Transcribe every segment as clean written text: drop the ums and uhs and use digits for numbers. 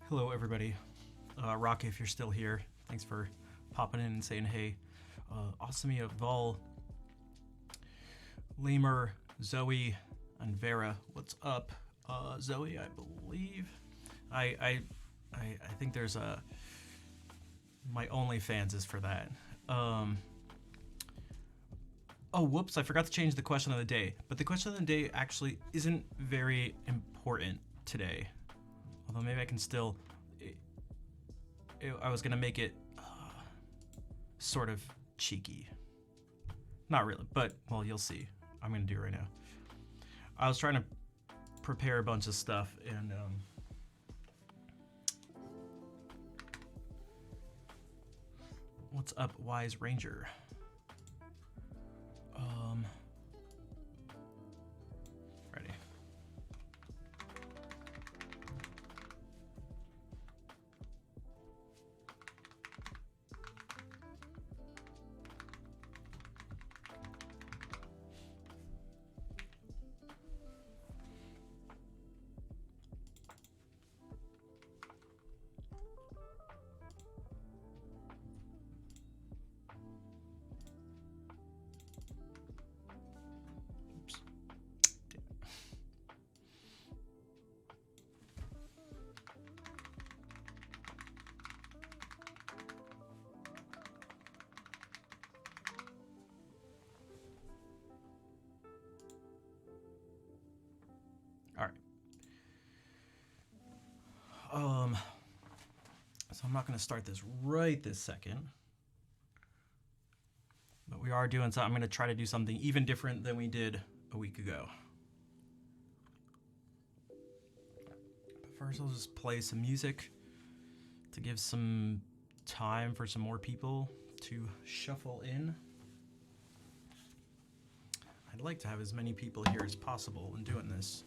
Hello, everybody. Rocky, if you're still here, thanks for popping in and saying hey. Awesomia, Vol, Lemur, Zoe, and Vera, what's up? Zoe, I believe. I think there's a. My OnlyFans is for that. Oh, whoops! I forgot to change the question of the day. But the question of the day actually isn't very important today. Although maybe I can still. I was gonna make it sort of cheeky. Not really, but well, you'll see. I'm gonna do it right now. I was trying to prepare a bunch of stuff, and what's up, Wise Ranger? Ready. So I'm not going to start this right this second, but we are doing something. I'm going to try to do something even different than we did a week ago. But first, I'll just play some music to give some time for some more people to shuffle in. I'd like to have as many people here as possible when doing this.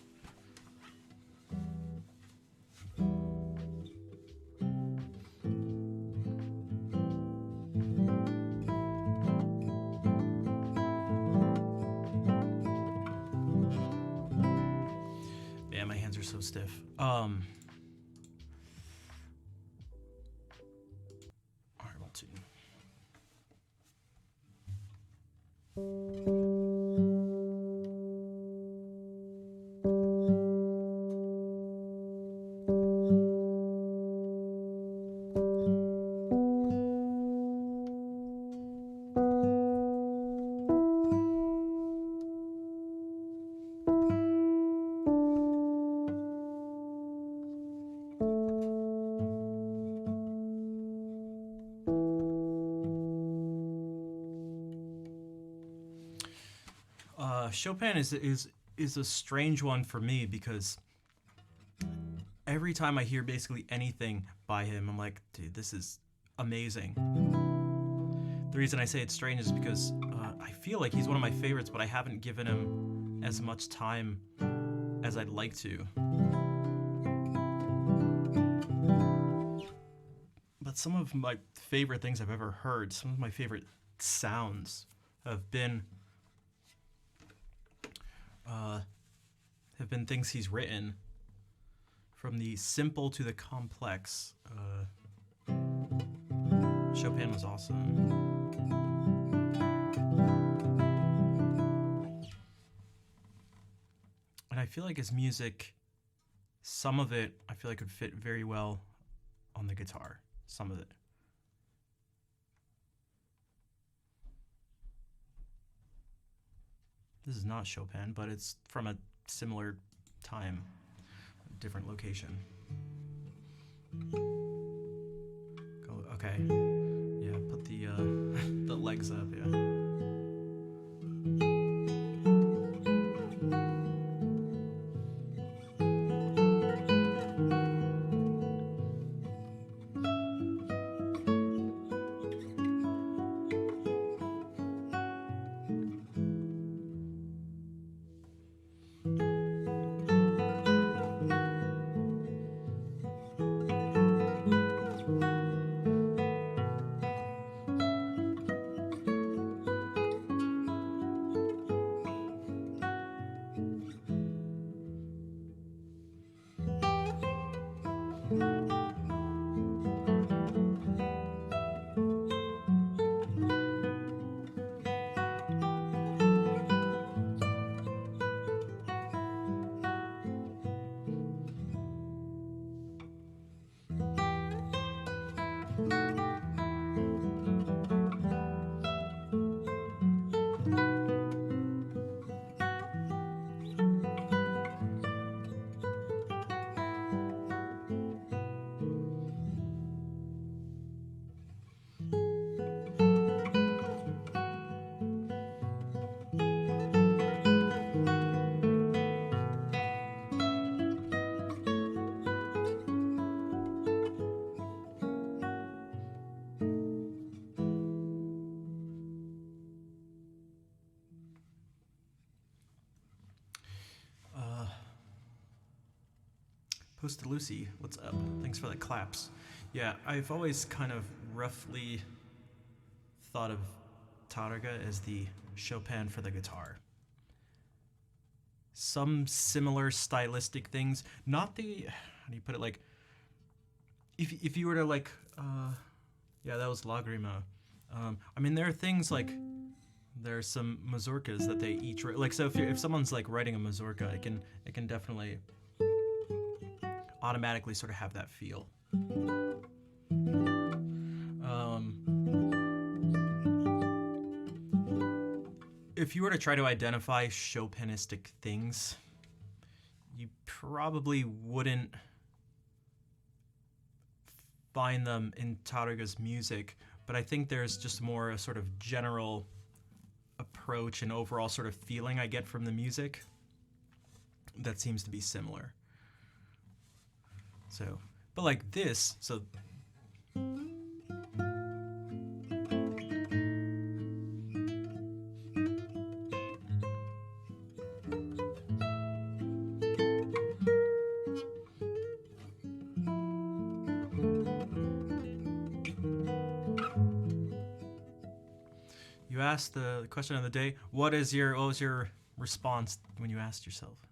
Yeah, my hands are so stiff. All right, we'll tune. Chopin is a strange one for me because every time I hear basically anything by him, I'm like, dude, this is amazing. The reason I say it's strange is because I feel like he's one of my favorites, but I haven't given him as much time as I'd like to. But some of my favorite things I've ever heard, some of my favorite sounds have been things he's written, from the simple to the complex. Chopin was awesome. And I feel like his music, some of it, I feel like would fit very well on the guitar. Some of it. This is not Chopin, but it's from a similar time, different location. Go, okay. Yeah, put the the legs up, yeah. Posted Lucy, what's up? Thanks for the claps. Yeah, I've always kind of roughly thought of Targa as the Chopin for the guitar. Some similar stylistic things, not the, how do you put it, like, if you were to like, yeah, that was Lagrima. I mean, there are things like, there's some mazurkas that they each like. So if someone's like writing a mazurka, it can definitely automatically sort of have that feel. If you were to try to identify Chopinistic things, you probably wouldn't find them in Targa's music, but I think there's just more a sort of general approach and overall sort of feeling I get from the music that seems to be similar. So, but like this, so you asked the question of the day. What was your response when you asked yourself?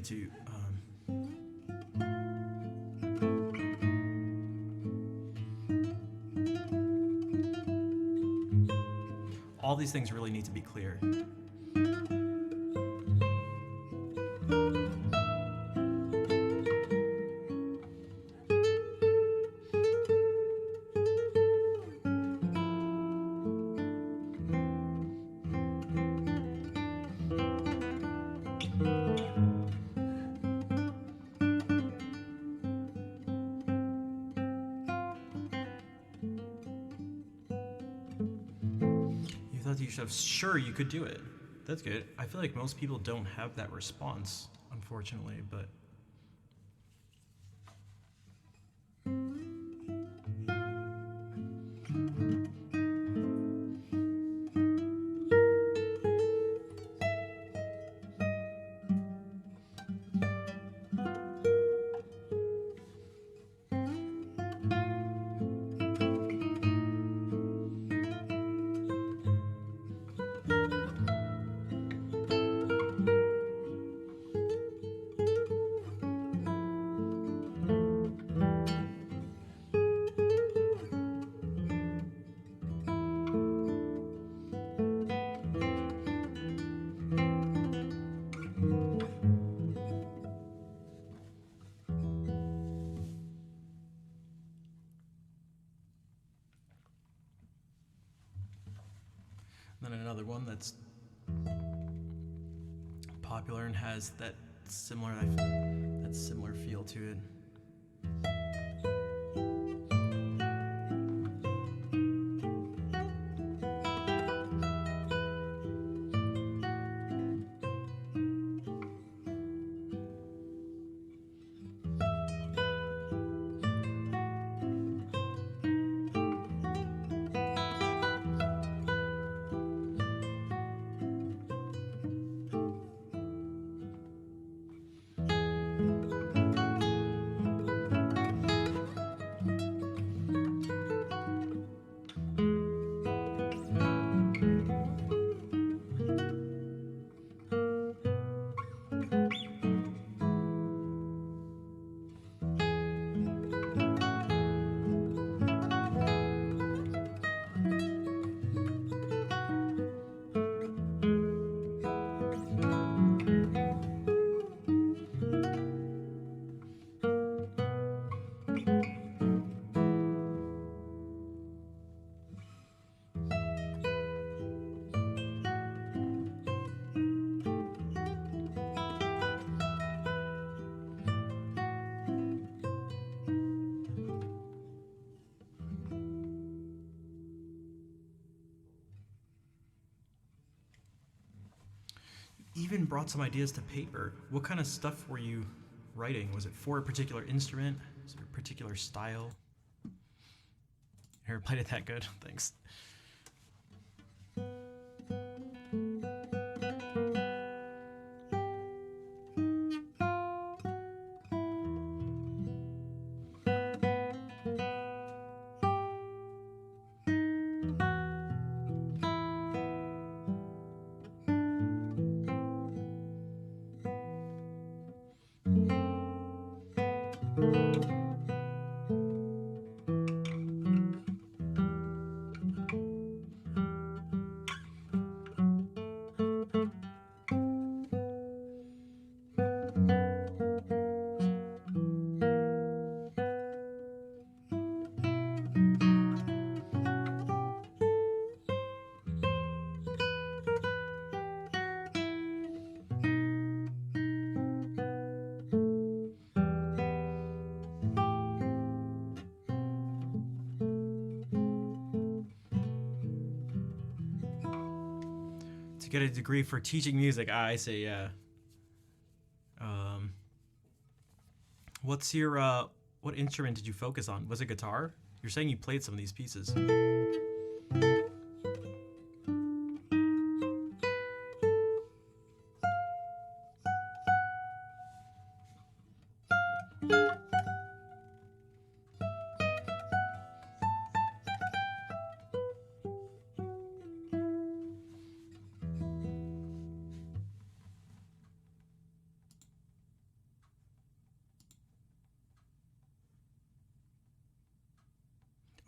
To all these things really need to be clear. Sure, you could do it. That's good. I feel like most people don't have that response, unfortunately, but another one that's popular and has that similar feel to it. Even brought some ideas to paper. What kind of stuff were you writing? Was it for a particular instrument? Was it a particular style? Here, played it that good. Thanks. To get a degree for teaching music, I say, yeah. What's your what instrument did you focus on? Was it guitar? You're saying you played some of these pieces.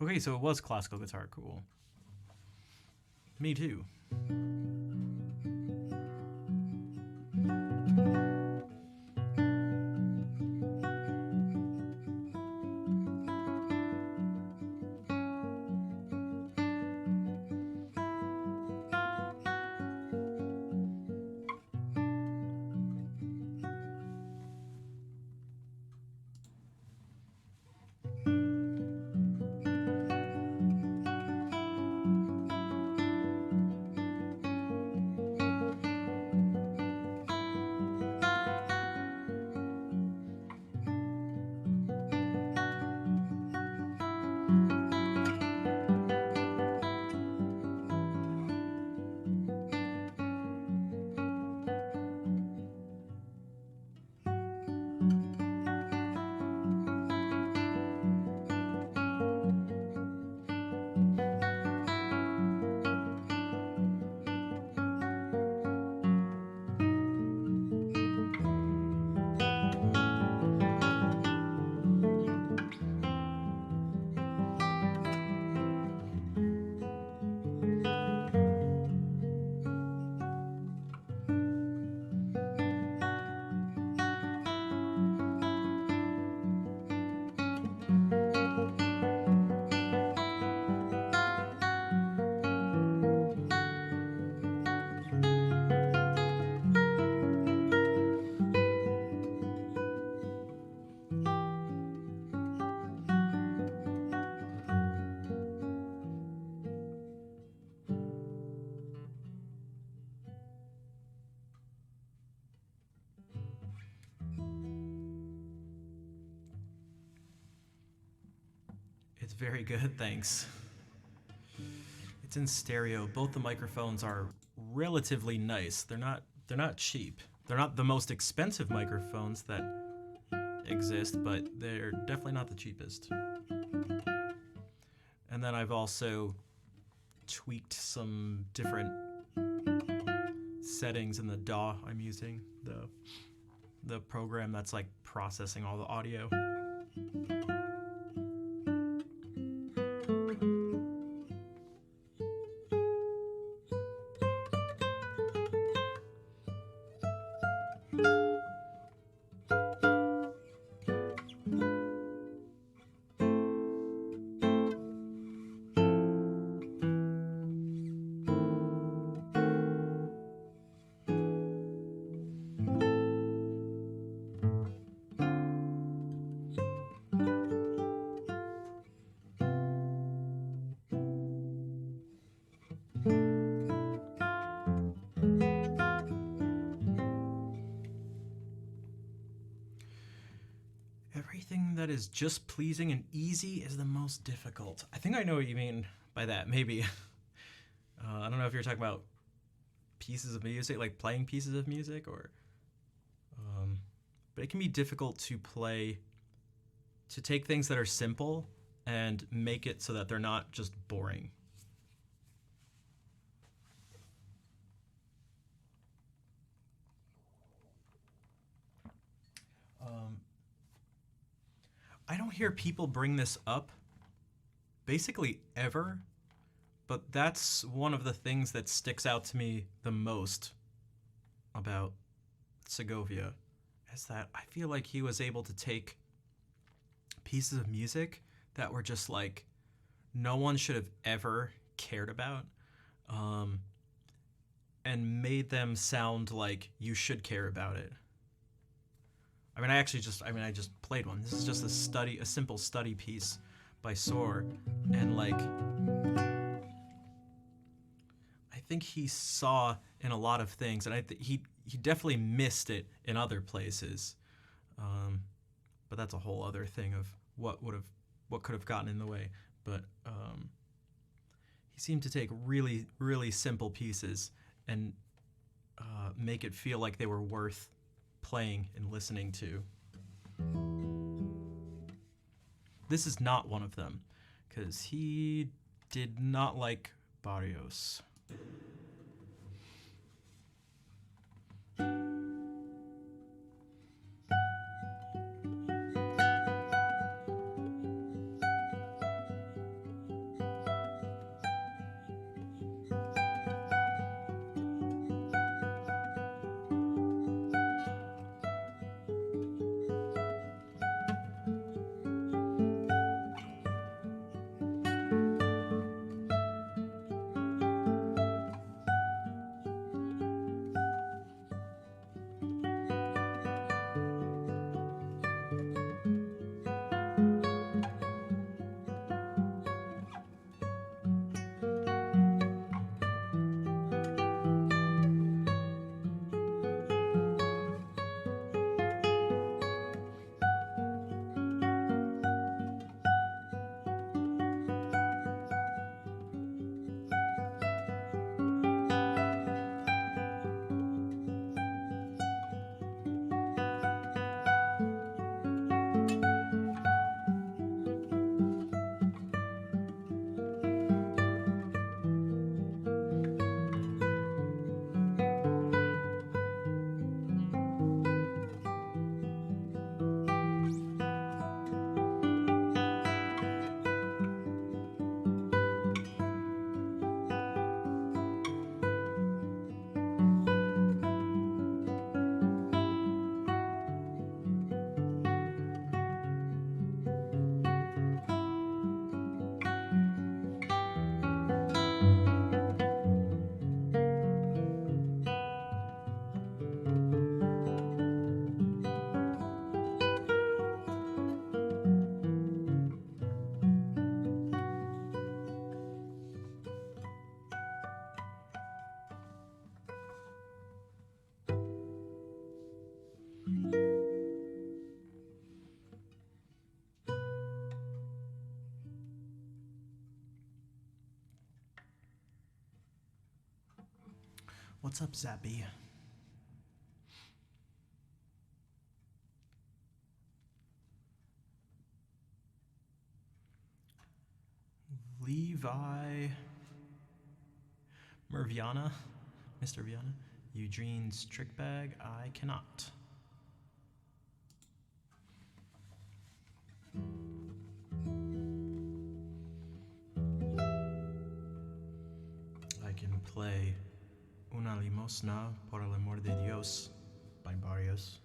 Okay, so it was classical guitar. Cool. Me too. very good, thanks. It's in stereo. Both the microphones are relatively nice. They're not cheap. They're not the most expensive microphones that exist, but they're definitely not the cheapest. And then I've also tweaked some different settings in the DAW I'm using, the program that's like processing all the audio. Everything that is just pleasing and easy is the most difficult. I think I know what you mean by that, maybe. I don't know if you're talking about pieces of music, like playing pieces of music, or... but it can be difficult to take things that are simple and make it so that they're not just boring. I don't hear people bring this up basically ever, but that's one of the things that sticks out to me the most about Segovia, is that I feel like he was able to take pieces of music that were just like no one should have ever cared about, and made them sound like you should care about it. I just played one. This is just a simple study piece by Soar, and like, I think he saw in a lot of things, and he definitely missed it in other places. But that's a whole other thing of what could have gotten in the way. But he seemed to take really, really simple pieces and make it feel like they were worth playing and listening to. This is not one of them, because he did not like Barrios. What's up, Zappy? Levi Merviana, Mr. Viana, Eugene's trick bag. I cannot. I can play Una Limosna por el amor de Dios by Barrios.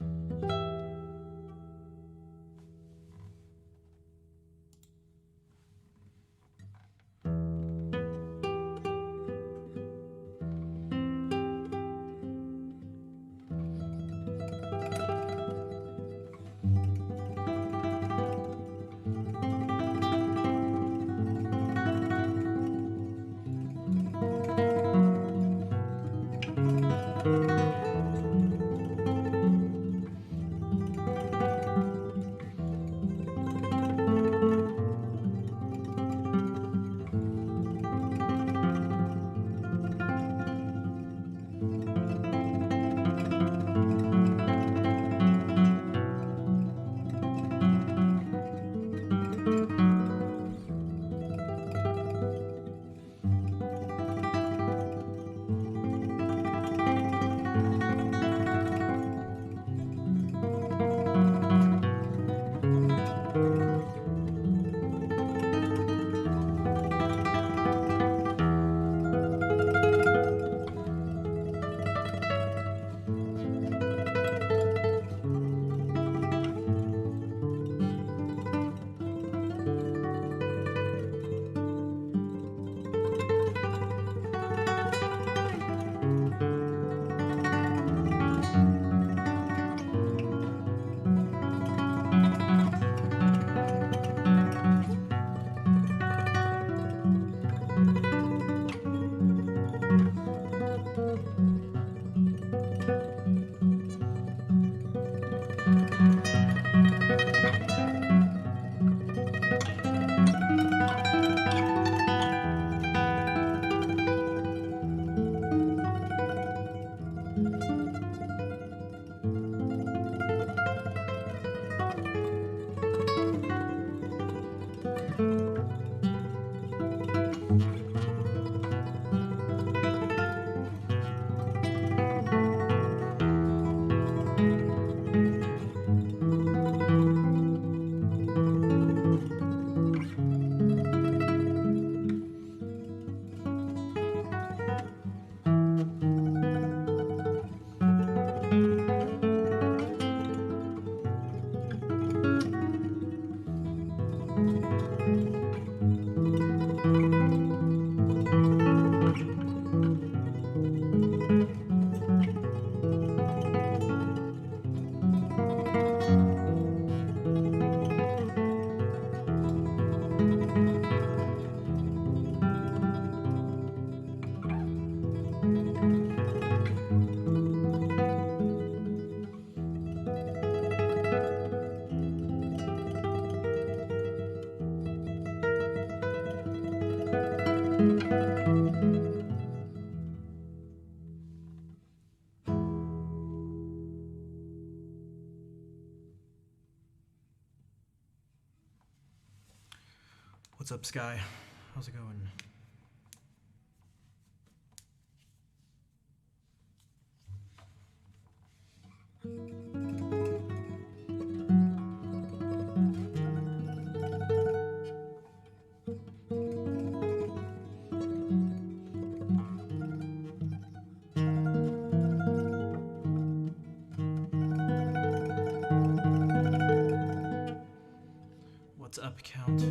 What's up, Sky? How's it going? What's up, Count?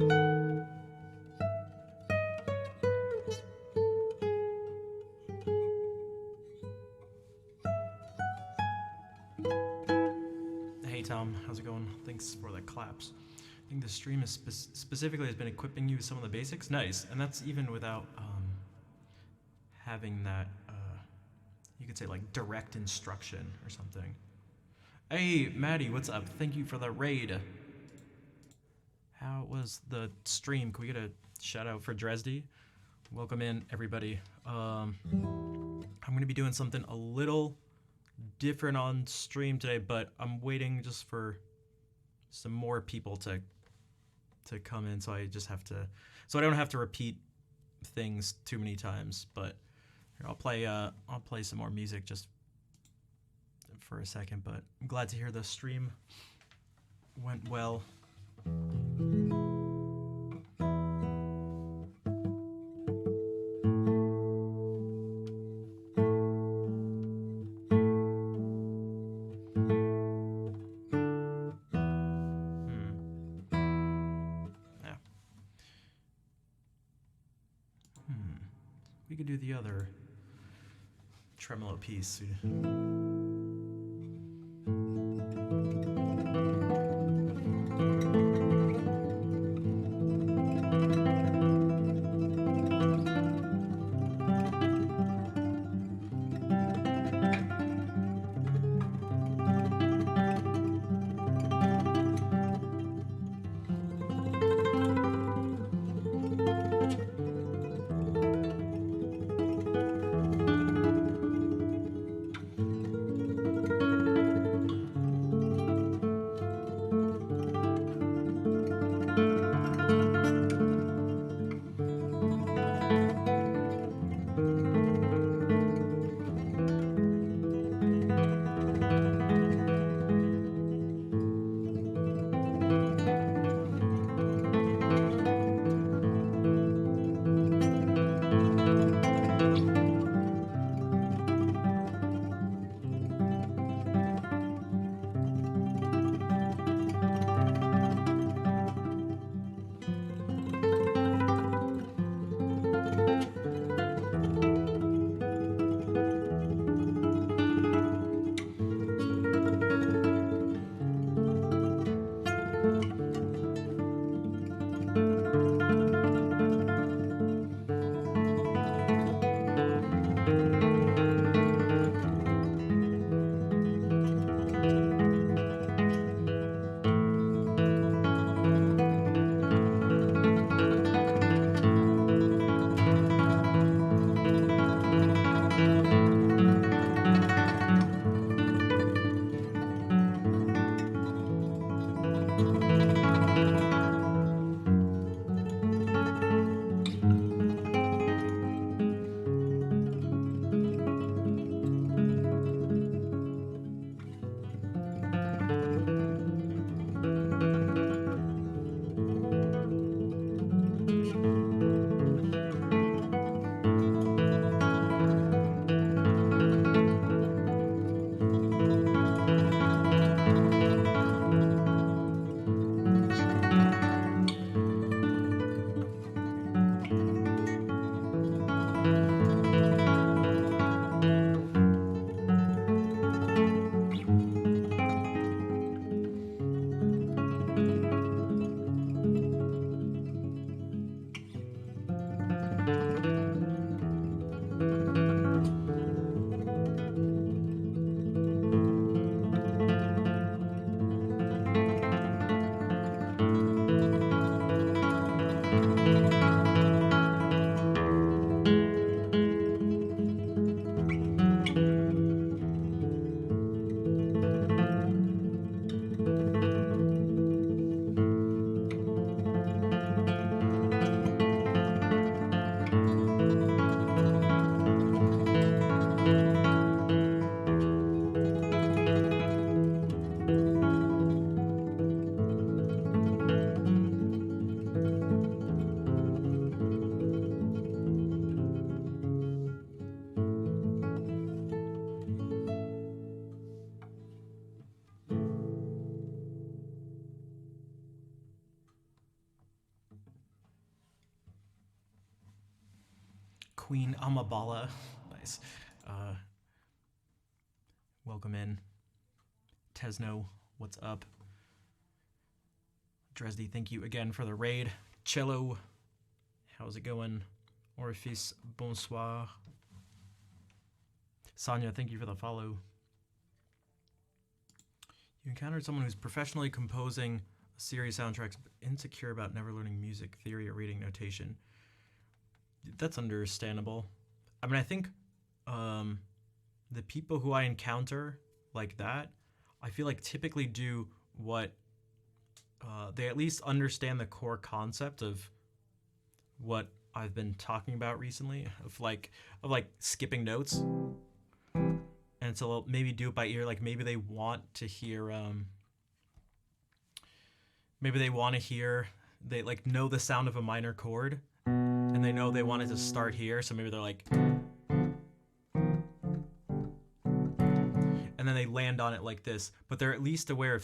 Hey Tom, how's it going? Thanks for the claps. I think the stream is specifically has been equipping you with some of the basics. Nice, and that's even without having that, you could say like direct instruction or something. Hey Maddie, what's up? Thank you for the raid. How was the stream? Can we get a shout out for Dresdy? Welcome in everybody. I'm going to be doing something a little different on stream today, but I'm waiting just for some more people to come in, so I just have to, so I don't have to repeat things too many times. But here, I'll play some more music just for a second. But I'm glad to hear the stream went well. We could do the other tremolo piece. Queen Amabala. Nice. Welcome in. Tesno, what's up? Dresdy, thank you again for the raid. Cello, how's it going? Orifice, bonsoir. Sonia, thank you for the follow. You encountered someone who's professionally composing a series soundtracks, but insecure about never learning music theory or reading notation. That's understandable. I mean, I think um, the people who I encounter like that, I feel like typically do what they at least understand the core concept of what I've been talking about recently of like skipping notes, and so they'll maybe do it by ear. Like maybe they want to hear they like know the sound of a minor chord, and they know they want it to start here, so maybe they're like, and then they land on it like this, but they're at least aware of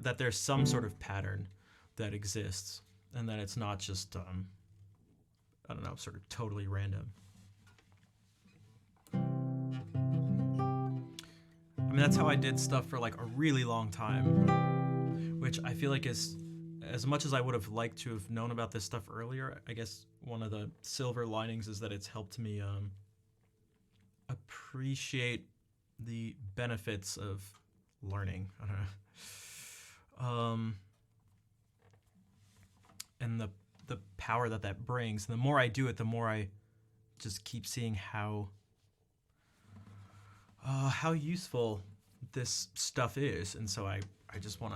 that there's some sort of pattern that exists, and that it's not just I don't know, sort of totally random. I mean, that's how I did stuff for like a really long time, which I feel like is, as much as I would have liked to have known about this stuff earlier, I guess one of the silver linings is that it's helped me appreciate the benefits of learning. I don't know. And the power that brings. And the more I do it, the more I just keep seeing how useful this stuff is. And so I just want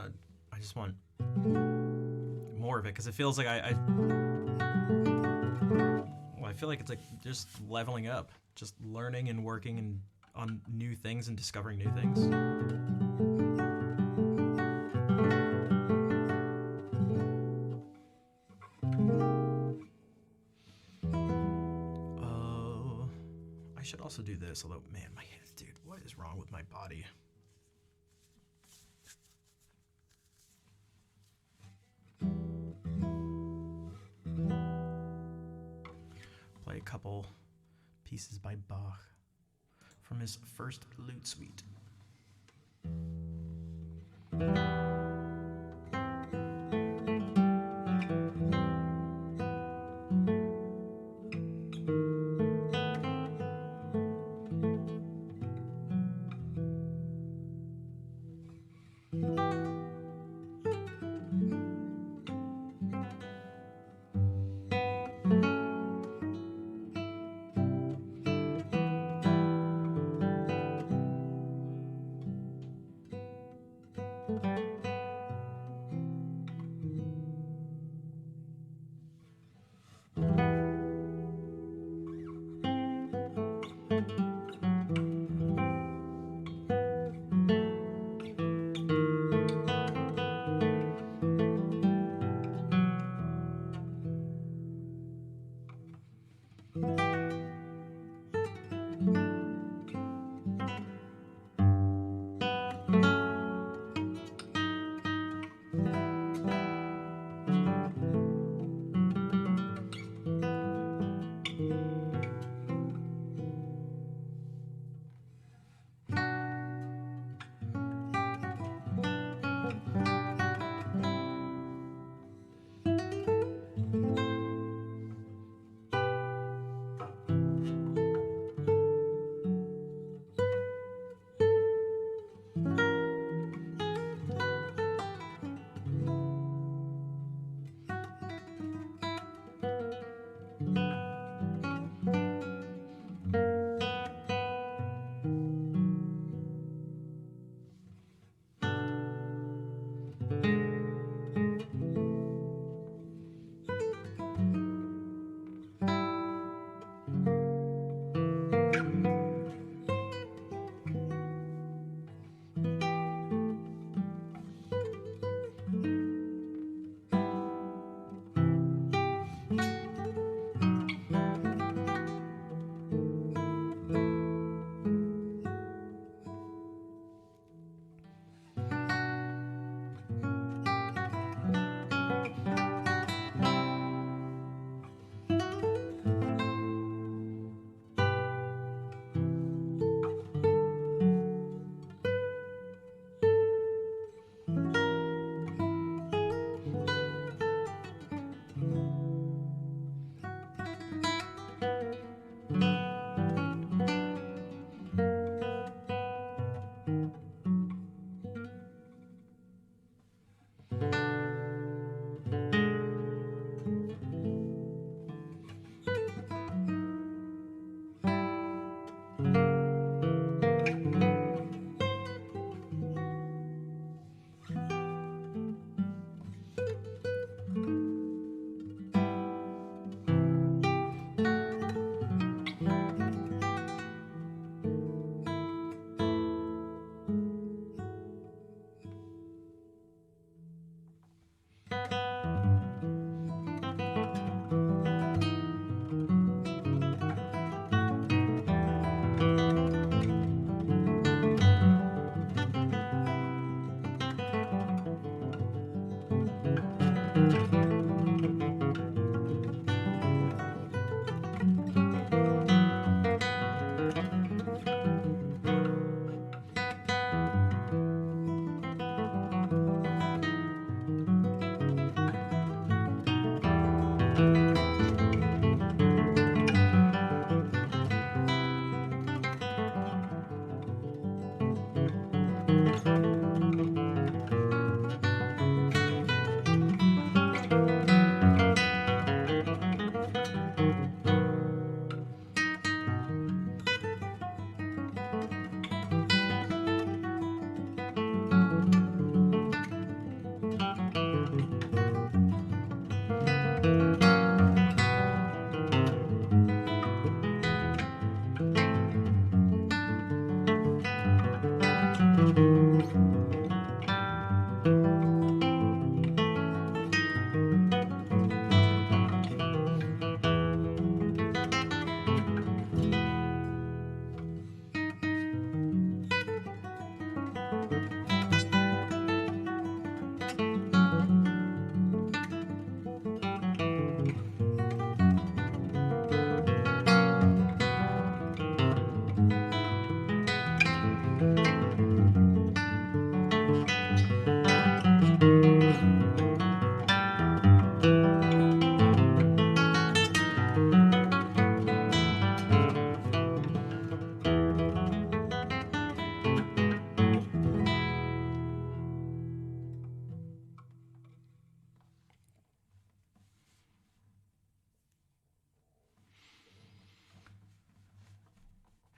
more of it, because it feels like I feel like it's like just leveling up, just learning and working and on new things and discovering new things. I should also do this, although, man, my head, dude, what is wrong with my body? Play a couple pieces by Bach from his first lute suite.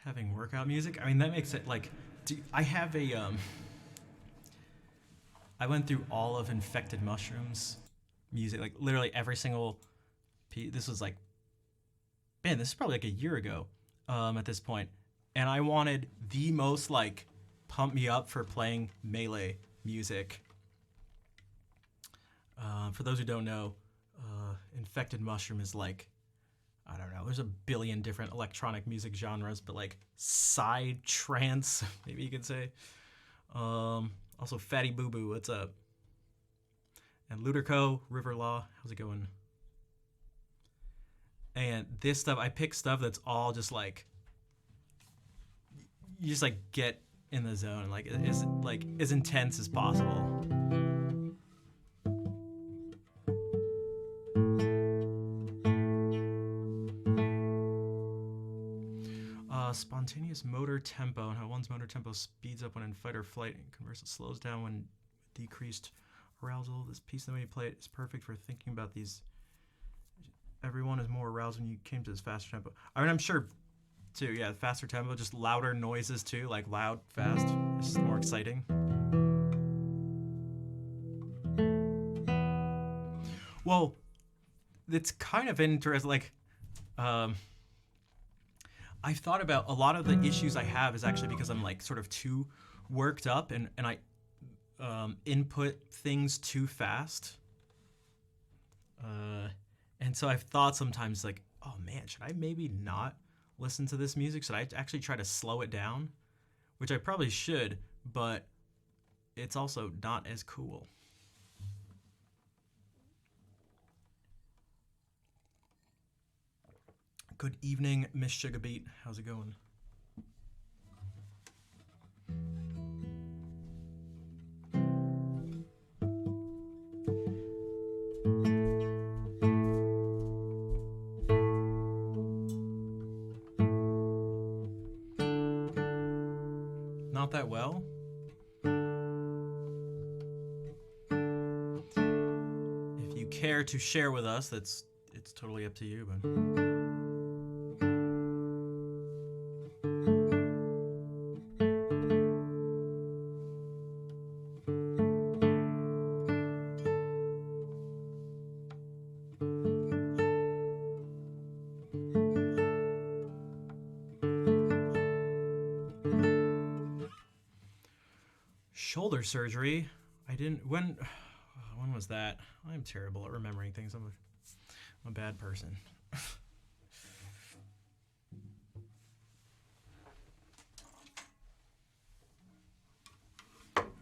having workout music. I mean, that makes it like, I have a I went through all of Infected Mushrooms music, like literally every single piece. This was like, man, this is probably like a year ago at this point, and I wanted the most like pump me up for playing Melee music. For those who don't know, Infected Mushroom is like, I don't know, there's a billion different electronic music genres, but like side trance, maybe you could say. Also, Fatty Boo Boo, what's up? And Luderco, River Law, how's it going? And this stuff, I pick stuff that's all just like, you just like get in the zone, like is like as intense as possible. Spontaneous motor tempo and how one's motor tempo speeds up when in fight or flight and conversely slows down when decreased arousal. This piece, the way you play it, is perfect for thinking about these. Everyone is more aroused when you came to this faster tempo. I mean, I'm sure, too, yeah, faster tempo, just louder noises, too, like loud, fast. It's just more exciting. Well, it's kind of interesting, like, I've thought about a lot of the issues I have is actually because I'm like sort of too worked up and I input things too fast. And so I've thought sometimes like, oh man, should I maybe not listen to this music? Should I actually try to slow it down? Which I probably should, but it's also not as cool. Good evening, Miss Sugarbeat. How's it going? Not that well? If you care to share with us, it's totally up to you, but shoulder surgery. I didn't. When was that? I'm terrible at remembering things. I'm a bad person.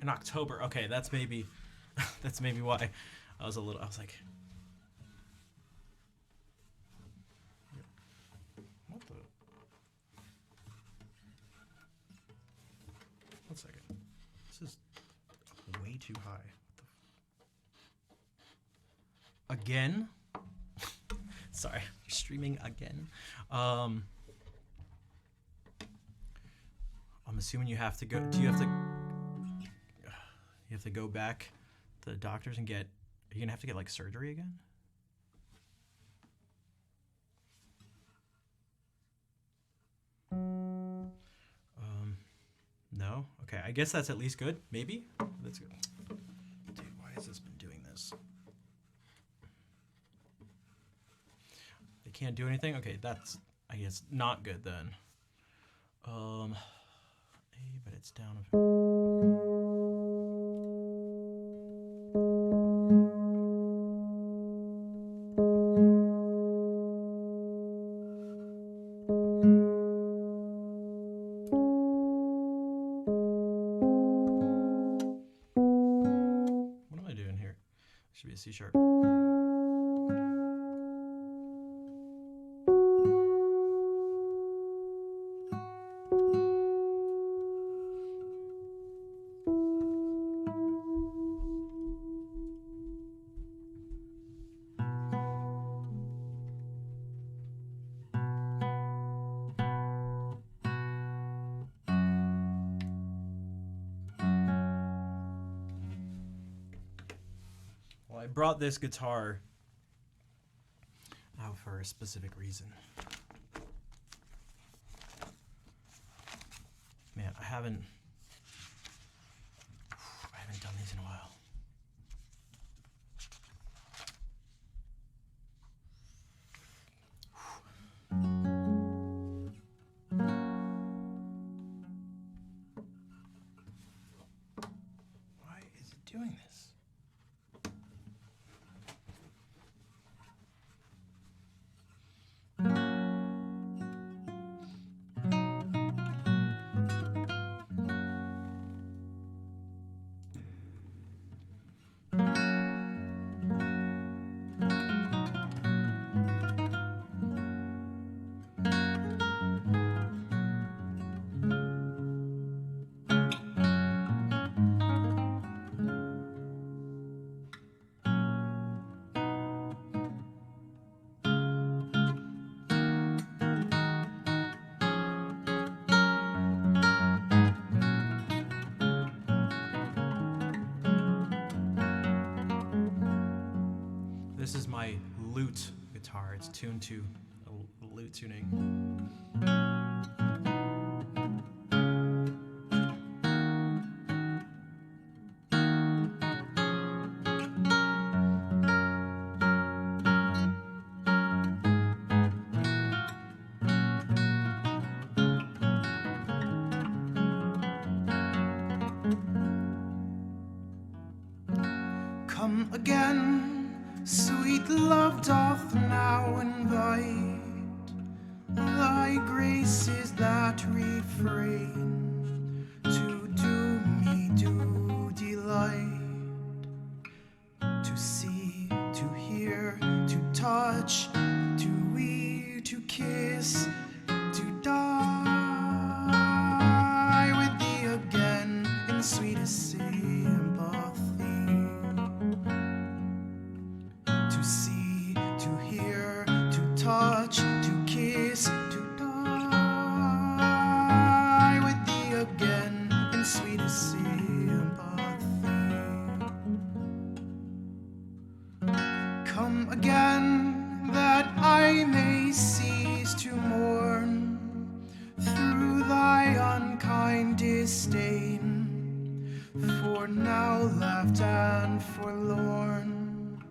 In October. Okay, that's maybe why I was like, what the? One second. This is way too high. Again? Sorry, you're streaming again. I'm assuming you have to go. Do you have to? You have to go back to the doctors and get. Are you gonna have to get like surgery again? No. Okay, I guess that's at least good. Maybe that's good. Dude, why has this been doing this? They can't do anything. Okay, that's I guess not good then. But it's down. What am I doing here? Should be a C sharp. I brought this guitar out for a specific reason. haven't done these in a while. Why is it doing this? This is my lute guitar. It's tuned to a lute tuning. Come again, sweet love doth now invite. Thy graces that refrain to do me do delight. To see, to hear, to touch, to wear, to kiss, to die with thee again in sweetest sympathy. To see, to hear, to touch, to kiss, to die with thee again in sweetest sympathy. Come again that I may cease to mourn through thy unkind disdain, for now left and forlorn.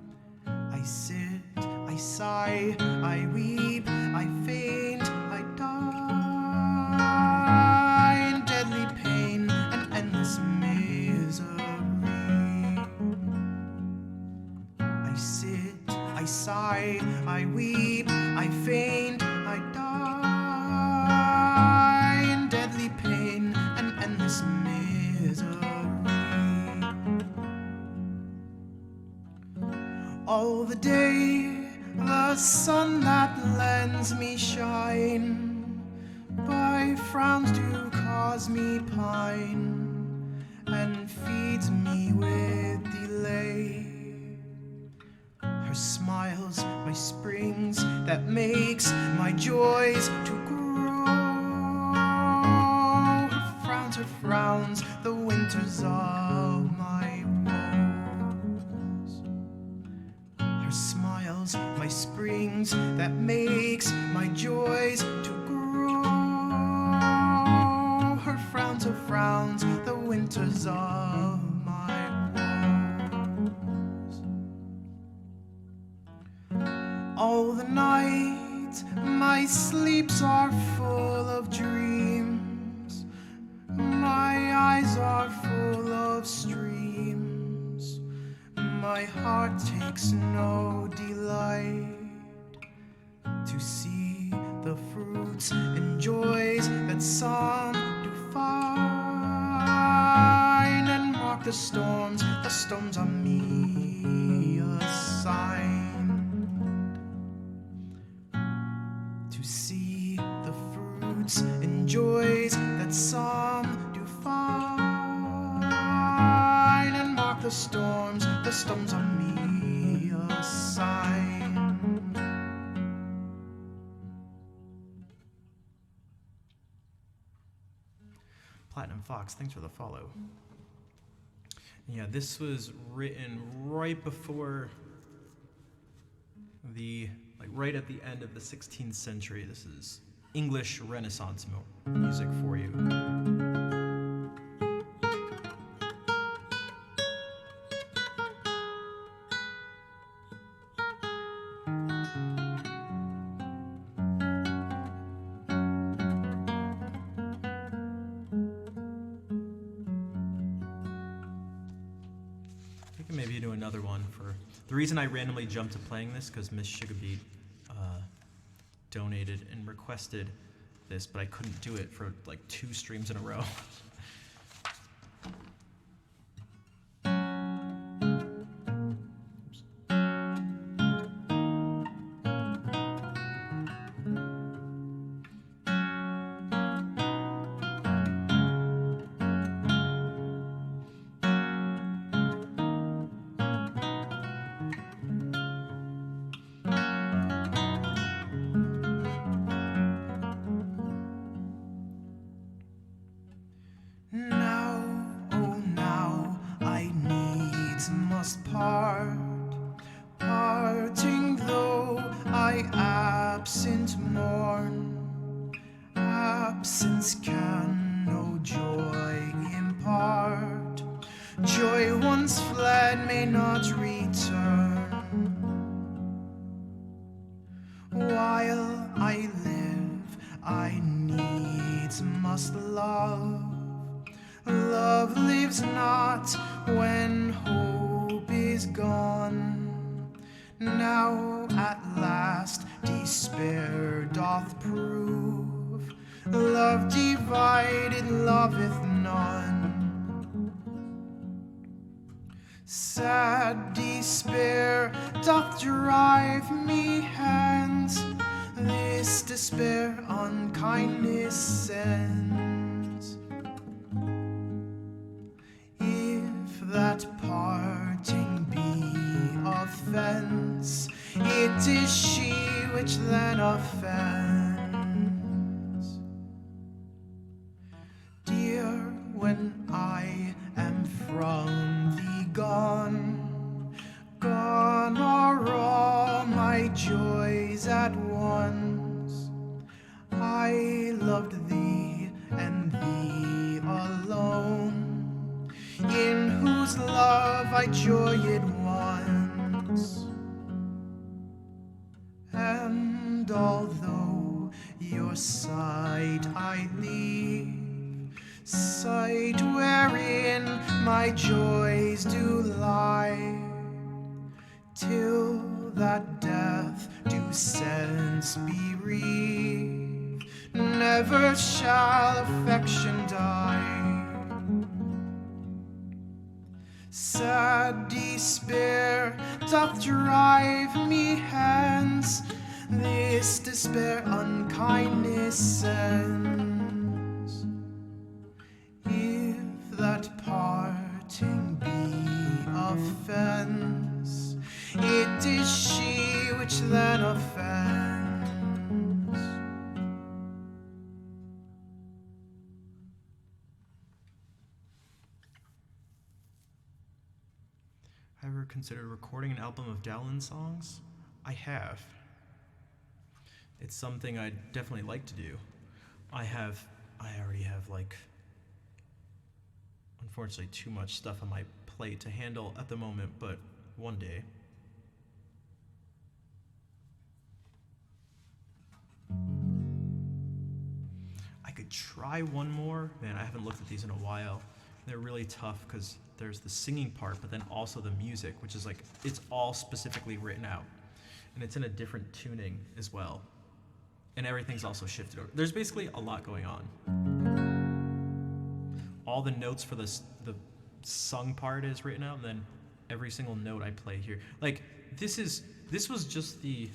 I sit, I sigh, I weep, I faint, I die in deadly pain and endless misery. I sit, I sigh, I weep, I faint, I die in deadly pain and endless misery. All the day, the sun that lends me shine, by frowns do cause me pine, and feeds me with delay. Her smiles, my springs, that makes my joys to grow. Her frowns, the winters of my woes. Her smiles, my springs, that makes my joys to grow. Her frowns, the winters of my woes. All the night, my sleeps are full of dreams. My eyes are full of streams. My heart takes no delight to see the fruits and joys that some do find, and mark the storms are me assigned. To see the fruits and joys that some do find, and mark the storms are me assigned. Platinum Fox, thanks for the follow. Yeah, this was written right before right at the end of the 16th century. This is English Renaissance music for you. another one for the reason I randomly jumped to playing this because Miss Sugarbeat donated and requested this, but I couldn't do it for like 2 streams in a row. Must part, parting though I absent mourn. Absence can no joy impart. Joy once fled may not return. While I live, I needs must love. Love lives not when hope is gone. Now at last despair doth prove. Love divided loveth none. Sad despair doth drive me hence. This despair unkindness sends. That parting be offense, it is she which then offends. Dear, when I am from thee gone, gone are all my joys at once. I loved thee and thee alone, in whose love I joyed once. And although your sight I leave, sight wherein my joys do lie, till that death do sense bereave, never shall affection die. Sad despair doth drive me hence, this despair unkindness sends. If that parting be offense, it is she which then offends. Ever considered recording an album of Dowlin songs? I have. It's something I'd definitely like to do. I already have, like, unfortunately too much stuff on my plate to handle at the moment, but one day. I could try one more. Man, I haven't looked at these in a while. They're really tough because there's the singing part, but then also the music, which is like, it's all specifically written out. And it's in a different tuning as well. And everything's also shifted over. There's basically a lot going on. All the notes for the sung part is written out, and then every single note I play here. Like, this was just the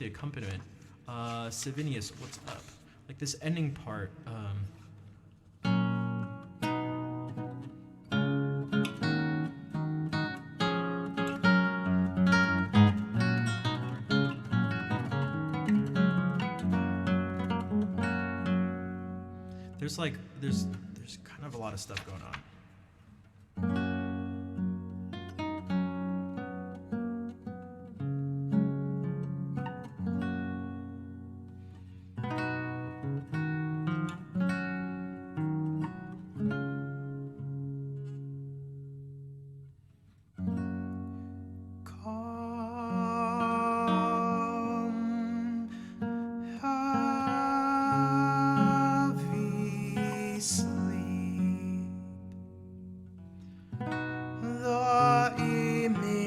accompaniment. Savinius, what's up? Like this ending part, there's kind of a lot of stuff going on. The image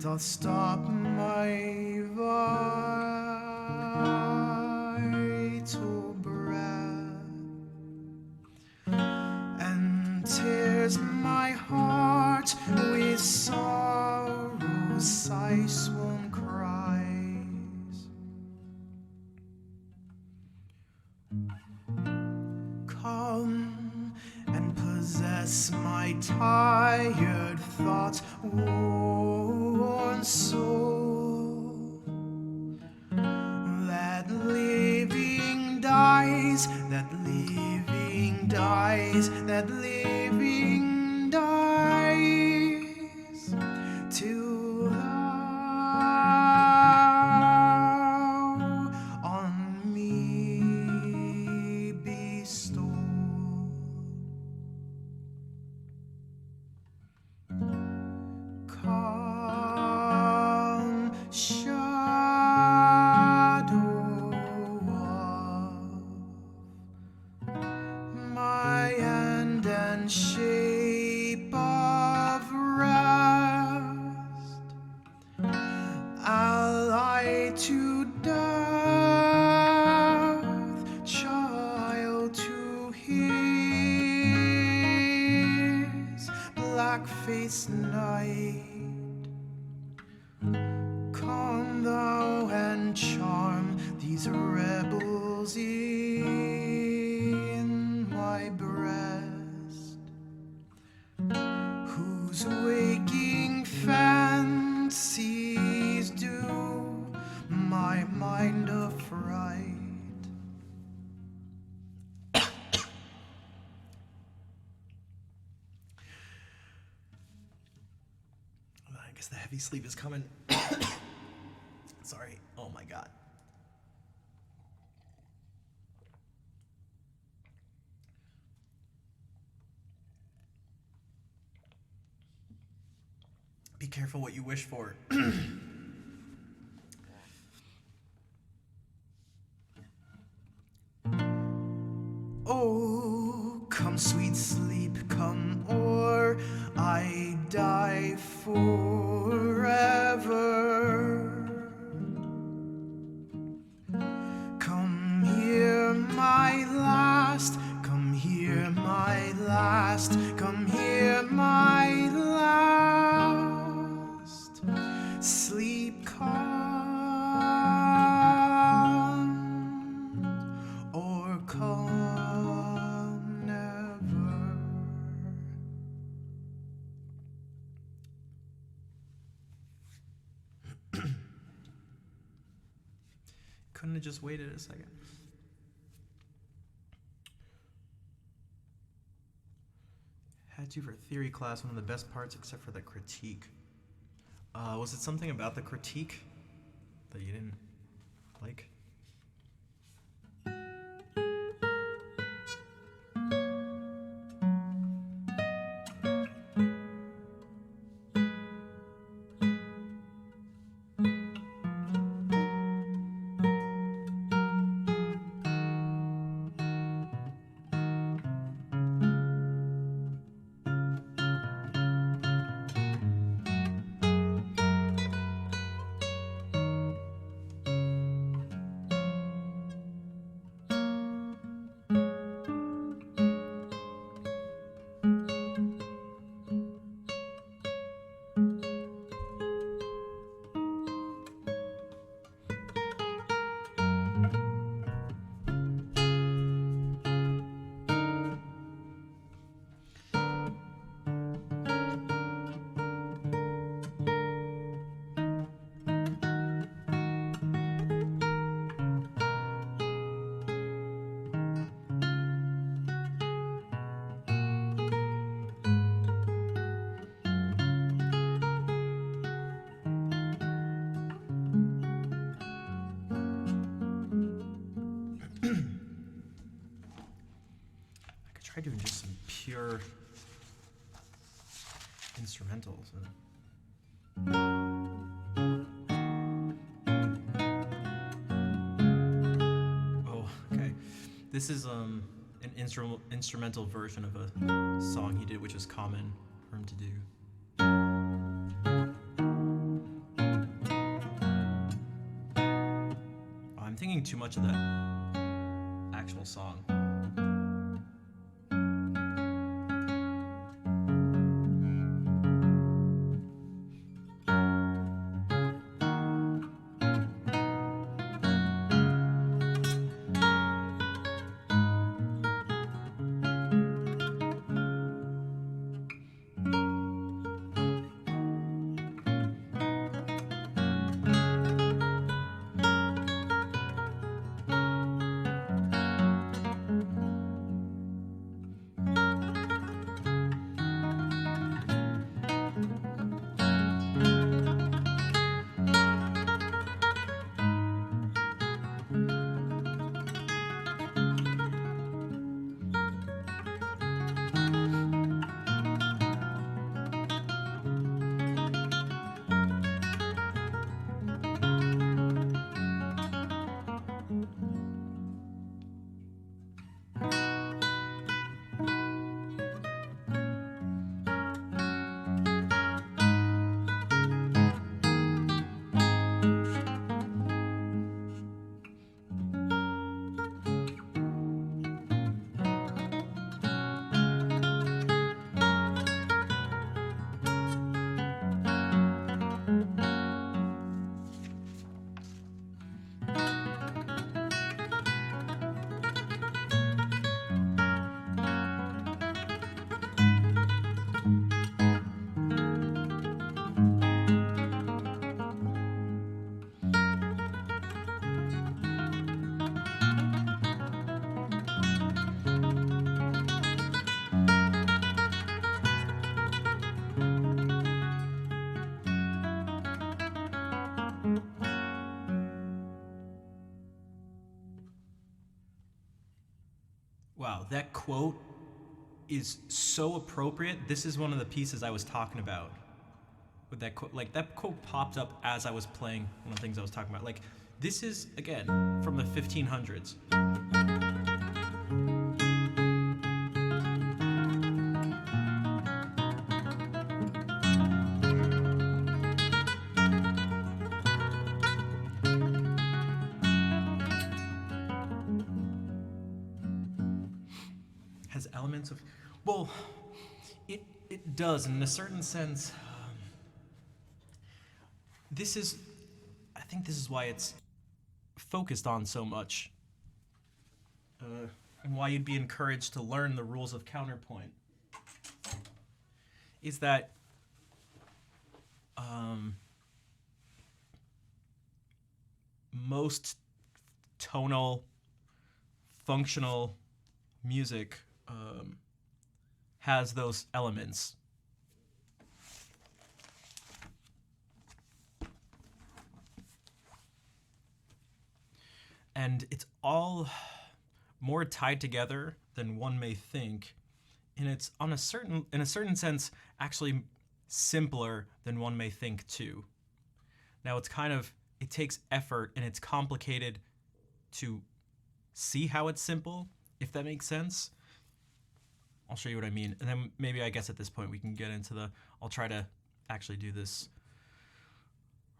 doth stop my vital breath and tears my heart with sorrow's sighs-swollen cries. Come and possess my tired thoughts, worn soul. That living dies, that living dies, that living dies, till thou on me bestow. Calm shadow of my end and shape of rest, ally to death, child to his black-faced night. Come thou and charm these rebels in my breast, whose waking fancies do my mind affright. I guess the heavy sleep is coming. Sorry. Oh my God. Be careful what you wish for. Oh, come sweet sleep, come, or I die forever. Come hear my last, come hear my last, come hear my last. Sleep calm, or come never. Couldn't have just waited a second. Had to for theory class, one of the best parts except for the critique. Was it something about the critique that you didn't like? Try doing just some pure instrumentals. Oh, okay. This is an instrumental version of a song he did, which is common for him to do. too much of that actual song. Wow, that quote is so appropriate. This is one of the pieces I was talking about. With that quote, like that quote popped up as I was playing one of the things I was talking about. Like, this is again from the 1500s. Has elements of, well, it does in a certain sense. This is, I think this is why it's focused on so much, and why you'd be encouraged to learn the rules of counterpoint. Is that most tonal, functional music has those elements. And it's all more tied together than one may think, and it's in a certain sense actually simpler than one may think too. Now it takes effort and it's complicated to see how it's simple, if that makes sense. I'll show you what I mean, and then maybe I guess at this point we can get into I'll try to actually do this,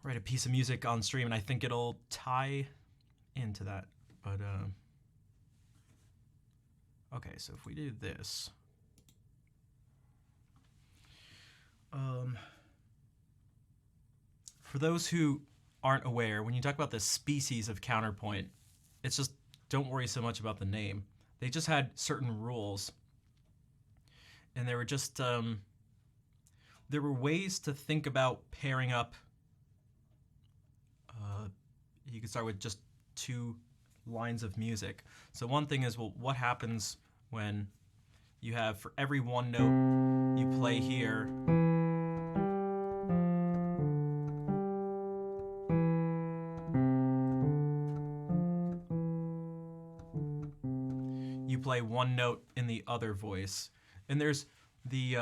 write a piece of music on stream, and I think it'll tie into that. But okay, so if we do this, for those who aren't aware, when you talk about the species of counterpoint, it's just, don't worry so much about the name. They just had certain rules, and they were just there were ways to think about pairing up. You could start with just two lines of music. So one thing is, well, what happens when you have, for every one note you play here, you play one note in the other voice. And there's the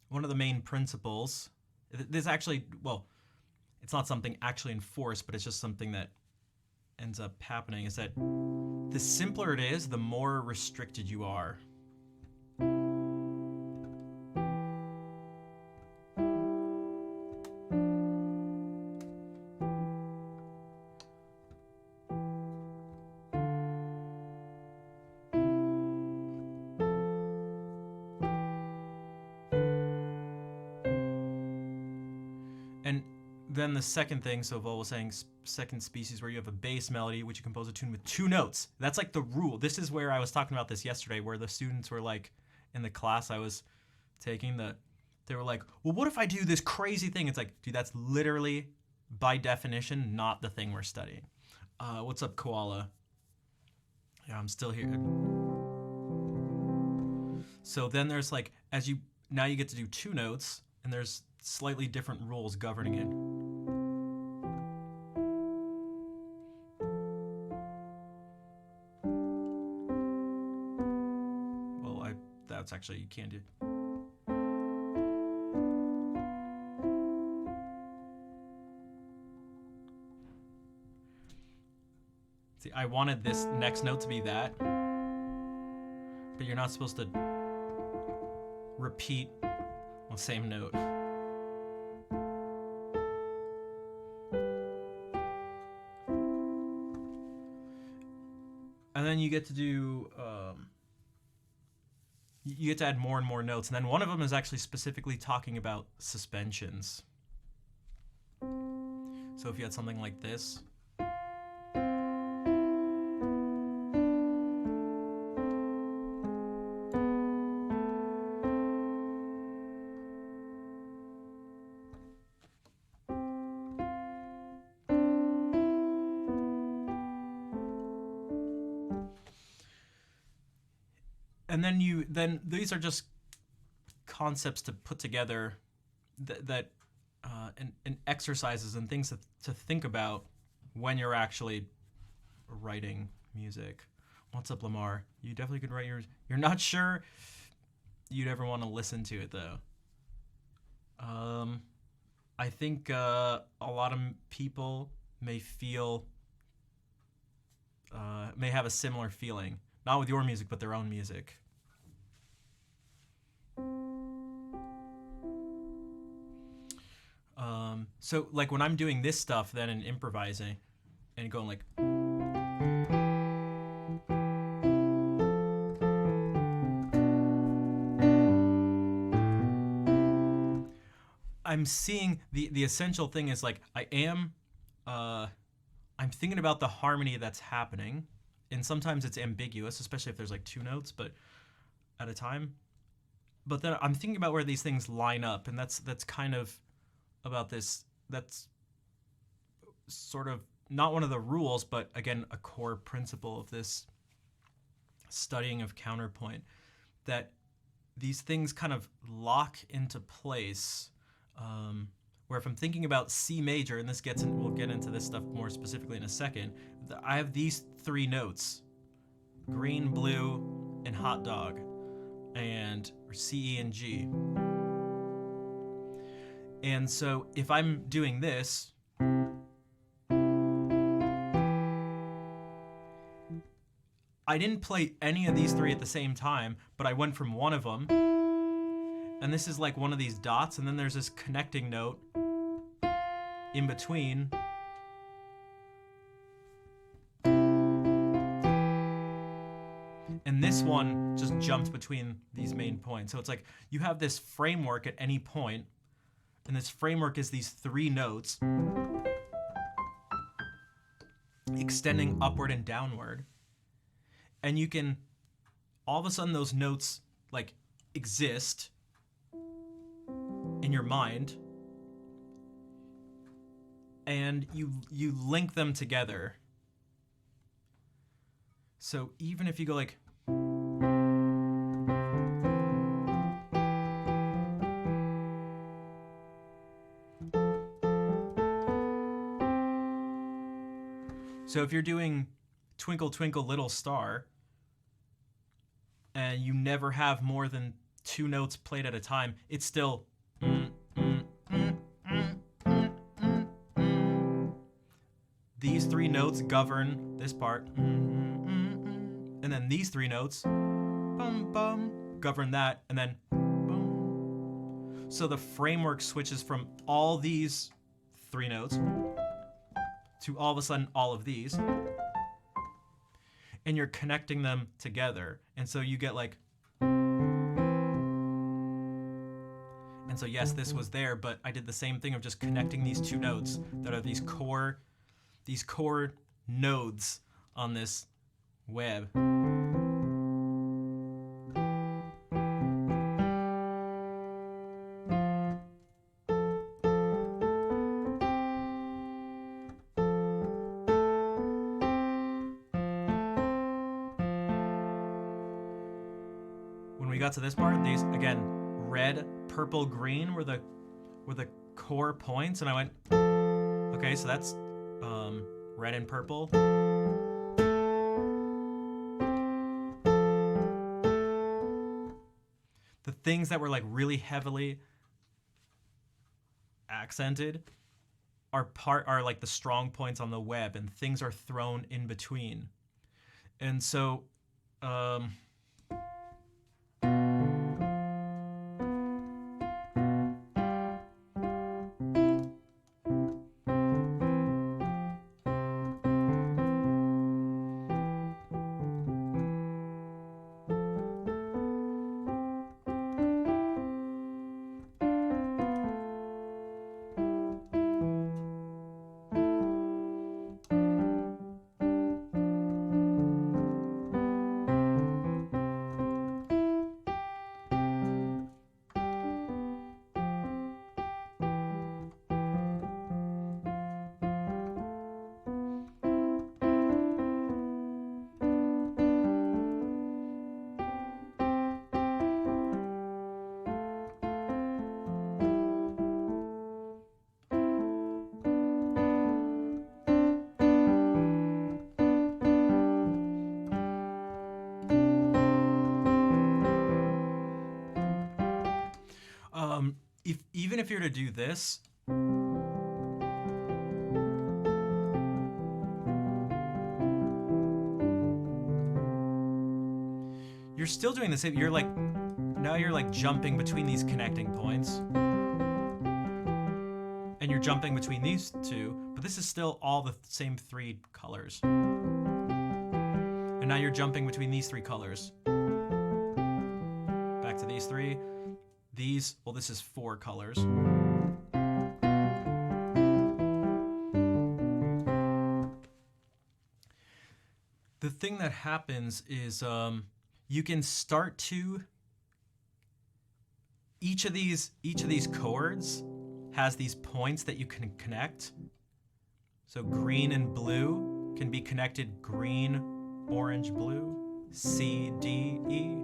one of the main principles. This actually, well, it's not something actually enforced, but it's just something that ends up happening, is that the simpler it is, the more restricted you are. then the second thing, so Vol was saying second species where you have a bass melody, which you compose a tune with 2 notes. That's like the rule. This is where I was talking about this yesterday, where the students were like, in the class I was taking, they were like, well, what if I do this crazy thing? It's like, dude, that's literally, by definition, not the thing we're studying. What's up, Koala? Yeah, I'm still here. So then there's like, now you get to do 2 notes, and there's slightly different rules governing it. Well, that's actually, you can't do. See, I wanted this next note to be that, but you're not supposed to repeat the same note. And then you get to do, you get to add more and more notes. And then one of them is actually specifically talking about suspensions. So if you had something like this. And then these are just concepts to put together and exercises and things to think about when you're actually writing music. What's up, Lamar? You definitely could write yours. You're not sure you'd ever want to listen to it, though. I think a lot of people may have a similar feeling. Not with your music, but their own music. So, like, when I'm doing this stuff then and improvising and going like... I'm seeing the essential thing is, like, I'm thinking about the harmony that's happening. And sometimes it's ambiguous, especially if there's like 2 notes, but at a time. But then I'm thinking about where these things line up, and that's kind of about this. That's sort of not one of the rules, but again, a core principle of this studying of counterpoint, that these things kind of lock into place. Where if I'm thinking about C major, and we'll get into this stuff more specifically in a second, I have these 3 notes, green, blue, and hot dog, or C, E, and G. And so if I'm doing this, I didn't play any of these 3 at the same time, but I went from one of them, and this is like one of these dots, and then there's this connecting note in between. And this one just jumps between these main points. So it's like you have this framework at any point, and this framework is these 3 notes extending upward and downward. And you can, all of a sudden those notes like exist in your mind, and you link them together. So even if you go like, so if you're doing Twinkle Twinkle Little Star, and you never have more than 2 notes played at a time, it's still these 3 notes govern this part, and then these 3 notes govern that, and then so the framework switches from all these 3 notes to all of a sudden all of these, and you're connecting them together, and so you get like, and And so yes, this was there, but I did the same thing of just connecting these two notes that are these core nodes on this web. When we got to this part, these again, red, purple, green were the core points, and I went, okay, so that's red and purple. The things that were like really heavily accented are like the strong points on the web, and things are thrown in between. And so even if you're to do this, you're still doing the same. You're like jumping between these connecting points, and you're jumping between these two, but this is still all the same three colors. And now you're jumping between these three colors. Back to these three. These, well, this is four colors. The thing that happens is you can start to, each of these chords has these points that you can connect. So green and blue can be connected green, orange, blue, C, D, E.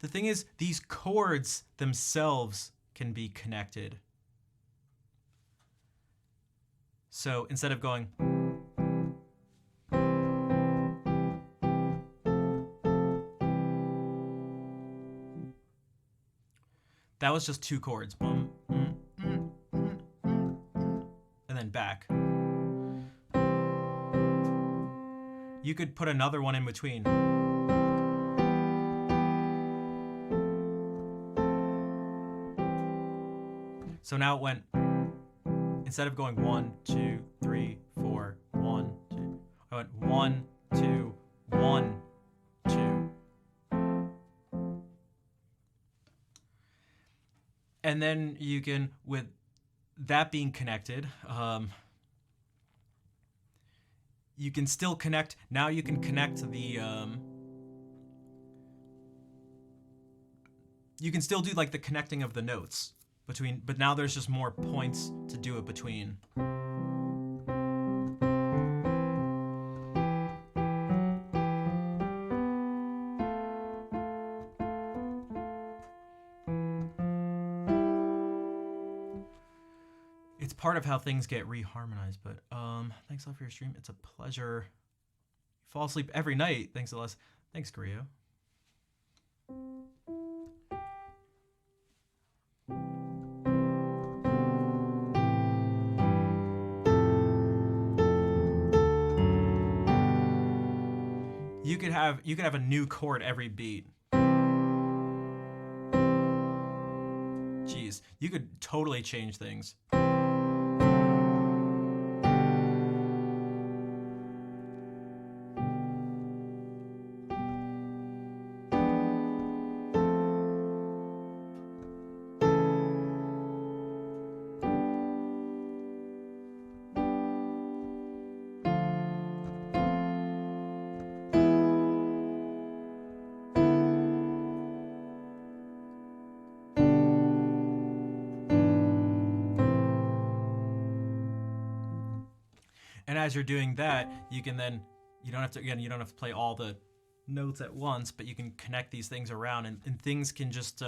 The thing is, these chords themselves can be connected. So instead of going, that was just two chords. And then back. You could put another one in between. So now it went, instead of going 1, 2, 3, 4, 1, 2, I went 1, 2, 1, 2. And then you can, with that being connected, you can still connect. Now you can connect the, you can still do like the connecting of the notes between, but now there's just more points to do it between. It's part of how things get reharmonized, but thanks a lot for your stream. It's a pleasure. You fall asleep every night. Thanks a lot. Thanks, Grio. You could have a new chord every beat. Jeez, you could totally change things. as you're doing that, you can then, you don't have to play all the notes at once, but you can connect these things around, and things can just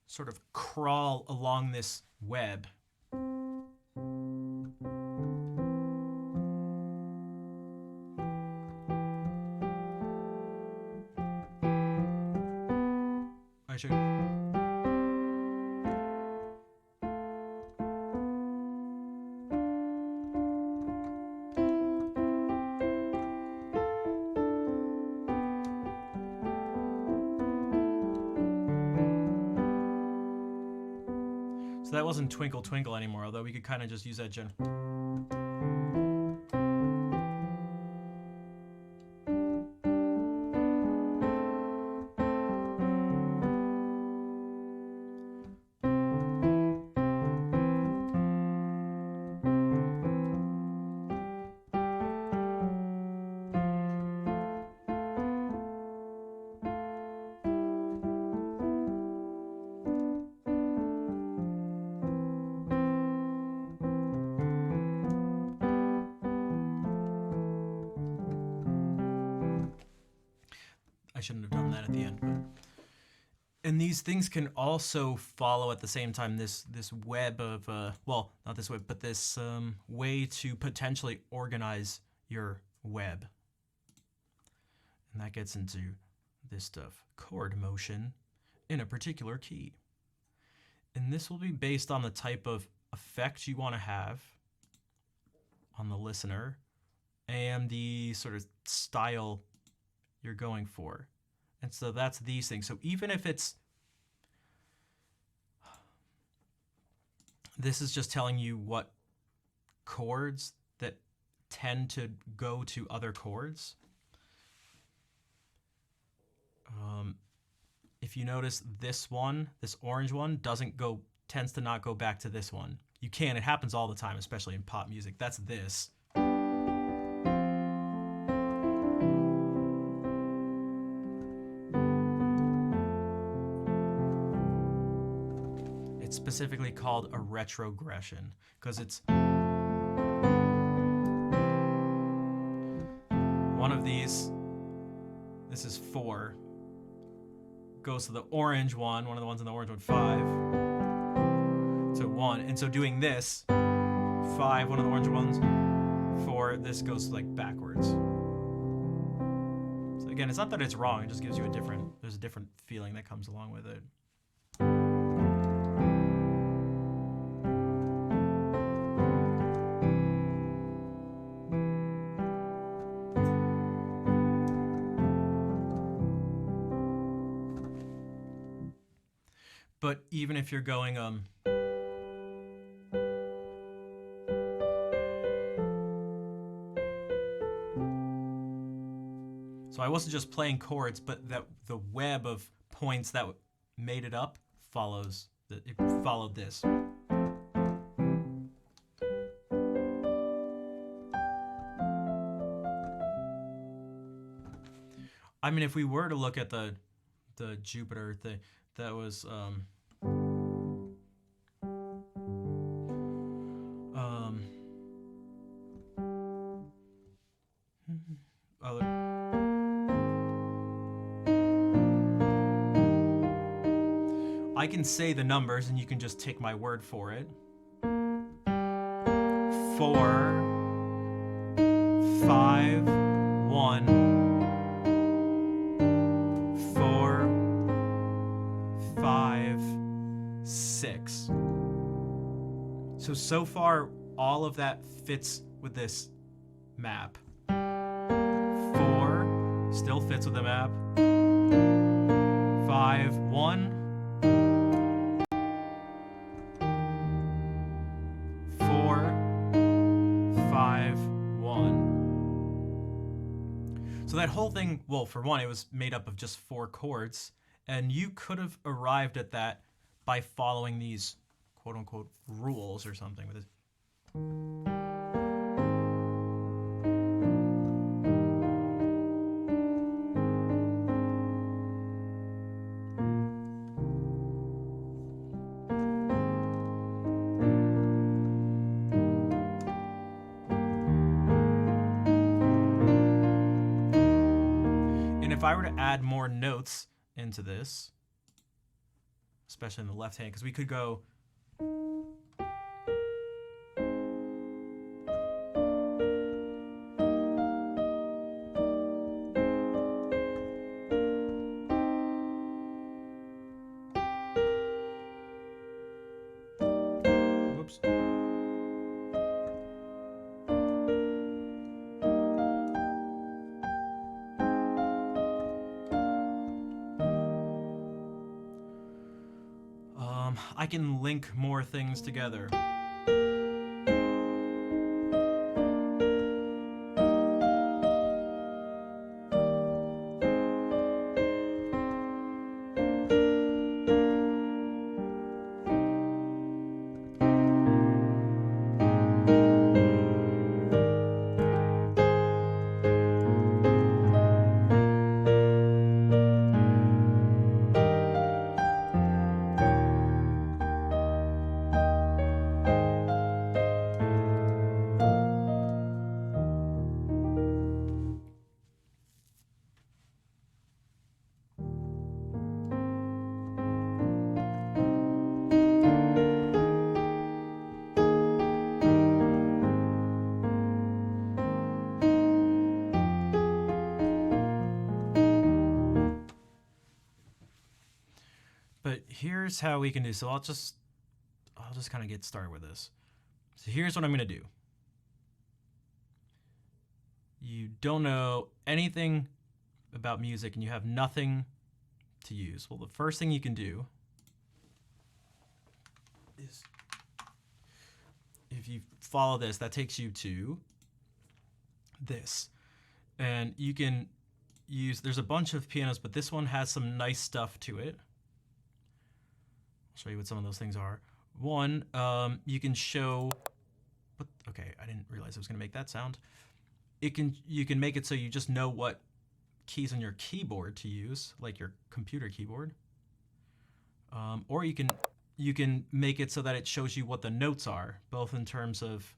sort of crawl along this web. I should. So that wasn't Twinkle Twinkle anymore, although we could kind of just use that I shouldn't have done that at the end. But. And these things can also follow at the same time this web of, well, not this web, but this way to potentially organize your web. And that gets into this stuff, chord motion in a particular key. And this will be based on the type of effect you want to have on the listener and the sort of style you're going for. And so that's these things. So even if it's, this is just telling you what chords that tend to go to other chords. If you notice this one, this orange one tends to not go back to this one. You can, it happens all the time, especially in pop music. That's this. It's specifically called a retrogression because it's one of these. This is 4. Goes to the orange one of the ones in the orange one, 5. So 1. And so doing this, 5, one of the orange ones, 4, this goes like backwards. So again, it's not that it's wrong, it just gives you there's a different feeling that comes along with it. But even if you're going so I wasn't just playing chords, but that the web of points that made it up it followed this. I mean, if we were to look at the Jupiter thing, that was I can say the numbers and you can just take my word for it. 4, 5, 1, 4, 5, 6. So far, all of that fits with this map. 4 still fits with the map. 5, 1. 1. So that whole thing, well, for one, it was made up of just 4 chords, and you could have arrived at that by following these quote-unquote rules or something with it. And if I were to add more notes into this, especially in the left hand, because we could go. Whoops. I can link more things together. But here's how we can do. So I'll just kind of get started with this. So here's what I'm going to do. You don't know anything about music and you have nothing to use. Well, the first thing you can do is, if you follow this, that takes you to this. And you can use, there's a bunch of pianos, but this one has some nice stuff to it. I'll show you what some of those things are. One, you can show, okay, I didn't realize I was going to make that sound. You can make it so you just know what keys on your keyboard to use, like your computer keyboard. Or you can make it so that it shows you what the notes are, both in terms of,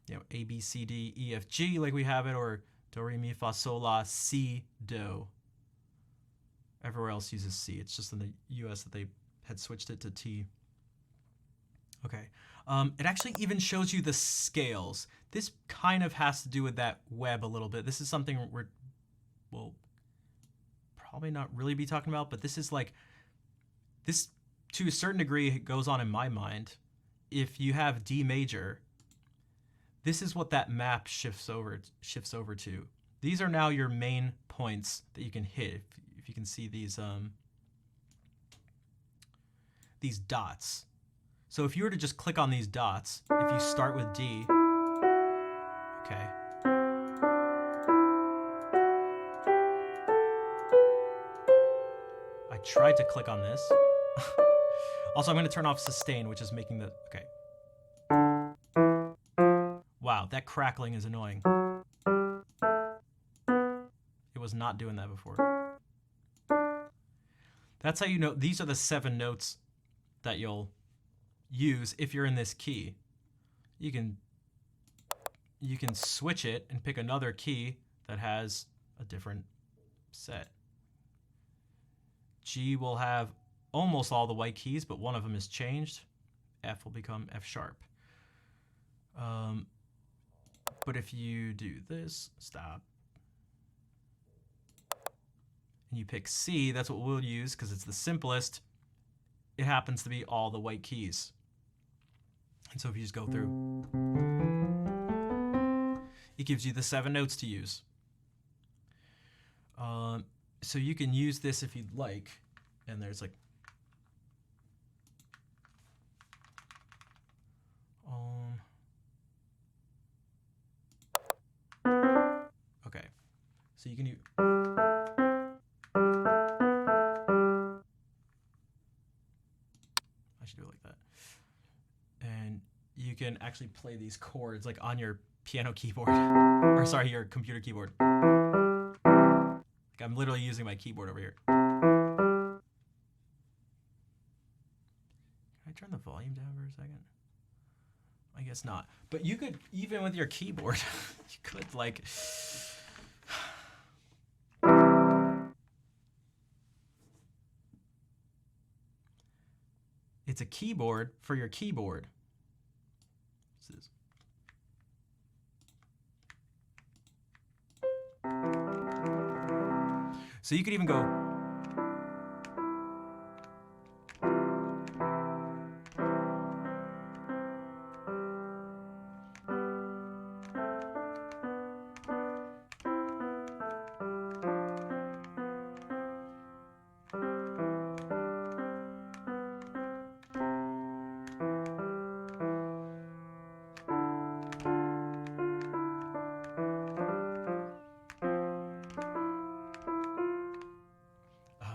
you know, A, B, C, D, E, F, G, like we have it, or Do, Re, Mi, Fa, Sol, La, Si, Do. Everywhere else uses C. It's just in the US that they had switched it to T. Okay. It actually even shows you the scales. This kind of has to do with that web a little bit. This is something we'll probably not really be talking about, but this is like, this to a certain degree goes on in my mind. If you have D major, this is what that map shifts over to. These are now your main points that you can hit. If you can see these dots. So if you were to just click on these dots, if you start with D, okay. I tried to click on this. Also, I'm going to turn off sustain, which is making the, okay. Wow, that crackling is annoying. It was not doing that before. That's how you know, these are the 7 notes that you'll use if you're in this key. You can switch it and pick another key that has a different set. G will have almost all the white keys, but one of them is changed. F will become F sharp. But if you do this, stop, and you pick C, that's what we'll use because it's the simplest. It happens to be all the white keys. And so if you just go through, it gives you the 7 notes to use. So you can use this if you'd like. And there's like, okay. So you can do, I should do it like that. And you can actually play these chords like on your piano keyboard, or sorry, your computer keyboard. Like I'm literally using my keyboard over here. Can I turn the volume down for a second? I guess not. But you could, even with your keyboard, you could like, It's a keyboard for your keyboard. This is. So you could even go.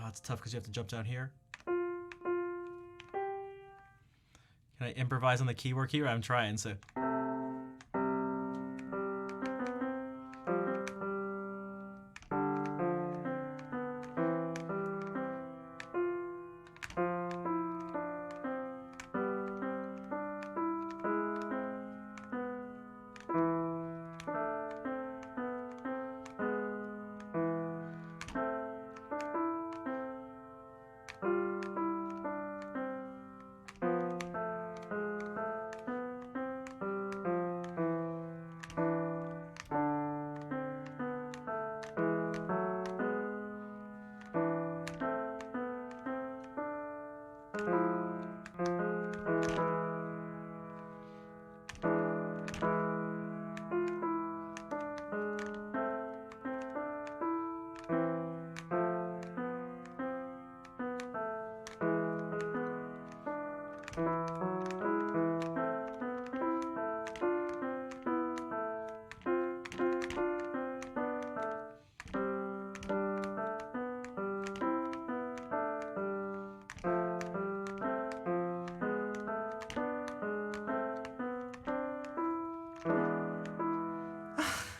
It's tough because you have to jump down here. Can I improvise on the keyboard here? I'm trying, so.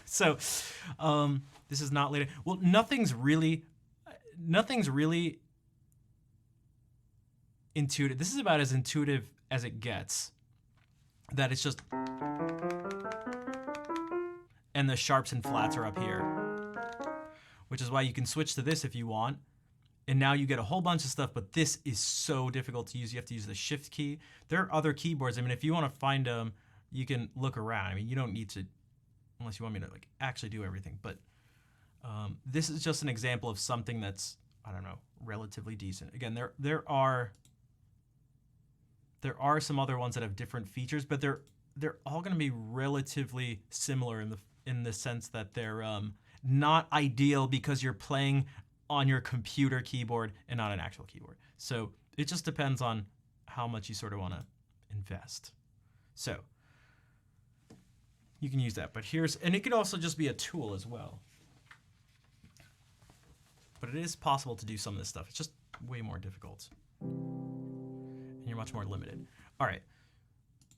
So, this is not later. Well, nothing's really intuitive. This is about as intuitive as it gets. That it's just, and the sharps and flats are up here, which is why you can switch to this if you want. And now you get a whole bunch of stuff, but this is so difficult to use. You have to use the shift key. There are other keyboards. I mean, if you want to find them, you can look around. I mean, you don't need to, unless you want me to like actually do everything. But this is just an example of something that's, I don't know, relatively decent. Again, there are some other ones that have different features, but they're all going to be relatively similar in the sense that they're not ideal because you're playing on your computer keyboard and not an actual keyboard. So it just depends on how much you sort of want to invest. So you can use that, but and it could also just be a tool as well. But it is possible to do some of this stuff. It's just way more difficult. And you're much more limited. All right.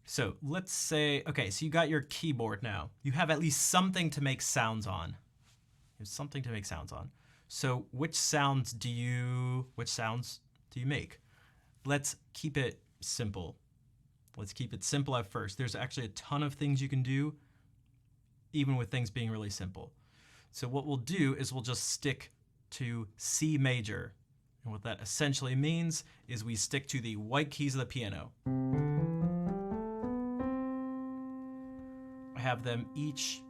So let's say, okay, so you got your keyboard now. You have at least something to make sounds on. You have something to make sounds on. So which sounds do you make? Let's keep it simple. Let's keep it simple at first. There's actually a ton of things you can do, even with things being really simple. So what we'll do is we'll just stick to C major. And what that essentially means is we stick to the white keys of the piano. I have them each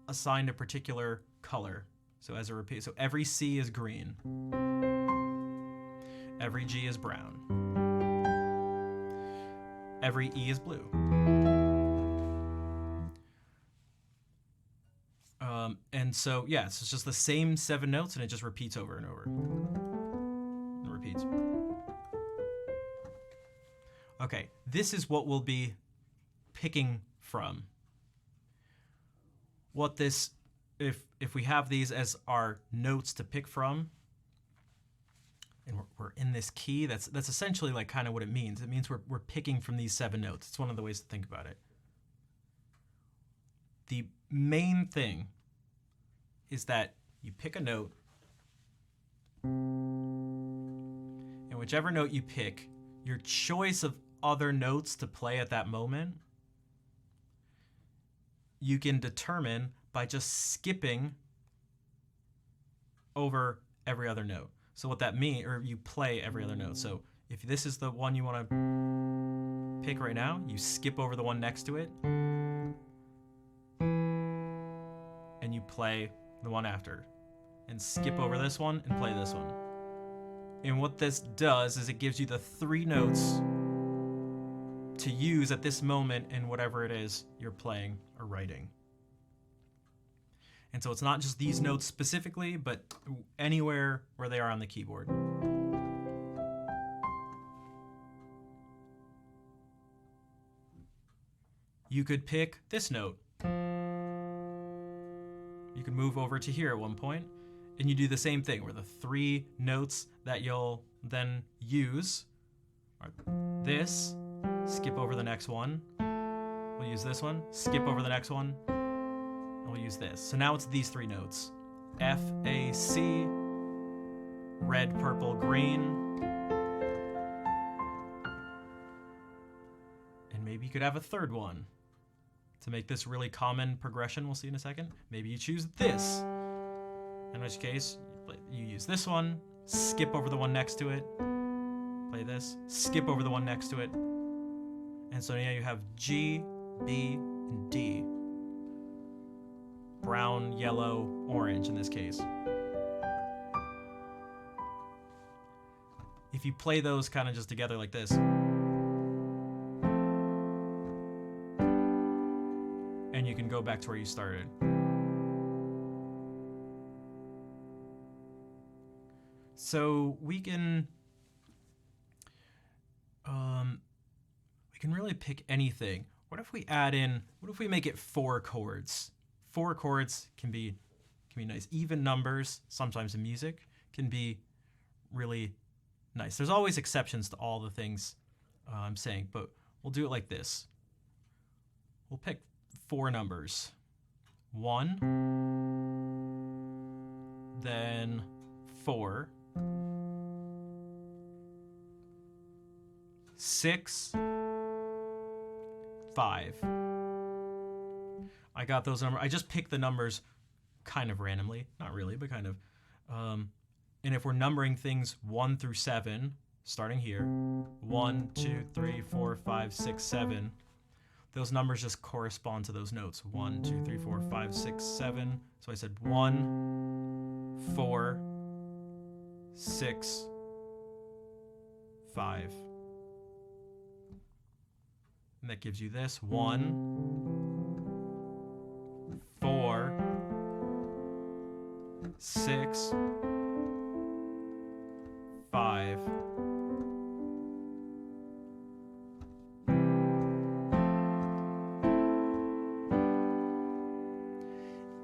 assigned a particular color. So as a repeat, so every C is green. Every G is brown. Every E is blue. And so, yeah, so it's just the same 7 notes and it just repeats over and over. It repeats. Okay, this is what we'll be picking from. What this, if we have these as our notes to pick from, and we're in this key, that's essentially like kind of what it means. It means we're picking from these 7 notes. It's one of the ways to think about it. The main thing is that you pick a note, and whichever note you pick, your choice of other notes to play at that moment, you can determine by just skipping over every other note. So what that means, or you play every other note. So if this is the one you want to pick right now, you skip over the one next to it, and you play the one after, and skip over this one and play this one. And what this does is it gives you the 3 notes to use at this moment in whatever it is you're playing or writing. And so it's not just these notes specifically, but anywhere where they are on the keyboard. You could pick this note. You can move over to here at one point, and you do the same thing where the 3 notes that you'll then use are this, skip over the next one, we'll use this one, skip over the next one, and we'll use this. So now it's these 3 notes. F, A, C, red, purple, green. And maybe you could have a third one to make this really common progression we'll see in a second. Maybe you choose this, in which case you use this one, skip over the one next to it, play this, skip over the one next to it, and so now you have G, B, and D. Brown, yellow, orange in this case. If you play those kind of just together like this, and you can go back to where you started. So we can really pick anything. What if we make it 4 chords? 4 chords can be nice. Even numbers, sometimes in music, can be really nice. There's always exceptions to all the things I'm saying, but we'll do it like this. We'll pick 4 numbers. 1, then 4, 6, 5. I got those numbers. I just picked the numbers kind of randomly. Not really, but kind of. And if we're numbering things 1 through 7, starting here, 1, 2, 3, 4, 5, 6, 7, those numbers just correspond to those notes. 1, 2, 3, 4, 5, 6, 7. So I said 1, 4, 6, 5. And that gives you this. 1, 4, 6, 5.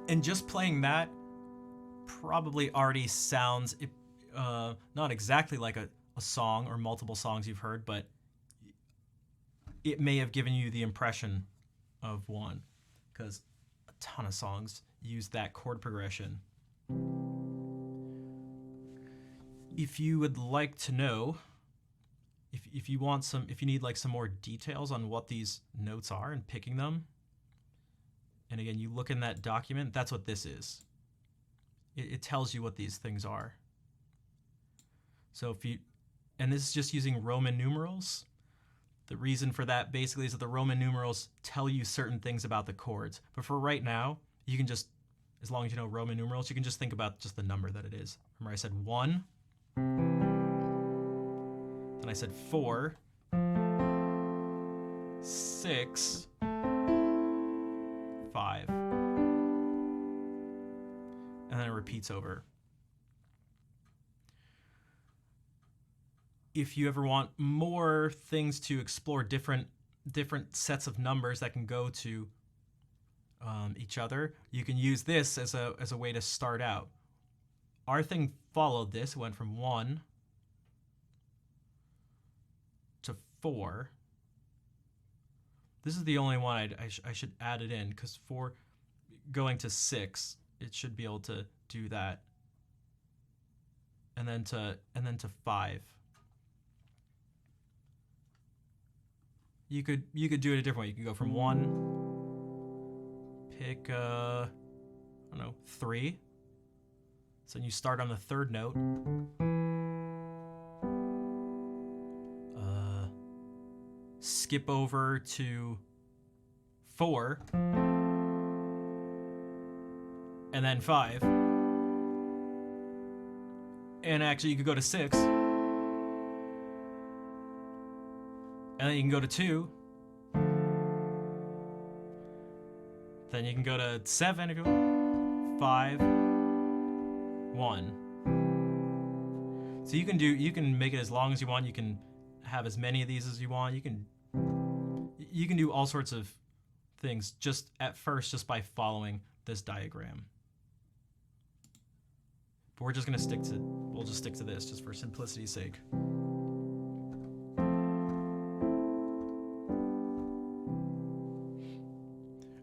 And just playing that probably already sounds not exactly like a song or multiple songs you've heard, but it may have given you the impression of one, because a ton of songs use that chord progression. If you would like to know, if you need like some more details on what these notes are and picking them, and again, you look in that document, that's what this is. It tells you what these things are. So and this is just using Roman numerals. The reason for that basically is that the Roman numerals tell you certain things about the chords. But for right now, you can just, as long as you know Roman numerals, you can just think about just the number that it is. Remember I said 1, then I said 4, 6, 5. And then it repeats over. If you ever want more things to explore, different sets of numbers that can go to each other, you can use this as a way to start out. Our thing followed this. It went from 1 to 4. This is the only one I should add it in, because 4 going to 6, it should be able to do that. And then to 5. You could do it a different way. You can go from 1, pick 3. So you start on the 3rd note, skip over to 4, and then 5. And actually, you could go to 6. And then you can go to 2. Then you can go to 7, 5, 1. So you can make it as long as you want. You can have as many of these as you want. You can do all sorts of things just at first just by following this diagram. But we'll just stick to this just for simplicity's sake.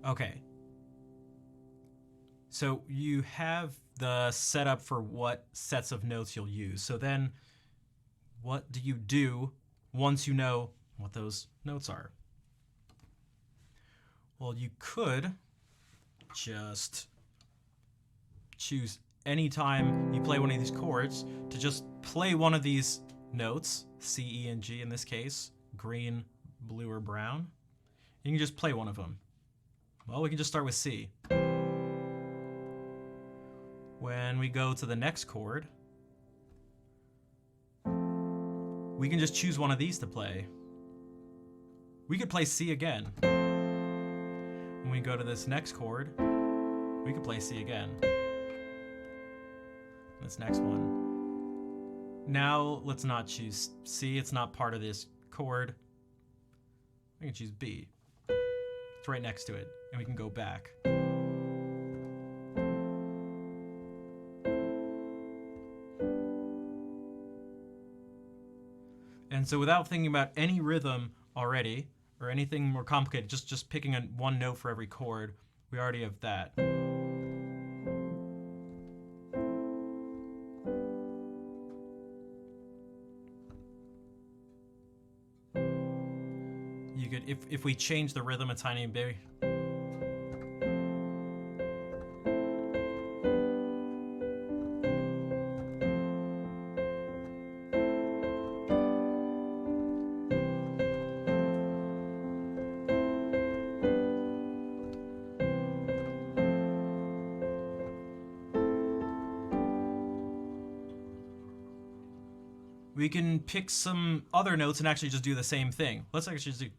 Okay. So you have the setup for what sets of notes you'll use. So then what do you do once you know what those notes are? Well, you could just choose any time you play one of these chords to just play one of these notes, C, E, and G in this case, green, blue, or brown. You can just play one of them. Well, we can just start with C. When we go to the next chord, we can just choose one of these to play. We could play C again. When we go to this next chord, we could play C again. This next one. Now, let's not choose C. It's not part of this chord. We can choose B. It's right next to it, and we can go back. And so without thinking about any rhythm already, or anything more complicated, just picking one note for every chord, we already have that. You could, if we change the rhythm a tiny bit, we can pick some other notes and actually just do the same thing. Let's actually just do.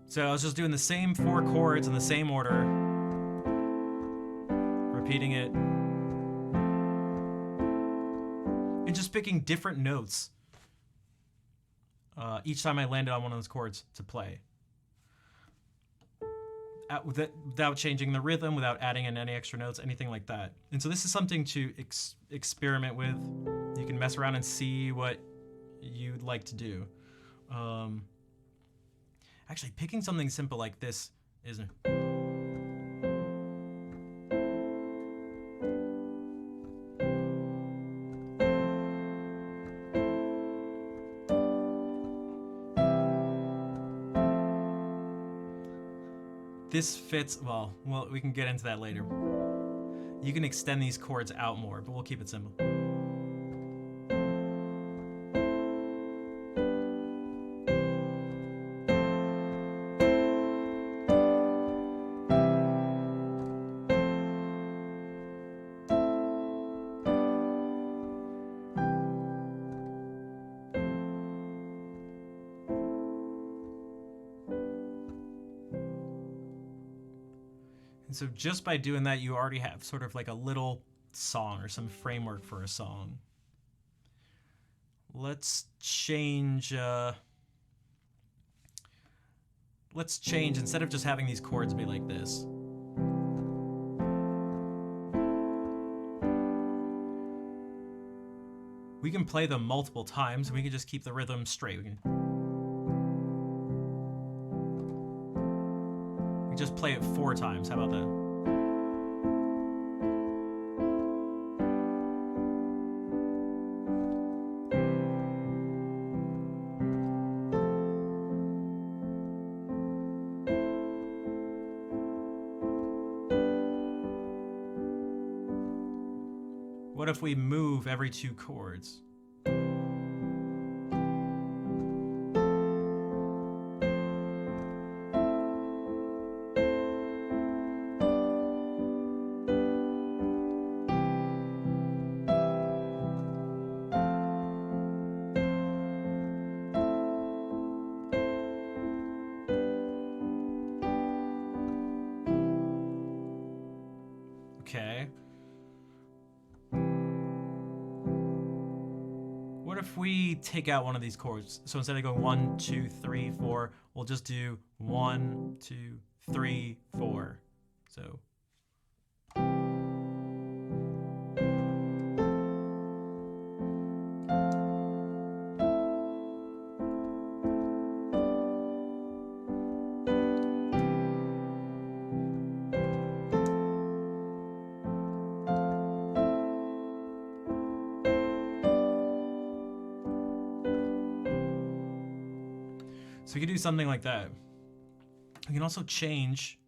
So I was just doing the same 4 chords in the same order, repeating it, and just picking different notes each time I landed on one of those chords to play. Without changing the rhythm, without adding in any extra notes, anything like that. And so this is something to experiment with. You can mess around and see what you'd like to do. Actually, picking something simple like this isn't. This fits, well, we can get into that later. You can extend these chords out more, but we'll keep it simple. And so just by doing that, you already have sort of like a little song or some framework for a song. Let's change, instead of just having these chords be like this. We can play them multiple times, and we can just keep the rhythm straight. We can. play it 4 times. How about that? What if we move every 2 chords? Okay. What if we take out one of these chords? So instead of going 1, 2, 3, 4, we'll just do 1, 2, 3, 4. So. So we could do something like that. We can also change.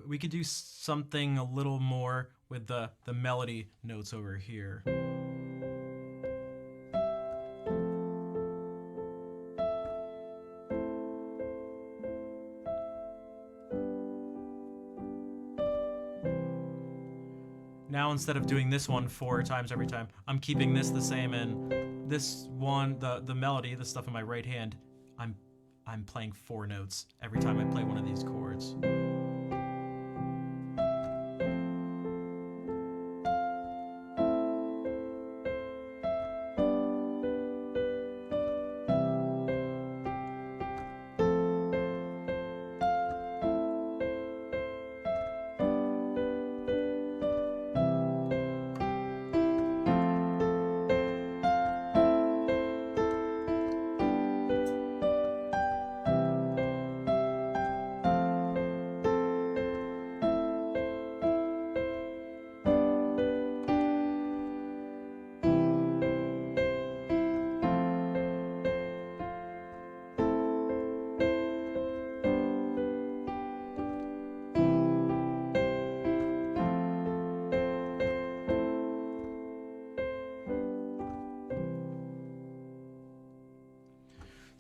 We could do something a little more with the melody notes over here. Now instead of doing this one 4 times every time, I'm keeping this the same, and this one, the melody, the stuff in my right hand, I'm playing 4 notes every time I play one of these chords.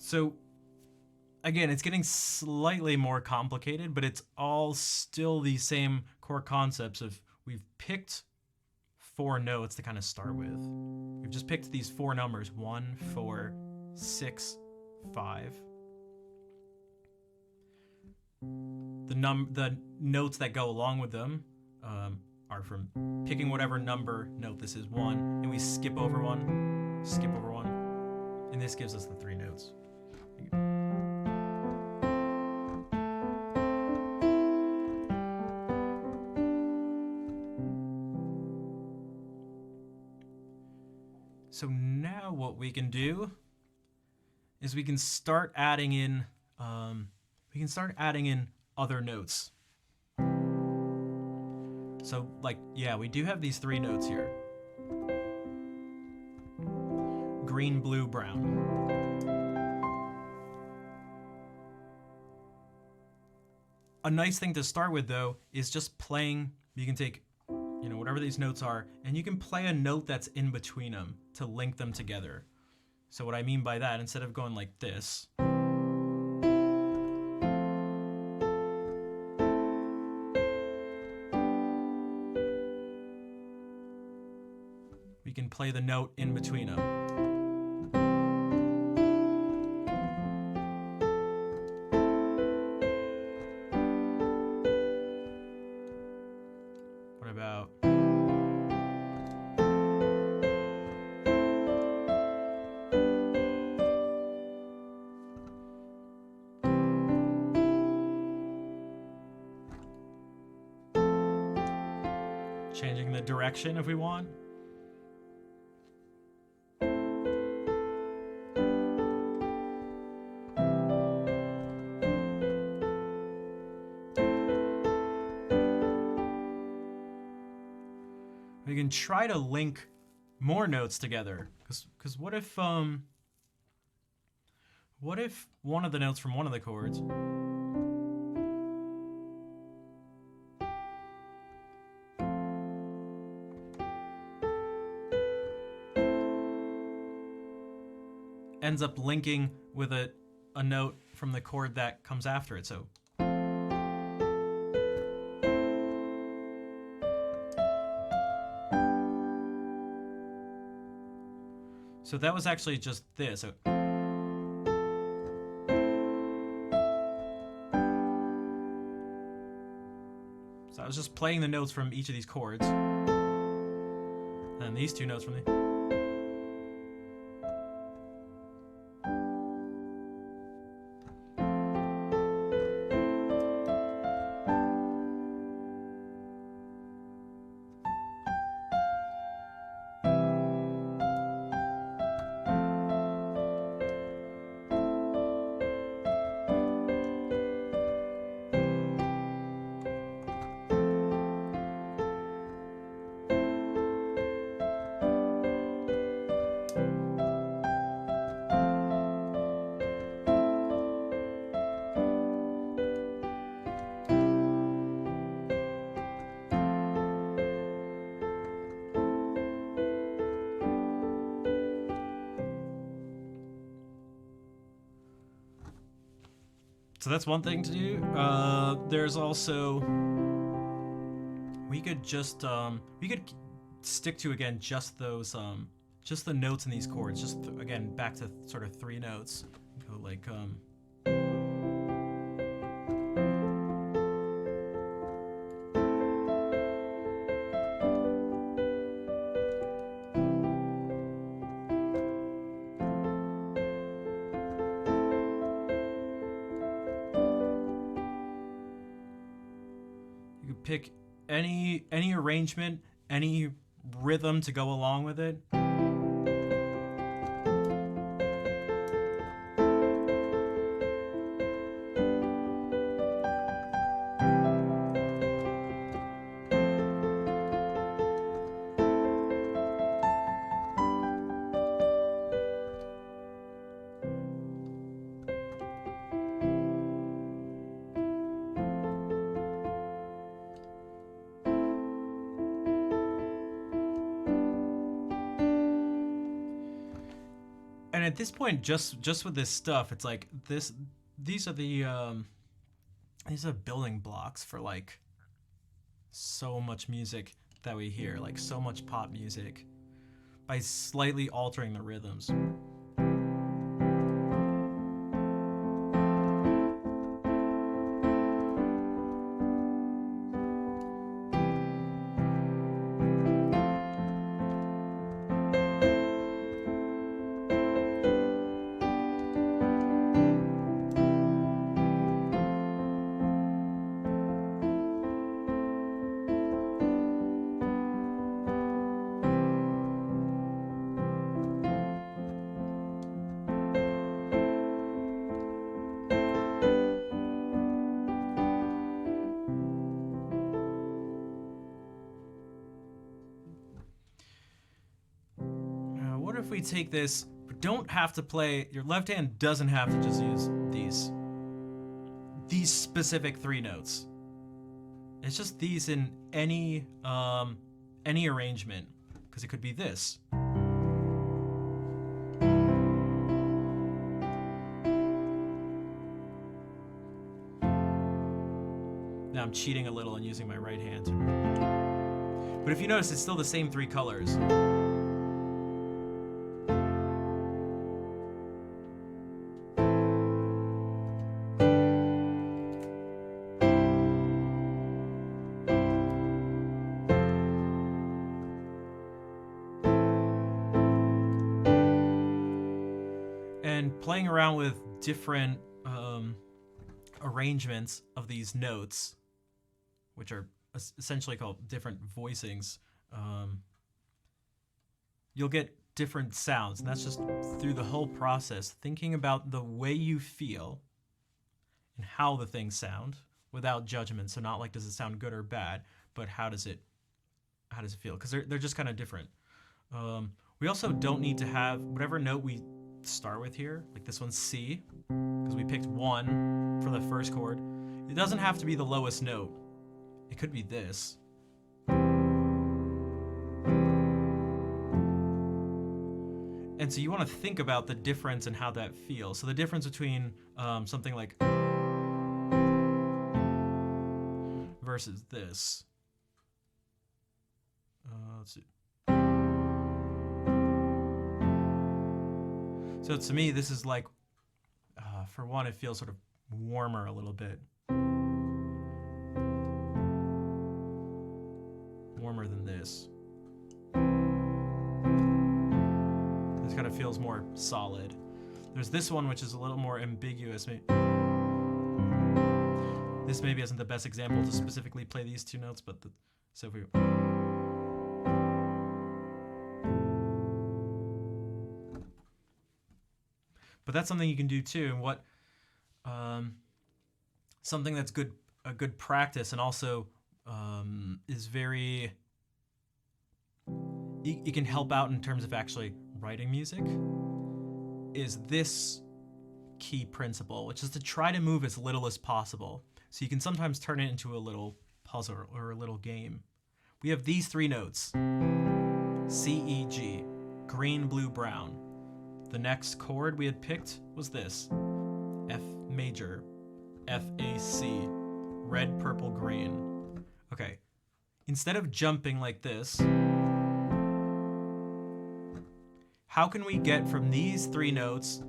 So, again, it's getting slightly more complicated, but it's all still the same core concepts of we've picked 4 notes to kind of start with. We've just picked these 4 numbers, 1, 4, 6, 5. The notes that go along with them are from picking whatever number note this is, 1, and we skip over 1, and this gives us the 3 notes. So now what we can do is we can start adding in other notes. So like, yeah, we do have these 3 notes here. Green, blue, brown. A nice thing to start with though is just playing. You can take, whatever these notes are, and you can play a note that's in between them to link them together. So what I mean by that, instead of going like this, we can play the note in between them. What about changing the direction if we want? we can try to link more notes together. Because what if one of the notes from one of the chords ends up linking with a note from the chord that comes after it. So that was actually just this. So I was just playing the notes from each of these chords. And these two notes from the... So that's one thing to do. There's also, we could just stick to, again, just those just the notes in these chords. Just again back to sort of three notes. Go like pick any arrangement, any rhythm to go along with it. And at this point, just with this stuff, it's like these are building blocks for like so much music that we hear, like so much pop music, by slightly altering the rhythms. What if we take this, but don't have to play, your left hand doesn't have to just use these specific three notes. It's just these in any arrangement, because it could be this. Now I'm cheating a little and using my right hand. But if you notice, it's still the same three colors. And playing around with different arrangements of these notes, which are essentially called different voicings, you'll get different sounds. And that's just through the whole process, thinking about the way you feel and how the things sound without judgment. So not like, does it sound good or bad, but how does it how does it feel? Because they're just kind of different. We also don't need to have whatever note we start with here, like this one's C, because we picked 1 for the first chord. It doesn't have to be the lowest note. It could be this. And so you want to think about the difference and how that feels. So the difference between something like versus this. Let's see. So to me, this is like, for one, it feels sort of warmer a little bit. Warmer than this. This kind of feels more solid. There's this one, which is a little more ambiguous. This maybe isn't the best example to specifically play these two notes, but so if we... But that's something you can do too. And what something that's a good practice, and also is very... It can help out in terms of actually writing music, is this key principle, which is to try to move as little as possible. So you can sometimes turn it into a little puzzle or a little game. We have these 3 notes: C, E, G, green, blue, brown. The next chord we had picked was this: F major, F, A, C, red, purple, green. Okay, instead of jumping like this, how can we get from these 3 notes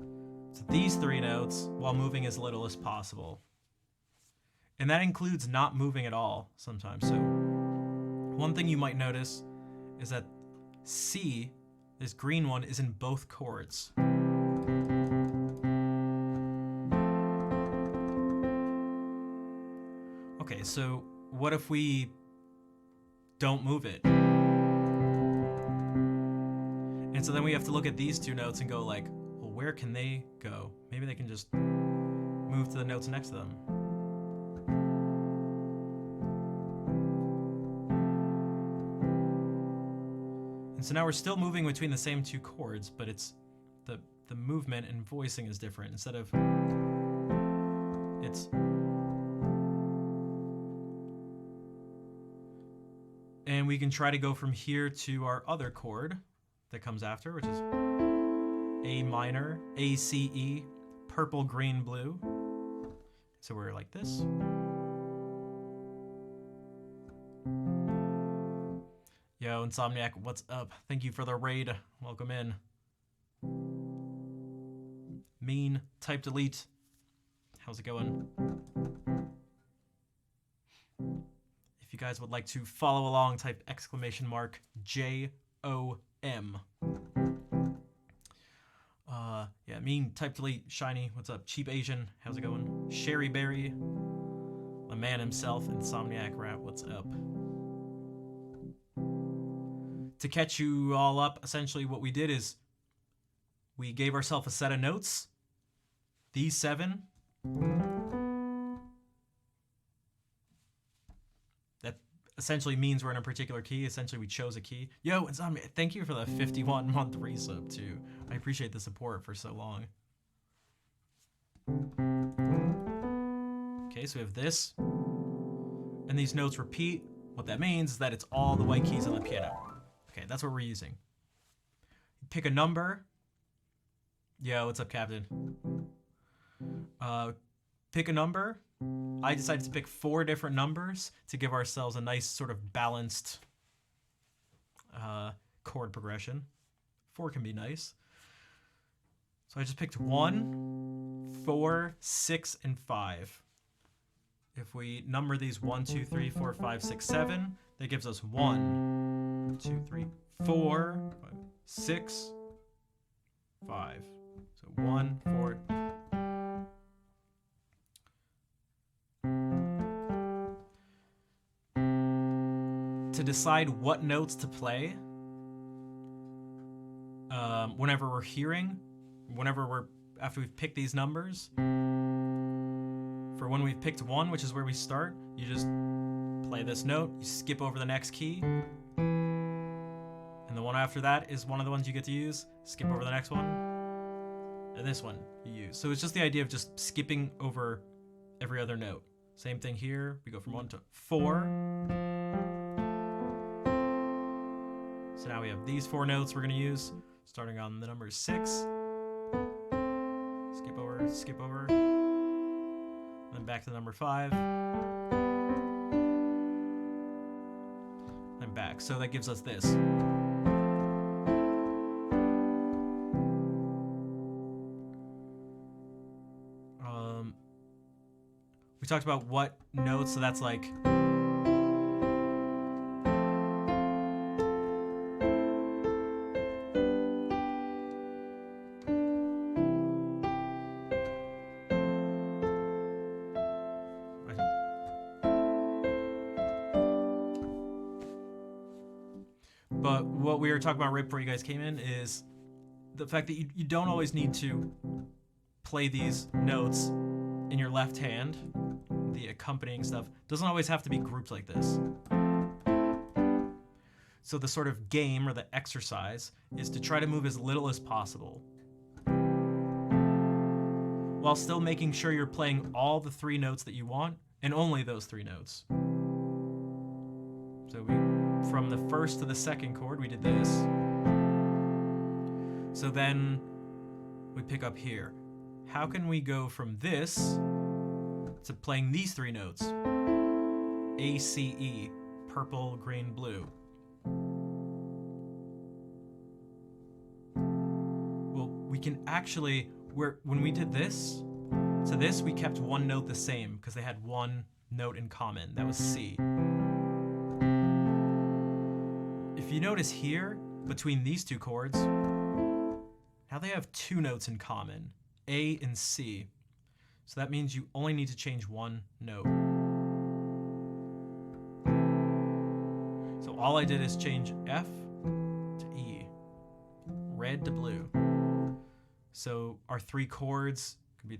to these 3 notes while moving as little as possible? And that includes not moving at all sometimes. So one thing you might notice is that C, this green one, is in both chords. Okay, so what if we don't move it? And so then we have to look at these 2 notes and go like, well, where can they go? Maybe they can just move to the notes next to them. And so now we're still moving between the same 2 chords, but it's the movement and voicing is different. Instead of it's... And we can try to go from here to our other chord that comes after, which is A minor, A, C, E, purple, green, blue. So we're like this. Yo, Insomniac, what's up? Thank you for the raid. Welcome in. Mean, type delete. How's it going? If you guys would like to follow along, type !JOM. Yeah, Mean, type delete, Shiny, what's up? Cheap Asian, how's it going? Sherry Berry, the man himself, Insomniac Rap, what's up? To catch you all up, essentially what we did is we gave ourselves a set of notes. These 7. That essentially means we're in a particular key. Essentially, we chose a key. Yo, Insomniac, thank you for the 51-month resub, too. I appreciate the support for so long. Okay, so we have this. And these notes repeat. What that means is that it's all the white keys on the piano. Okay, that's what we're using. Pick a number. Yo, what's up, Captain? Pick a number. I decided to pick 4 different numbers to give ourselves a nice sort of balanced chord progression. 4 can be nice. So I just picked 1, 4, 6, and 5. If we number these 1, 2, 3, 4, 5, 6, 7, that gives us 1, 2, 3, 4, 5, 6, 5. So 1, 4. To decide what notes to play, whenever we're hearing, after we've picked these numbers, for when we've picked 1, which is where we start, you just play this note, you skip over the next key, after that is one of the ones you get to use. Skip over the next one. And this one you use. So it's just the idea of just skipping over every other note. Same thing here. We go from 1 to 4. So now we have these 4 notes we're going to use, starting on the number 6. Skip over. Then back to the number 5. Then back. So that gives us this. We talked about what notes, so that's like but what we were talking about right before you guys came in is the fact that you don't always need to play these notes in your left hand. The accompanying stuff doesn't always have to be grouped like this. So the sort of game or the exercise is to try to move as little as possible while still making sure you're playing all the 3 notes that you want and only those 3 notes. So from the first to the second chord, we did this. So then we pick up here. How can we go from this to playing these 3 notes? A, C, E, purple, green, blue. Well, we can actually, when we did this, to this we kept one note the same because they had one note in common. That was C. If you notice here, between these 2 chords, now they have 2 notes in common, A and C. So that means you only need to change one note. So all I did is change F to E, red to blue. So our 3 chords could be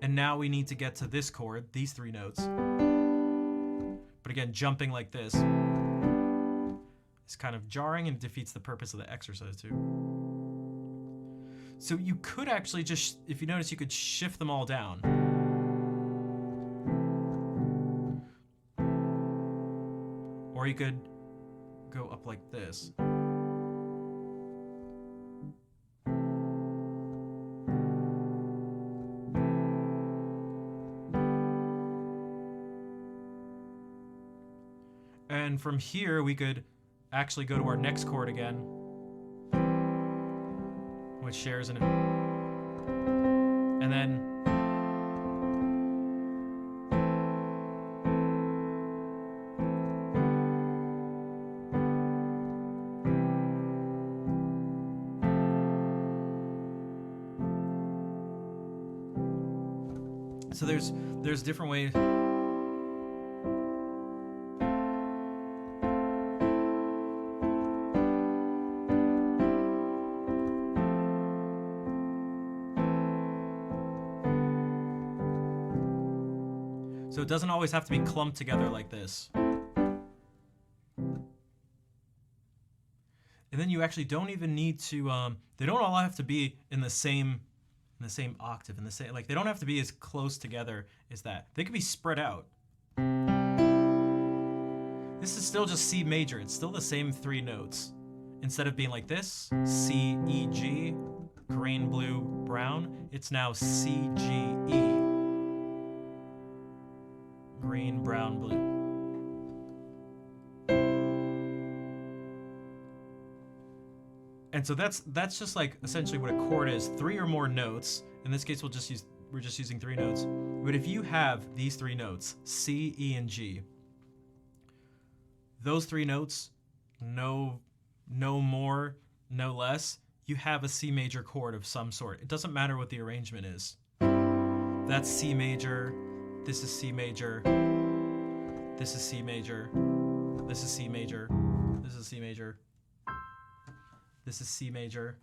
and now we need to get to this chord, these 3 notes. But again, jumping like this is kind of jarring and defeats the purpose of the exercise too. So you could actually just, if you notice, you could shift them all down. Or you could go up like this. And from here, we could actually go to our next chord again, which shares in it. And then so there's different ways. So it doesn't always have to be clumped together like this. And then you actually don't even need to, they don't all have to be in the same octave, like they don't have to be as close together as that. They could be spread out. This is still just C major. It's still the same 3 notes. Instead of being like this, C, E, G, green, blue, brown, it's now C, G, E. Green, brown, blue. And so that's just like essentially what a chord is. 3 or more notes. In this case, we're just using 3 notes. But if you have these 3 notes, C, E, and G, those 3 notes, no more, no less, you have a C major chord of some sort. It doesn't matter what the arrangement is. That's C major. This is C major, this is C major, this is C major, this is C major, this is C major.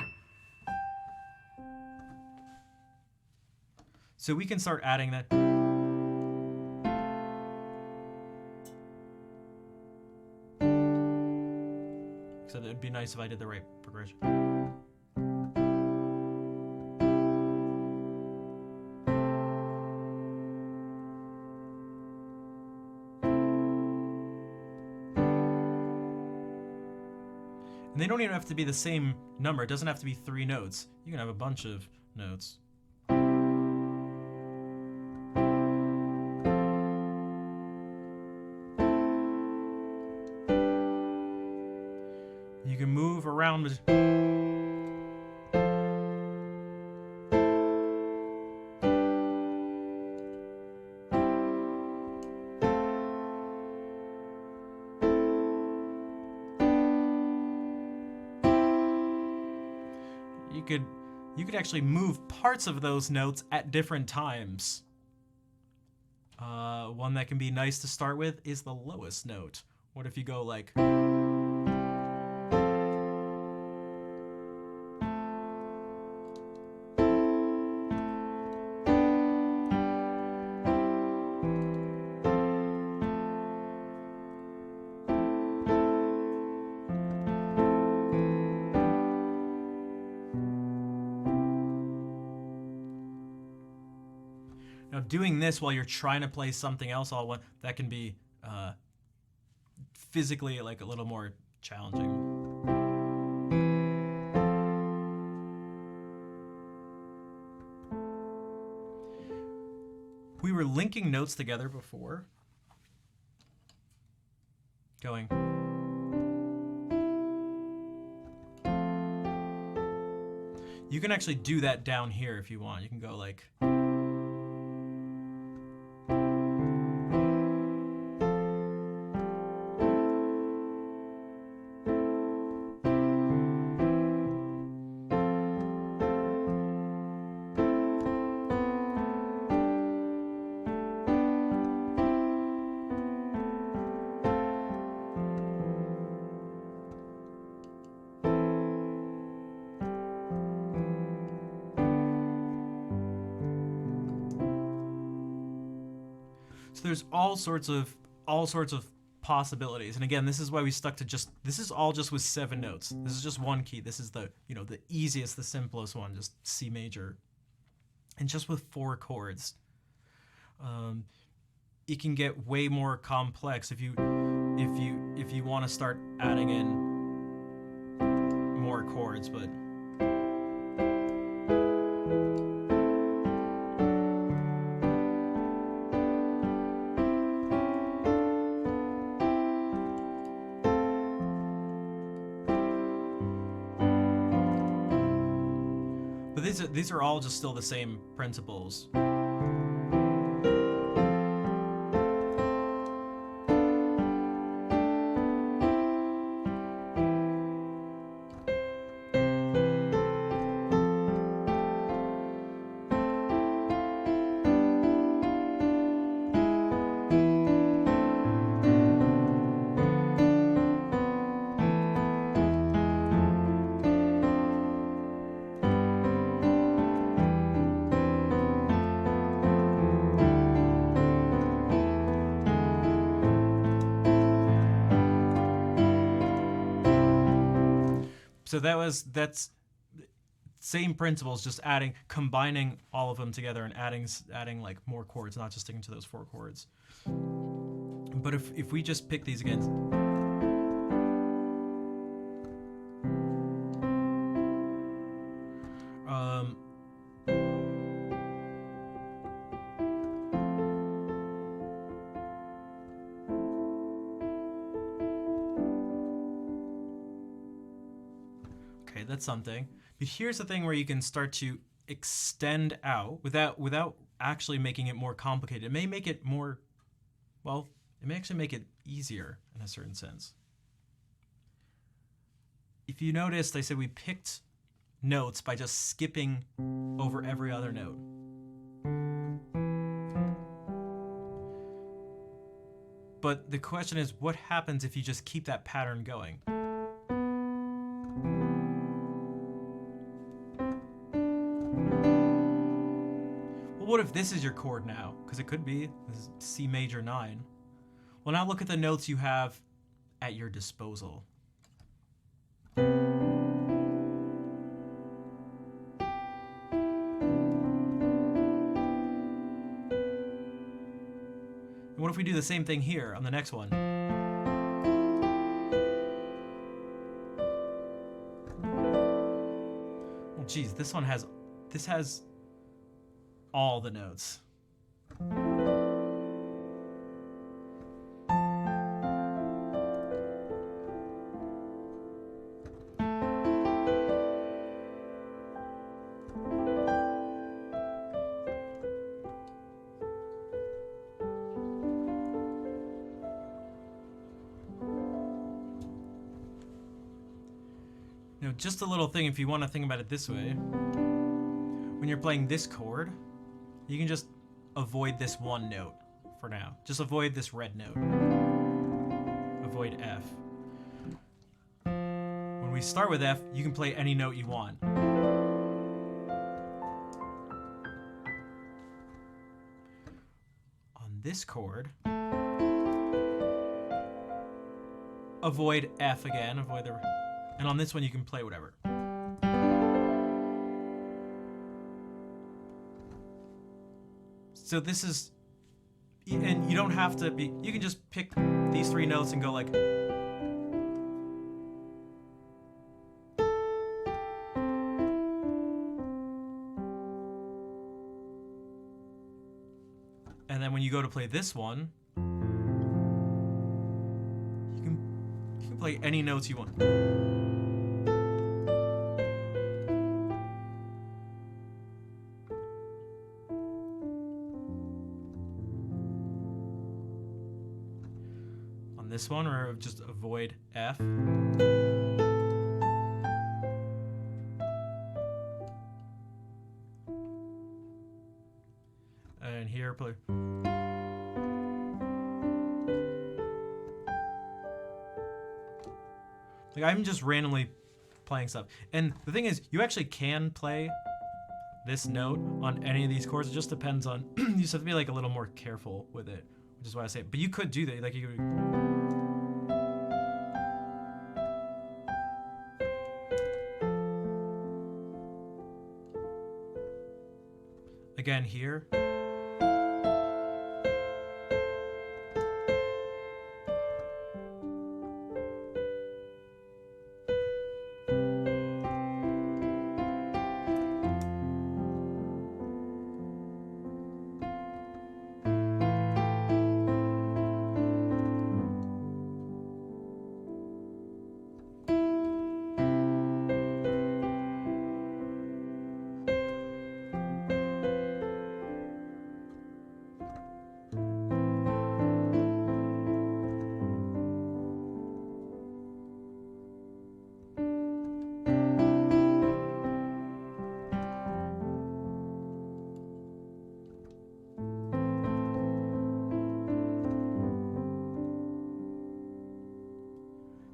So we can start adding that. Except it'd be nice if I did the right progression. And they don't even have to be the same number. It doesn't have to be 3 notes. You can have a bunch of notes. You can move around with... You could actually move parts of those notes at different times. One that can be nice to start with is the lowest note. What if you go like... Now, doing this while you're trying to play something else all one, that can be physically like a little more challenging. We were linking notes together before. Going. You can actually do that down here if you want. You can go like... So there's all sorts of possibilities. And again, this is why we stuck to this is all just with 7 notes. This is just one key. This is the easiest, the simplest one, just C major. And just with 4 chords. It can get way more complex if you want to start adding in more chords, but these are all just still the same principles. So that's same principles, just combining all of them together and adding like more chords, not just sticking to those 4 chords. But if we just pick these again. That's something. But here's the thing where you can start to extend out without actually making it more complicated. It may make it more, well, it may actually make it easier in a certain sense. If you noticed, I said we picked notes by just skipping over every other note. But the question is, what happens if you just keep that pattern going? What if this is your chord now? Because it could be. This is C major 9. Well, now look at the notes you have at your disposal. And what if we do the same thing here on the next one? Well, geez, this has all the notes. Now, just a little thing if you want to think about it this way. When you're playing this chord, you can just avoid this one note for now. Just avoid this red note. Avoid F. When we start with F, you can play any note you want. On this chord, avoid F again, avoid the... And on this one, you can play whatever. So this is, and you don't have to be, you can just pick these three notes and go like, and then when you go to play this one, you can play any notes you want. This one, or just avoid F. And here, play. Like, I'm just randomly playing stuff. And the thing is, you actually can play this note on any of these chords. It just depends on, you just have to be like a little more careful with it, which is why I say it. But you could do that. Like, you could. Again here.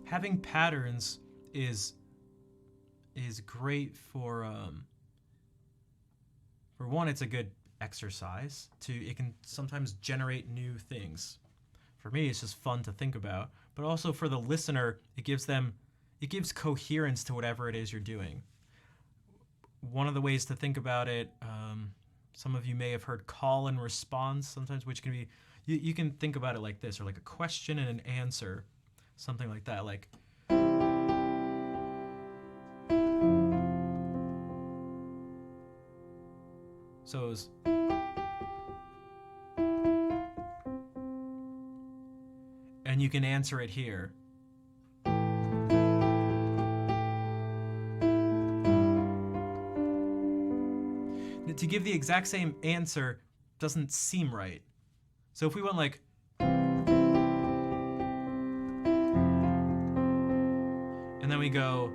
Having patterns is great for one, it's a good exercise. It can sometimes generate new things. For me, it's just fun to think about, but also for the listener, it gives coherence to whatever it is you're doing. One of the ways to think about it, some of you may have heard call and response sometimes, which can be, you can think about it like this, or like a question and an answer. Something like that, like so it was, and you can answer it here. To give the exact same answer doesn't seem right. So if we went like, and then we go,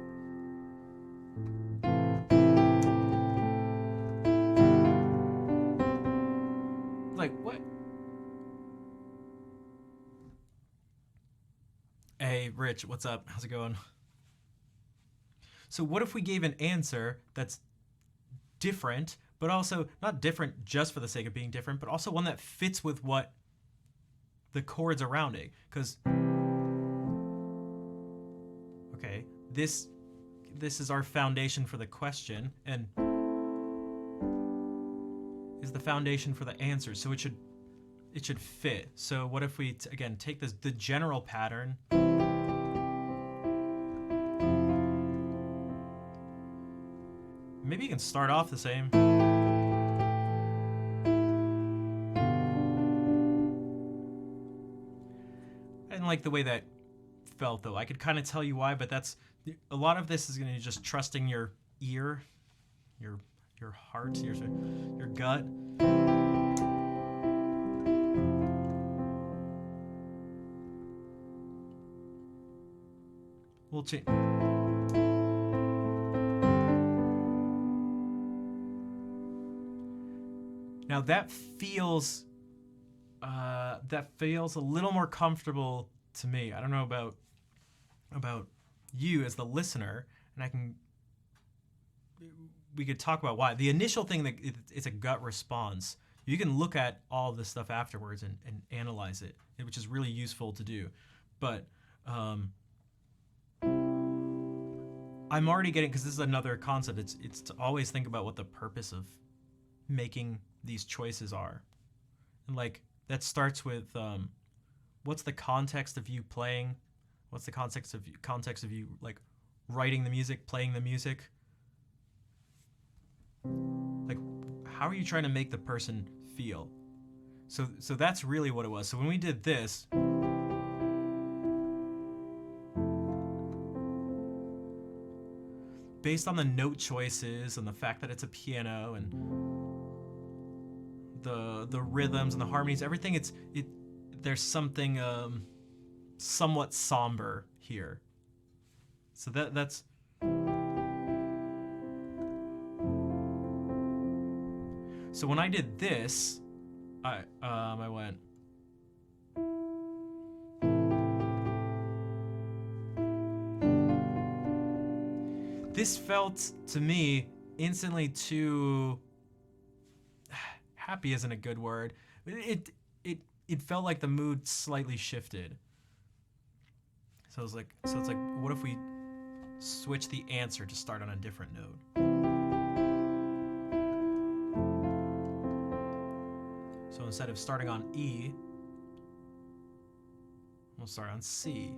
like, what? Hey, Rich, what's up? How's it going? So what if we gave an answer that's different, but also not different just for the sake of being different, but also one that fits with what the chords around it? Because okay, this is our foundation for the question, and is the foundation for the answer. So it should it should fit. So what if we again take this the general pattern, maybe you can start off the same. I didn't like the way that felt though. I could kind of tell you why, but that's a lot of this is going to be just trusting your ear, your heart, your gut. We'll change. Now that feels a little more comfortable to me. I don't know about you as the listener, and we could talk about why. The initial thing that it's a gut response. You can look at all of this stuff afterwards and analyze it, which is really useful to do. But I'm already getting, because this is another concept. It's to always think about what the purpose of making these choices are, and like that starts with what's the context of you playing, what's the context of you like writing the music, playing the music. Like, how are you trying to make the person feel? So that's really what it was. So when we did this, based on the note choices and the fact that it's a piano and the rhythms and the harmonies, everything, there's something somewhat somber here. So that's so when I did this, I went. This felt to me instantly too happy isn't a good word. It felt like the mood slightly shifted. So it's like, what if we switch the answer to start on a different note? So instead of starting on E, we'll start on C.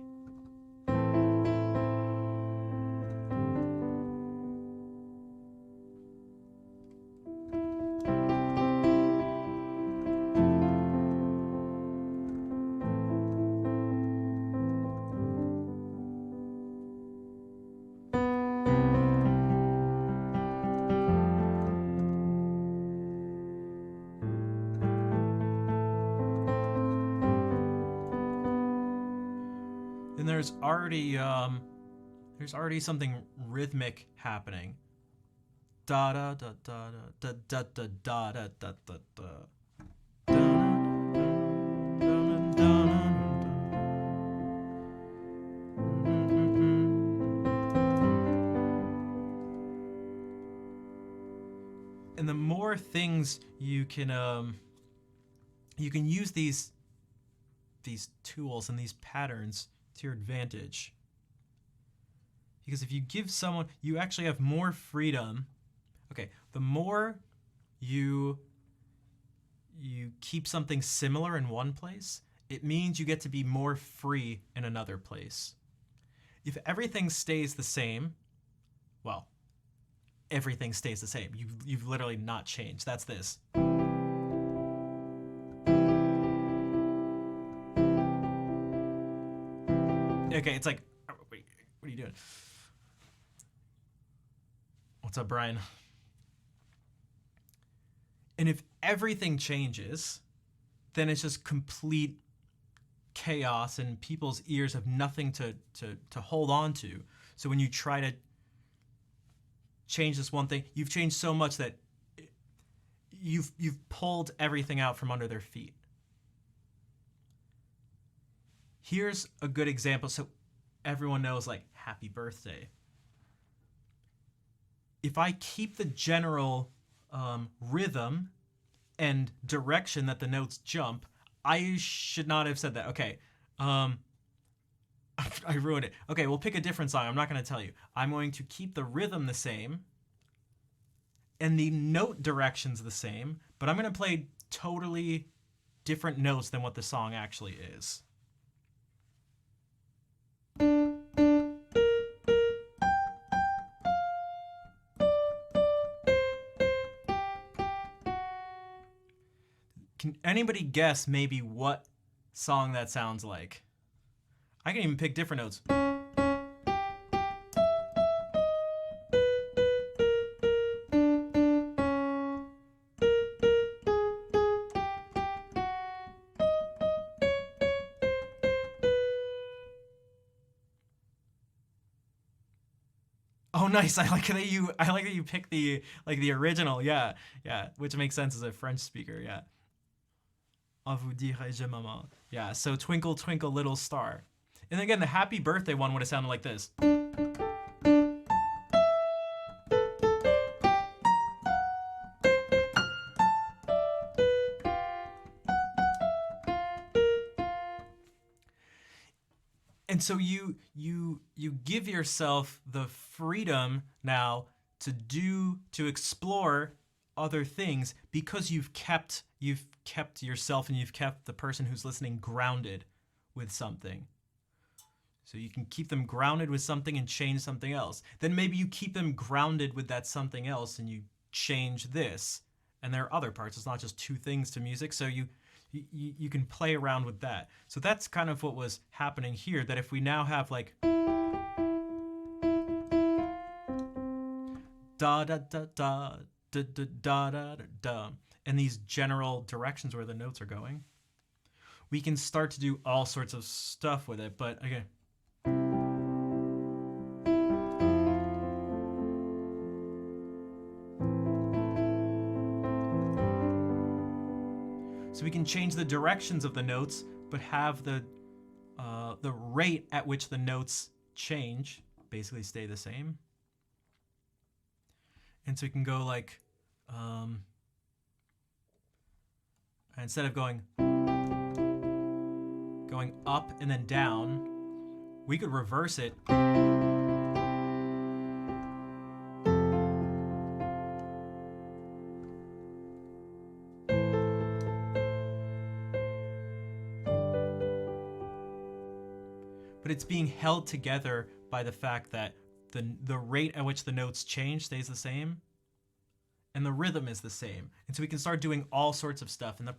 And there's already something rhythmic happening. Da da da da da da da da da da da da. And the more things you can use these tools and these patterns to your advantage. Because if you give someone, you actually have more freedom. Okay, the more you keep something similar in one place, it means you get to be more free in another place. If everything stays the same, well, everything stays the same. You've literally not changed. That's this. Okay, it's like, wait, what are you doing? What's up, Brian? And if everything changes, then it's just complete chaos and people's ears have nothing to hold on to. So when you try to change this one thing, you've changed so much that you've pulled everything out from under their feet. Here's a good example so everyone knows, like, happy birthday. If I keep the general rhythm and direction that the notes jump, I should not have said that. Okay, I ruined it. Okay, we'll pick a different song. I'm not going to tell you. I'm going to keep the rhythm the same and the note directions the same, but I'm going to play totally different notes than what the song actually is. Can anybody guess maybe what song that sounds like? I can even pick different notes. Oh, nice. I like that you picked the original. Yeah, yeah, which makes sense as a French speaker. Yeah. À vous dirai-je maman. Yeah. So Twinkle Twinkle Little Star, and again the Happy Birthday one would have sounded like this. And so you give yourself the freedom now to explore other things because you've kept yourself and you've kept the person who's listening grounded with something. So you can keep them grounded with something and change something else. Then maybe you keep them grounded with that something else and you change this. And there are other parts. It's not just two things to music. So you can play around with that. So that's kind of what was happening here, that if we now have like da da da da da da da da da, and these general directions where the notes are going, we can start to do all sorts of stuff with it. But again, so we can change the directions of the notes, but have the rate at which the notes change basically stay the same. And so we can go like, instead of going up and then down, we could reverse it. But it's being held together by the fact that the rate at which the notes change stays the same, and the rhythm is the same. And so we can start doing all sorts of stuff, and the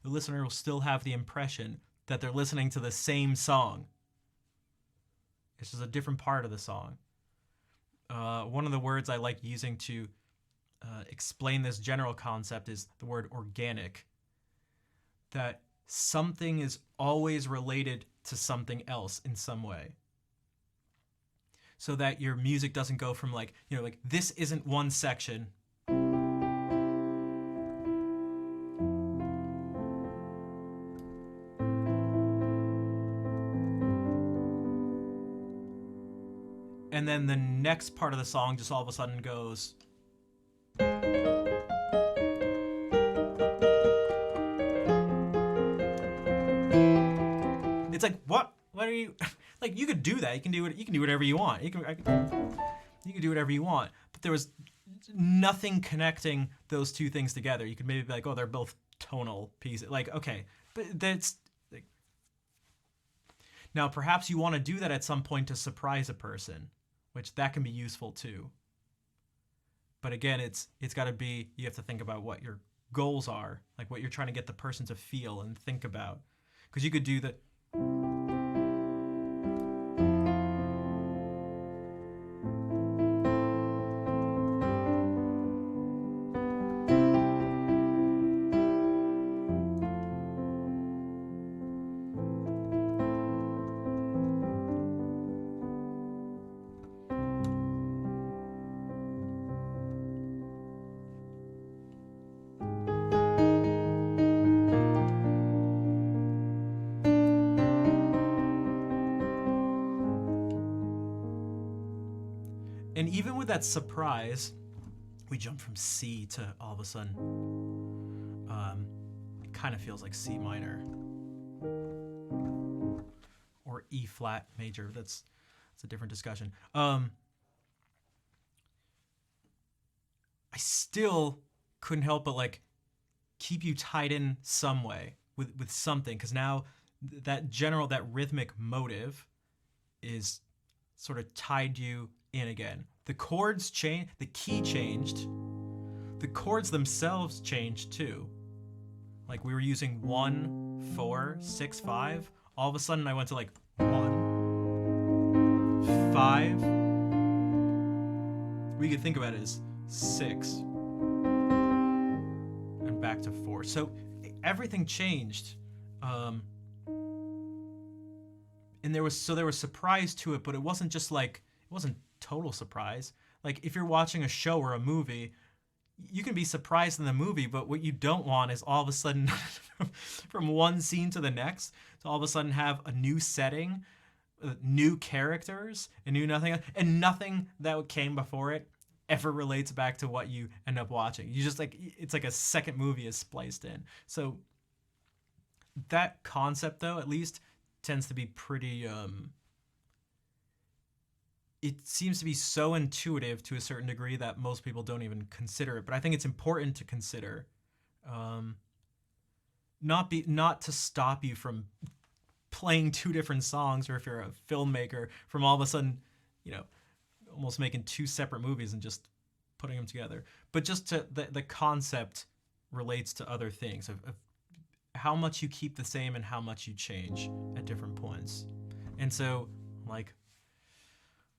listener will still have the impression that they're listening to the same song. It's just a different part of the song. One of the words I like using to explain this general concept is the word organic. That something is always related to something else in some way. So that your music doesn't go from like this isn't one section. And then the next part of the song just all of a sudden goes. It's like, what are you like? You could do that. You can do whatever you want. You can do whatever you want. But there was nothing connecting those two things together. You could maybe be like, oh, they're both tonal pieces. Like, okay, but that's like, now perhaps you want to do that at some point to surprise a person, which that can be useful too. But again, it's got to be, you have to think about what your goals are, like what you're trying to get the person to feel and think about. Because you could do that. And even with that surprise, we jump from C to all of a sudden, it kind of feels like C minor or E flat major. That's a different discussion. I still couldn't help but like keep you tied in some way with something, because now that rhythmic motive is sort of tied you in again. The chords change, the key changed, the chords themselves changed too. Like we were using 1, 4, 6, 5. All of a sudden I went to like 1, 5. We could think about it as 6 and back to 4. So everything changed. And there was surprise to it, but it wasn't just like, it wasn't total surprise. Like if you're watching a show or a movie, you can be surprised in the movie, but what you don't want is all of a sudden from one scene to the next to all of a sudden have a new setting, new characters, and new nothing, and nothing that came before it ever relates back to what you end up watching. You just like, it's like a second movie is spliced in. So that concept though, at least, tends to be pretty it seems to be so intuitive to a certain degree that most people don't even consider it. But I think it's important to consider, not to stop you from playing two different songs, or if you're a filmmaker, from all of a sudden, almost making two separate movies and just putting them together. But just to the concept relates to other things of how much you keep the same and how much you change at different points. And so, like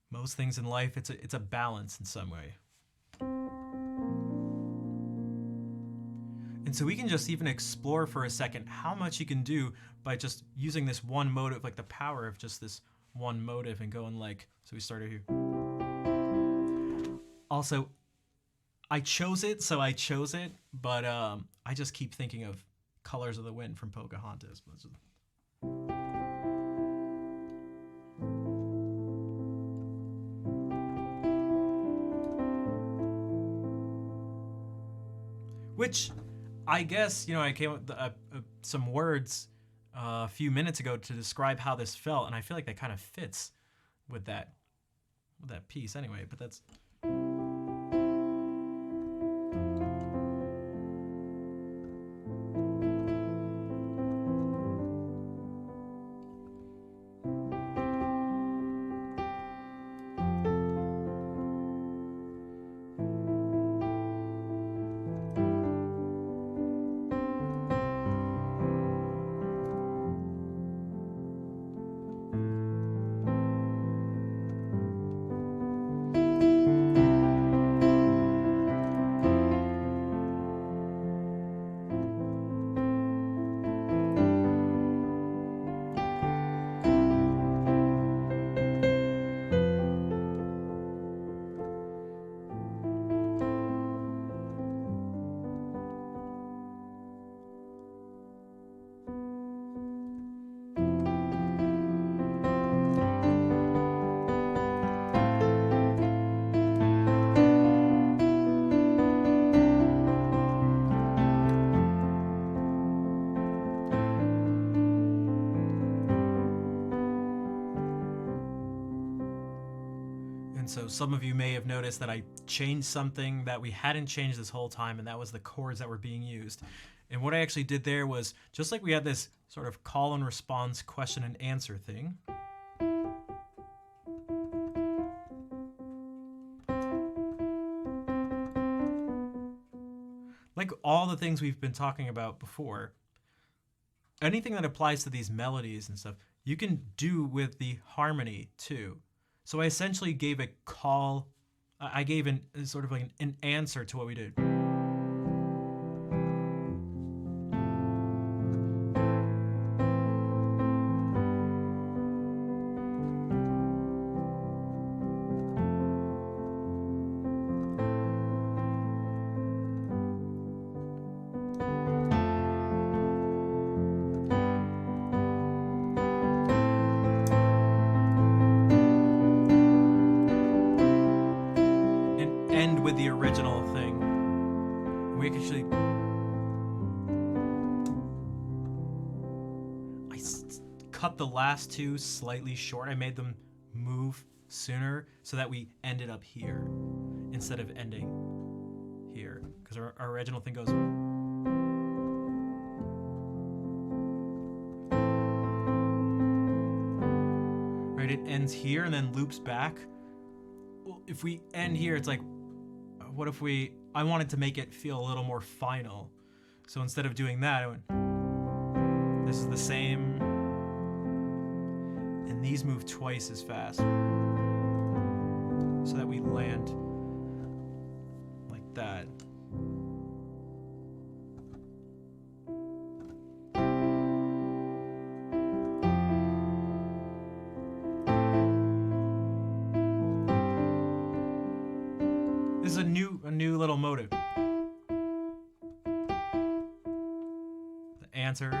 most things in life, it's a balance in some way. And so we can just even explore for a second how much you can do by just using this one motive, like the power of just this one motive, and going like, so we started here. Also, I chose it, but I just keep thinking of Colors of the Wind from Pocahontas. Which, I guess, I came up with some words a few minutes ago to describe how this felt, and I feel like that kind of fits with that piece anyway, but that's... So some of you may have noticed that I changed something that we hadn't changed this whole time, and that was the chords that were being used. And what I actually did there was, just like we had this sort of call and response, question and answer thing, like all the things we've been talking about before, anything that applies to these melodies and stuff, you can do with the harmony too. So I essentially gave a call, I gave sort of like an answer to what we did. With the original thing. We actually... I cut the last two slightly short. I made them move sooner so that we ended up here instead of ending here. Because our original thing goes... right? It ends here and then loops back. Well, if we end here, it's like, what if I wanted to make it feel a little more final. So instead of doing that, I went, this is the same, and these move twice as fast. So that we land like that. This is a new little motive. The answer.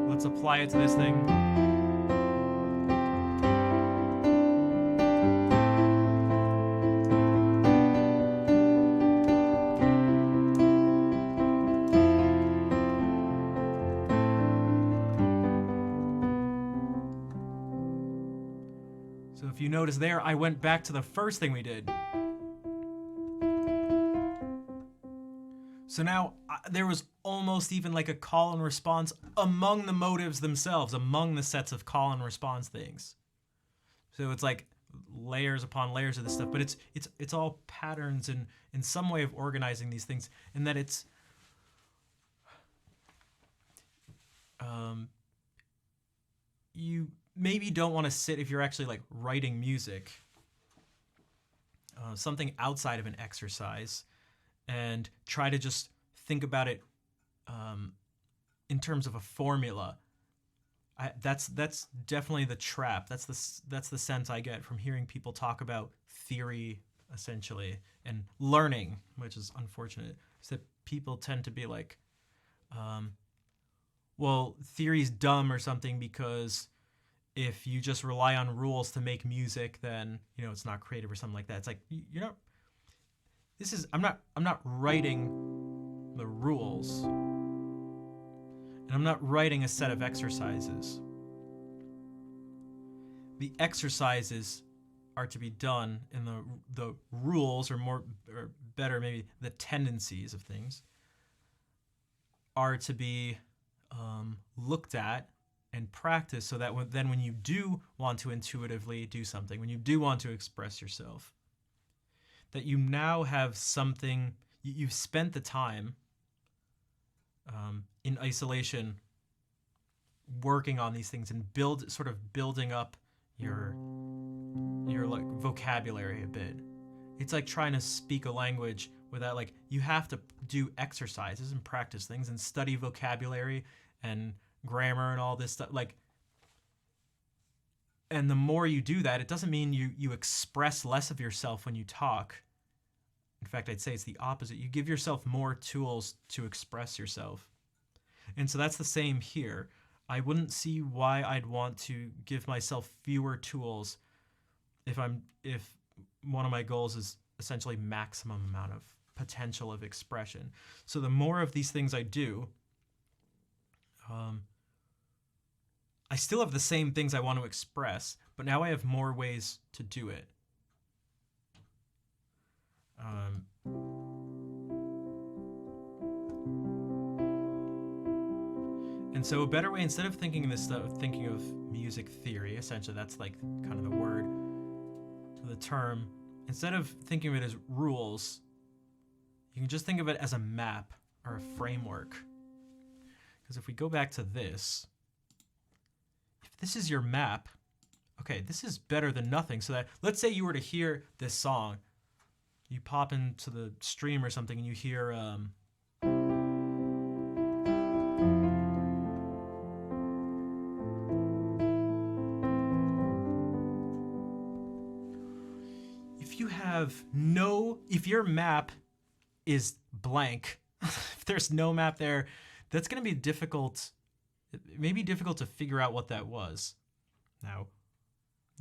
Let's apply it to this thing. So if you notice there, I went back to the first thing we did. So now there was almost even like a call and response among the motives themselves, among the sets of call and response things. So it's like layers upon layers of this stuff, but it's all patterns and in some way of organizing these things, and that it's you maybe don't want to sit if you're actually like writing music, something outside of an exercise, and try to just think about it in terms of a formula. That's definitely the trap. That's the sense I get from hearing people talk about theory, essentially, and learning, which is unfortunate. Is that people tend to be like, well, theory's dumb or something because if you just rely on rules to make music, then it's not creative or something like that. It's like you're not. I'm not writing the rules, and I'm not writing a set of exercises. The exercises are to be done, and the rules, or better maybe the tendencies of things, are to be looked at and practiced, so that then when you do want to intuitively do something, when you do want to express yourself, that you now have something, you've spent the time in isolation working on these things and building up your like vocabulary a bit. It's like trying to speak a language without, like, you have to do exercises and practice things and study vocabulary and grammar and all this stuff. Like, and the more you do that, it doesn't mean you express less of yourself when you talk. In fact, I'd say it's the opposite. You give yourself more tools to express yourself. And so that's the same here. I wouldn't see why I'd want to give myself fewer tools if one of my goals is essentially maximum amount of potential of expression. So the more of these things I do, I still have the same things I want to express, but now I have more ways to do it. And so a better way, instead of thinking of this stuff, thinking of music theory, essentially that's like kind of the word, the term, instead of thinking of it as rules, you can just think of it as a map or a framework. Because if we go back to this, if this is your map, okay, this is better than nothing. So that, let's say you were to hear this song, you pop into the stream or something and you hear, if your map is blank, if there's no map there, that's going to be difficult. It may be difficult to figure out what that was. Now,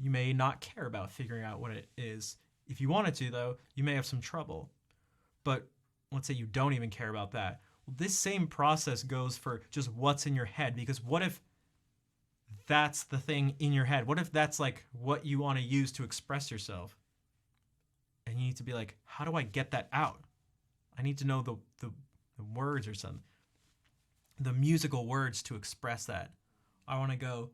you may not care about figuring out what it is. If you wanted to, though, you may have some trouble. But let's say you don't even care about that. This same process goes for just what's in your head, because what if that's the thing in your head? What if that's like what you want to use to express yourself? And you need to be like, how do I get that out? I need to know the words or something, the musical words to express that. I want to go.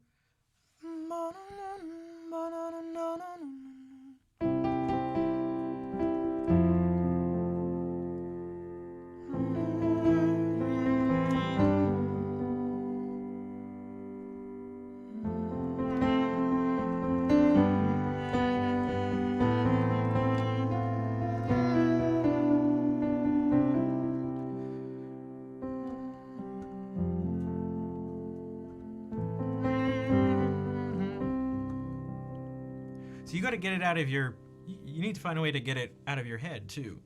So you got to get it out of your. You need to find a way to get it out of your head too.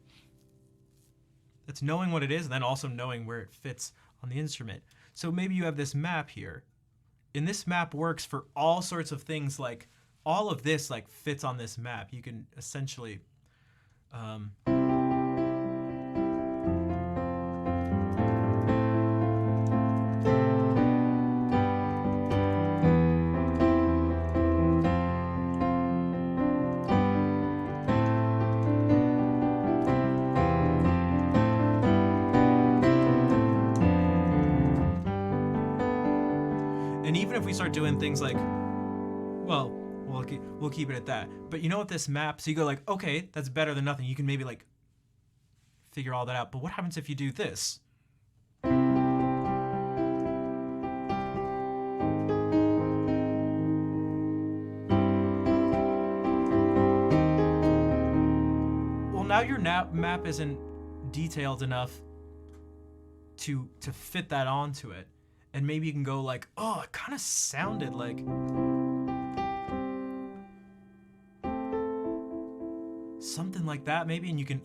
It's knowing what it is, and then also knowing where it fits on the instrument. So maybe you have this map here, and this map works for all sorts of things. Like all of this, like fits on this map. You can essentially. And even if we start doing things like, well, we'll keep it at that. But you know what this map, so you go like, okay, that's better than nothing. You can maybe like figure all that out. But what happens if you do this? Well, now your map isn't detailed enough to fit that onto it. And maybe you can go like, oh, it kind of sounded like something like that maybe, and you can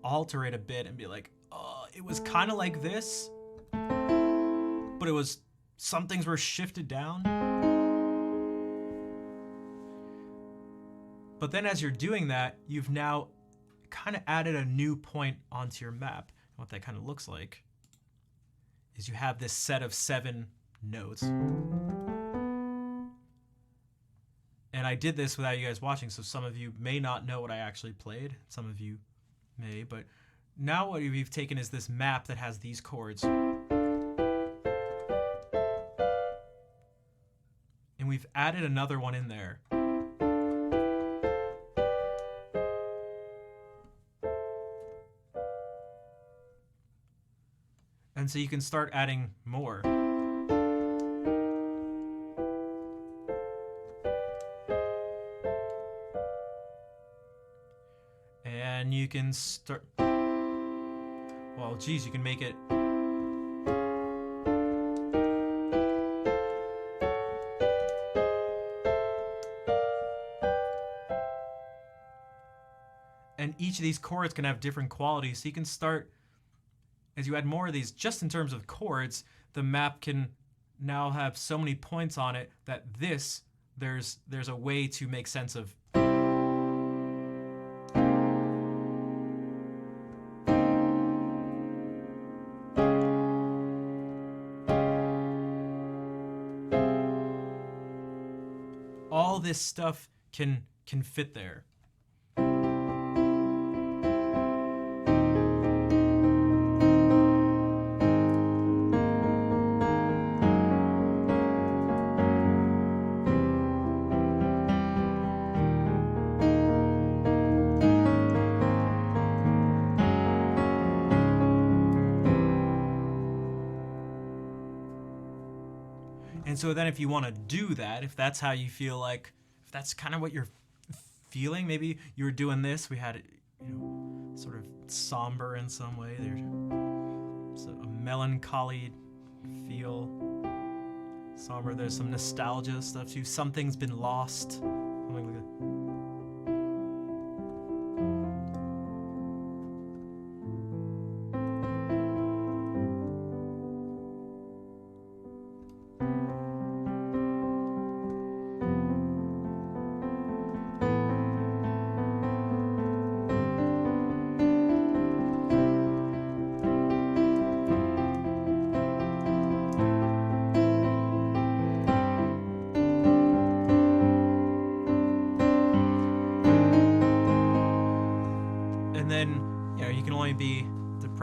alter it a bit and be like, oh, it was kind of like this, but it was, some things were shifted down. But then as you're doing that, you've now kind of added a new point onto your map. And what that kind of looks like is you have this set of 7 notes. And I did this without you guys watching, so some of you may not know what I actually played. Some of you may, but now what we've taken is this map that has these chords. And we've added another one in there. And so you can start adding more. And you can start, well, geez, you can make it. And each of these chords can have different qualities. So you can start, as you add more of these, just in terms of chords, the map can now have so many points on it that there's a way to make sense of. All this stuff can fit there. And so then if you want to do that, if that's how you feel like, if that's kind of what you're feeling, maybe you were doing this, we had it, sort of somber in some way. There's a melancholy feel. Somber, there's some nostalgia stuff too. Something's been lost. Something like that.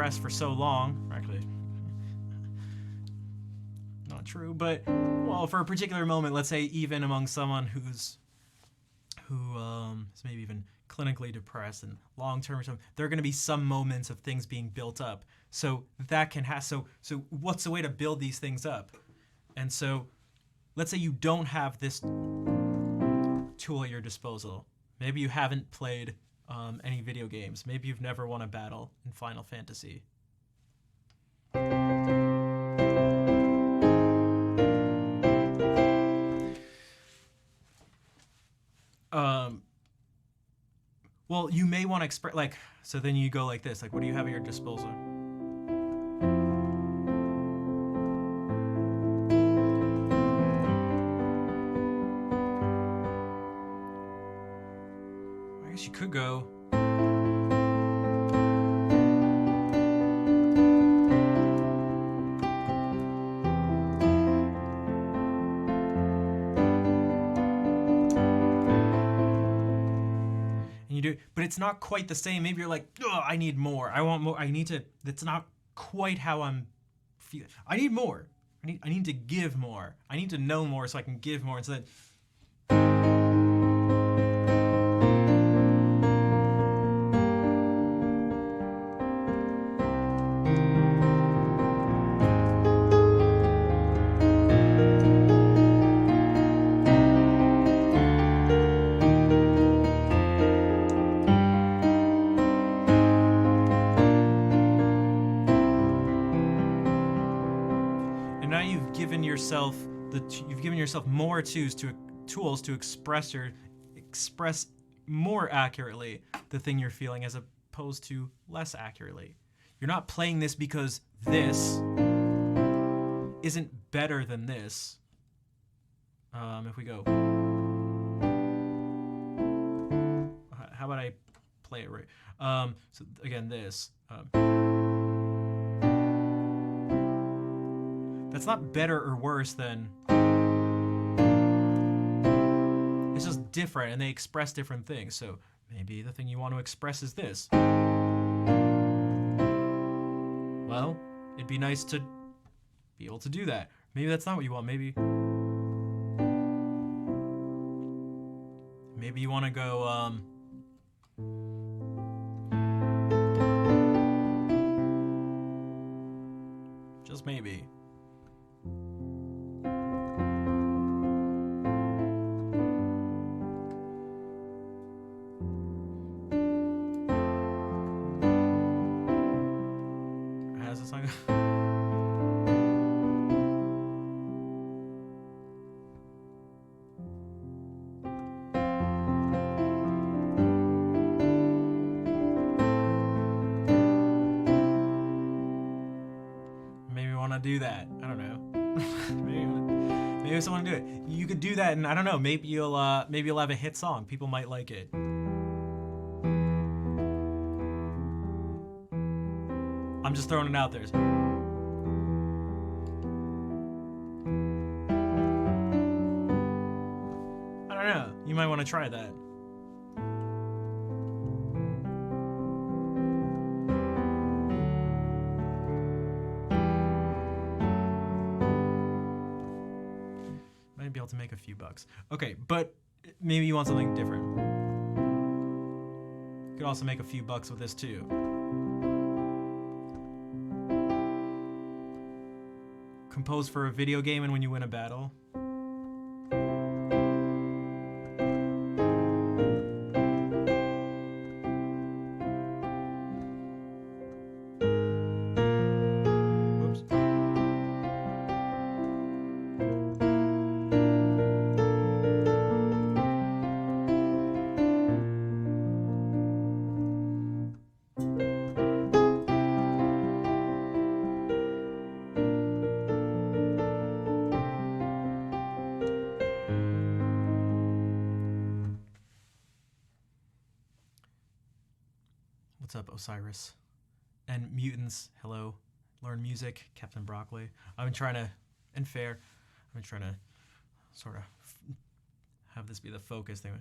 depressed for so long. Actually, not true, but well, for a particular moment, let's say even among someone who is maybe even clinically depressed and long term or something, there are going to be some moments of things being built up. So that can have so what's the way to build these things up? And so let's say you don't have this tool at your disposal. Maybe you haven't played any video games. Maybe you've never won a battle in Final Fantasy. Well, you may want to express, like, so then you go like this, like, what do you have at your disposal? I guess you could go. But it's not quite the same. Maybe you're like, oh, I need more. I want more. I need to. That's not quite how I'm feeling. I need more. I need to give more. I need to know more so I can give more. And so that. You've given yourself more tools to express more accurately the thing you're feeling as opposed to less accurately. You're not playing this because this isn't better than this. If we go, how about I play it right? So again, this. That's not better or worse than. It's just different, and they express different things. So maybe the thing you want to express is this. Well, it'd be nice to be able to do that. Maybe that's not what you want. Maybe you want to go. Just maybe. Do that. I don't know. maybe someone do it. You could do that, and I don't know. Maybe you'll have a hit song. People might like it. I'm just throwing it out there. I don't know. You might want to try that. Be able to make a few bucks. Okay, but maybe you want something different. You could also make a few bucks with this too. Compose for a video game and when you win a battle. What's up, Osiris? And mutants, hello. Learn music, Captain Broccoli. I've been trying to, and fair, I've been trying to sort of have this be the focus thing.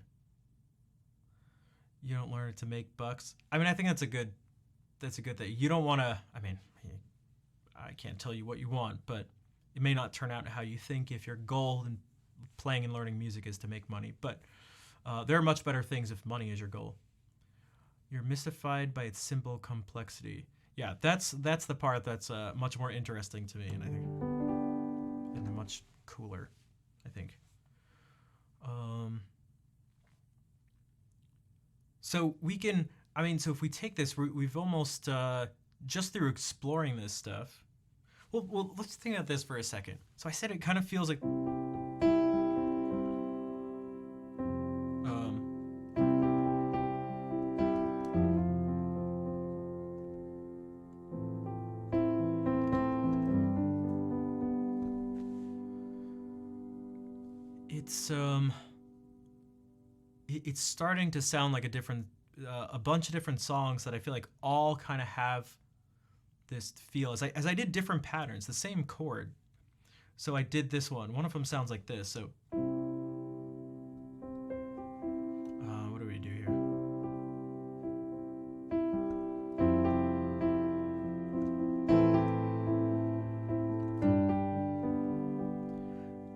You don't learn it to make bucks. I mean, I think that's a good that's a good thing. You don't want to. I mean, I can't tell you what you want, but it may not turn out how you think if your goal in playing and learning music is to make money. But there are much better things if money is your goal. You're mystified by its simple complexity. Yeah, that's the part that's much more interesting to me, and I think, and much cooler, I think. So we can. I mean, so if we take this, we've almost just through exploring this stuff. Well, let's think about this for a second. So I said it kind of feels like. It's starting to sound like a bunch of different songs that I feel like all kind of have this feel as I did different patterns, the same chord. So I did this one. One of them sounds like this. So what do we do here?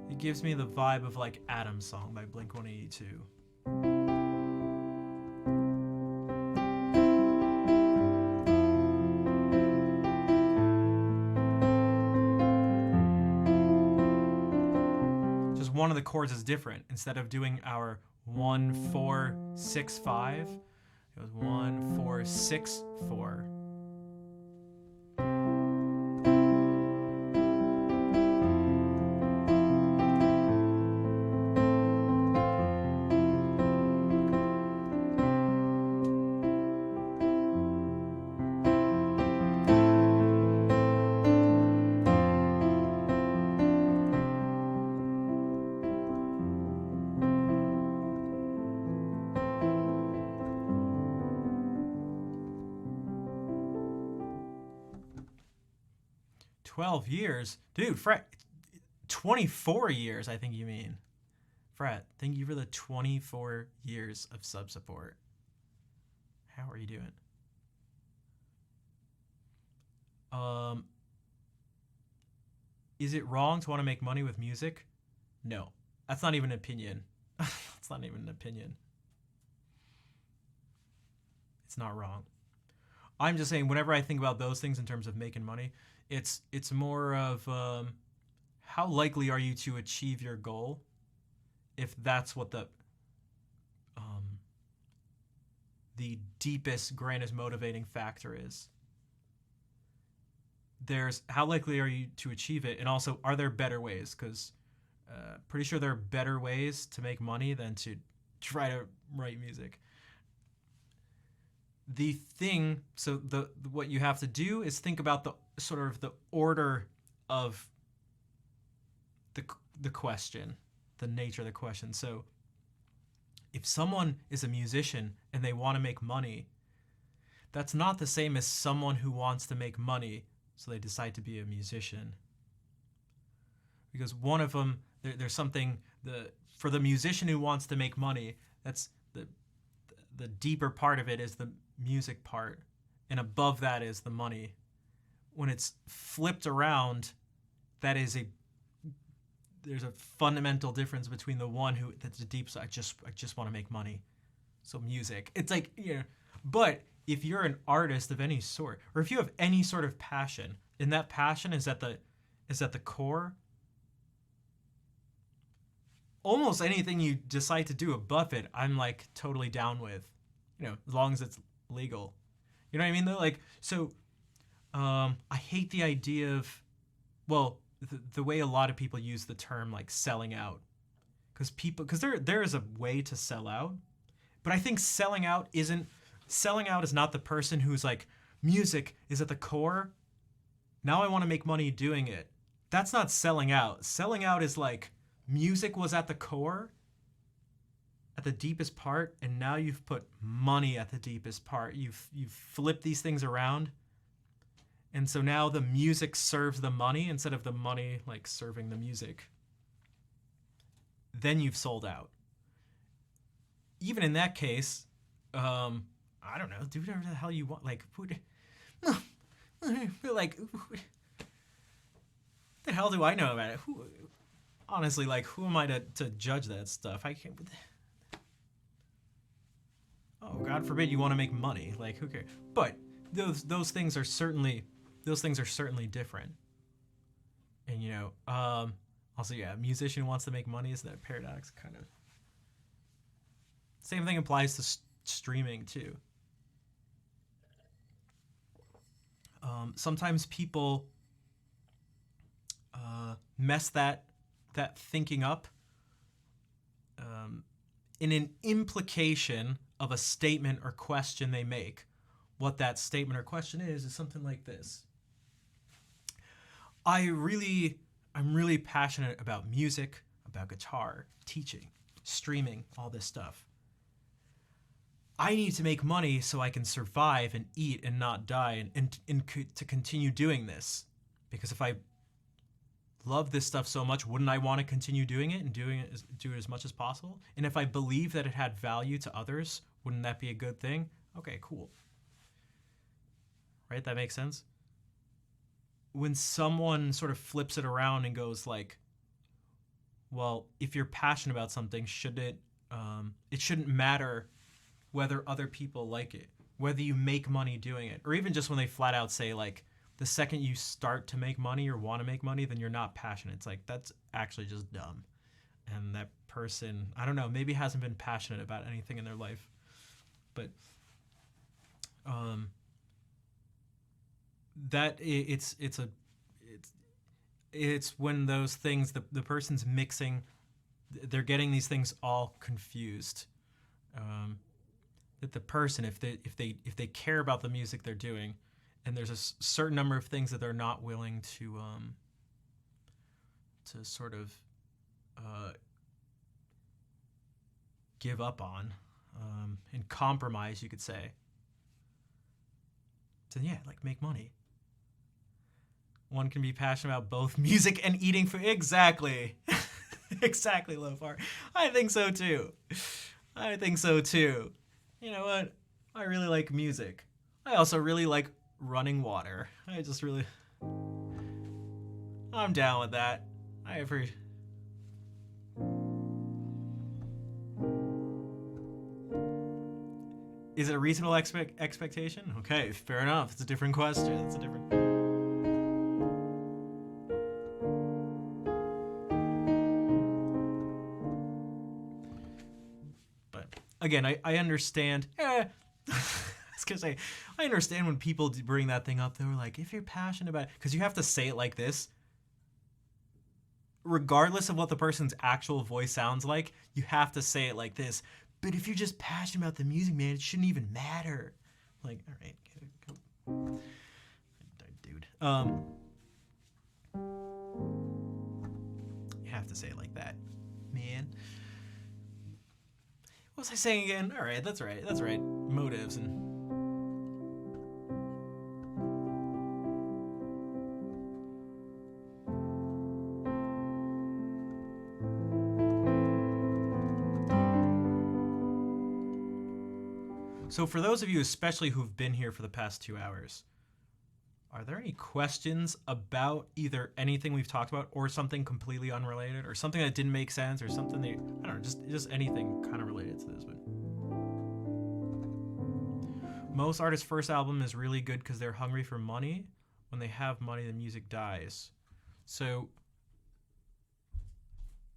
It gives me the vibe of like Adam's Song by Blink-182. One of the chords is different. Instead of doing our 1 4 6 5, it was 1 4 6 4. Years, dude. Fred, 24 years. I think you mean. Fred, thank you for the 24 years of sub support. How are you doing? Is it wrong to want to make money with music? No, that's not even an opinion. That's not even an opinion. It's not wrong. I'm just saying, whenever I think about those things in terms of making money, it's more of how likely are you to achieve your goal, if that's what the deepest, grandest motivating factor is. There's how likely are you to achieve it, and also are there better ways? Because pretty sure there are better ways to make money than to try to write music. The thing, so what you have to do is think about the sort of the order of the question, the nature of the question. So if someone is a musician and they want to make money, that's not the same as someone who wants to make money so they decide to be a musician. Because one of them, there's something, for the musician who wants to make money, that's the deeper part of it is the music part, and above that is the money. When it's flipped around, there's a fundamental difference between the one that's the deep side. I just want to make money, so music. It's like, you know, but if you're an artist of any sort, or if you have any sort of passion, and that passion is at the core, almost anything you decide to do above it, I'm like totally down with, you know, as long as it's legal. You know what I mean though? Like, so I hate the idea of, well, the way a lot of people use the term like selling out, because there is a way to sell out, but I think selling out is not the person who's like, music is at the core, now I want to make money doing it. That's not selling out. Selling out is like, music was at the core, at the deepest part, and now you've put money at the deepest part. You've flipped these things around, and so now the music serves the money instead of the money like serving the music. Then you've sold out. Even in that case, I don't know, do whatever the hell you want. Like, like, the hell do I know about it? Honestly, like, who am I to judge that stuff? I can't. Oh, God forbid you want to make money. Like, who cares? But those things are certainly different. And also, yeah, a musician wants to make money. Is that paradox? Kind of. Same thing applies to streaming too. Sometimes people mess that thinking up in an implication of a statement or question they make. What that statement or question is something like this: I'm really passionate about music, about guitar, teaching, streaming, all this stuff. I need to make money so I can survive and eat and not die and to continue doing this. Because if I love this stuff so much, wouldn't I want to continue doing it and do it as much as possible? And if I believe that it had value to others, wouldn't that be a good thing? Okay, cool. Right? That makes sense? When someone sort of flips it around and goes like, well, if you're passionate about something, it shouldn't matter whether other people like it, whether you make money doing it, or even just when they flat out say like, the second you start to make money or want to make money, then you're not passionate. It's like, that's actually just dumb. And that person, I don't know, maybe hasn't been passionate about anything in their life. But it's when those things, the person's mixing, they're getting these things all confused. That the person, if they care about the music they're doing, and there's a certain number of things that they're not willing to sort of give up on and compromise, you could say, then yeah, like, make money. One can be passionate about both music and eating food. Exactly. Exactly, Lofar. I think so too. You know what? I really like music. I also really like running water. I'm down with that. Is it a reasonable expectation? Okay, fair enough. It's a different question. But again, I understand. I was gonna say, I understand when people bring that thing up. They were like, if you're passionate about it, because you have to say it like this. Regardless of what the person's actual voice sounds like, you have to say it like this. But if you're just passionate about the music, man, it shouldn't even matter. Like, all right, go. Dude. You have to say it like that, man. What was I saying again? All right, that's right. Motives and. So for those of you especially who've been here for the past 2 hours, are there any questions about either anything we've talked about or something completely unrelated or something that didn't make sense or something that, I don't know, just anything kind of related to this? But most artists' first album is really good because they're hungry for money. When they have money, the music dies. So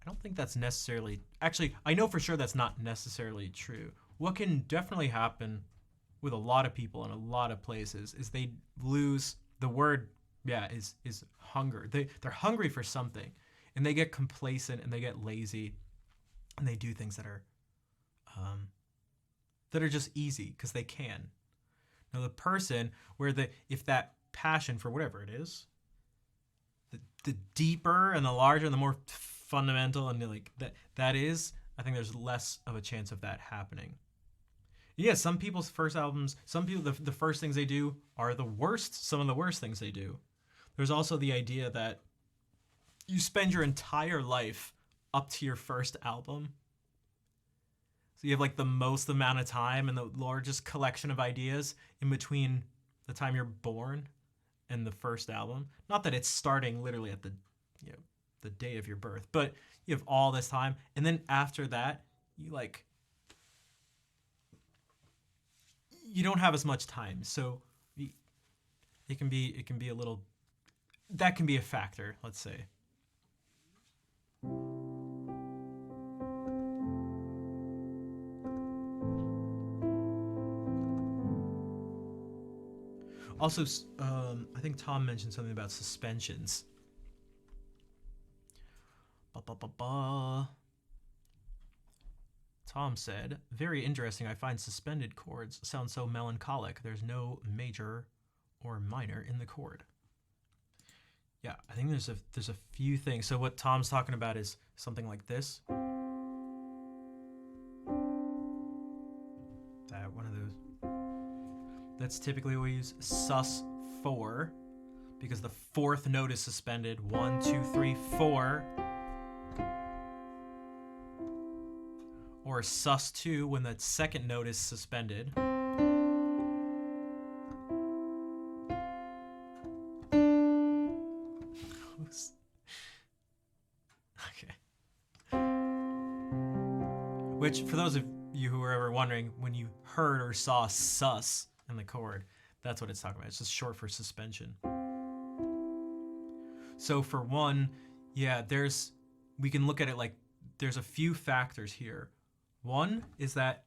I don't think that's necessarily... Actually, I know for sure that's not necessarily true. What can definitely happen with a lot of people in a lot of places is they lose the word, is hunger. They're hungry for something, and they get complacent and they get lazy, and they do things that are just easy because they can. Now the person if that passion for whatever it is, the deeper and the larger and the more fundamental and like that is, I think there's less of a chance of that happening. Yeah, some people's first albums, some people, the first things they do are some of the worst things they do. There's also the idea that you spend your entire life up to your first album. So you have like the most amount of time and the largest collection of ideas in between the time you're born in the first album. Not that it's starting literally at the, you know, the day of your birth, but you have all this time, and then after that, you like, you don't have as much time, so it can be a little, that can be a factor, let's say. Also, I think Tom mentioned something about suspensions. Tom said, very interesting. I find suspended chords sound so melancholic. There's no major or minor in the chord. Yeah, I think there's a few things. So what Tom's talking about is something like this. That one of those. That's typically we use sus4 because the fourth note is suspended. 1, 2, 3, 4. Or sus2 when the second note is suspended. Okay. Which, for those of you who were ever wondering, when you heard or saw sus in the chord, that's what it's talking about. It's just short for suspension. So for one, yeah, we can look at it like there's a few factors here. One is that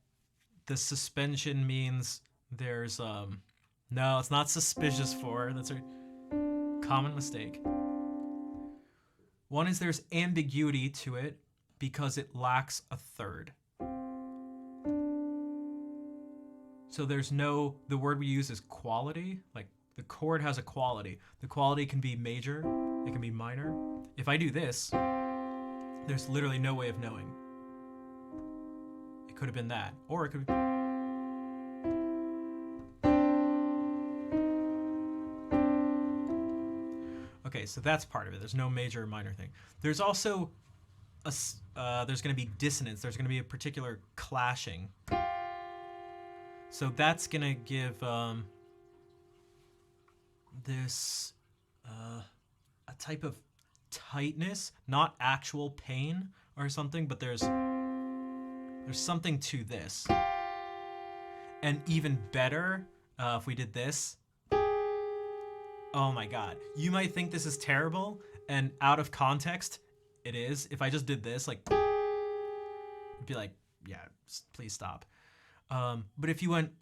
the suspension means there's no, it's not suspicious for. That's a common mistake. One is there's ambiguity to it because it lacks a third. So there's no, the word we use is quality. Like the chord has a quality. The quality can be major, it can be minor. If I do this, there's literally no way of knowing. It could have been that, or it could be... Okay, so that's part of it. There's no major or minor thing. There's also there's going to be dissonance. There's going to be a particular clashing. So that's going to give this a type of tightness, not actual pain or something, but there's something to this. And even better, if we did this, oh my god. You might think this is terrible, and out of context, it is. If I just did this, like, it'd be like, yeah, please stop. But if you went...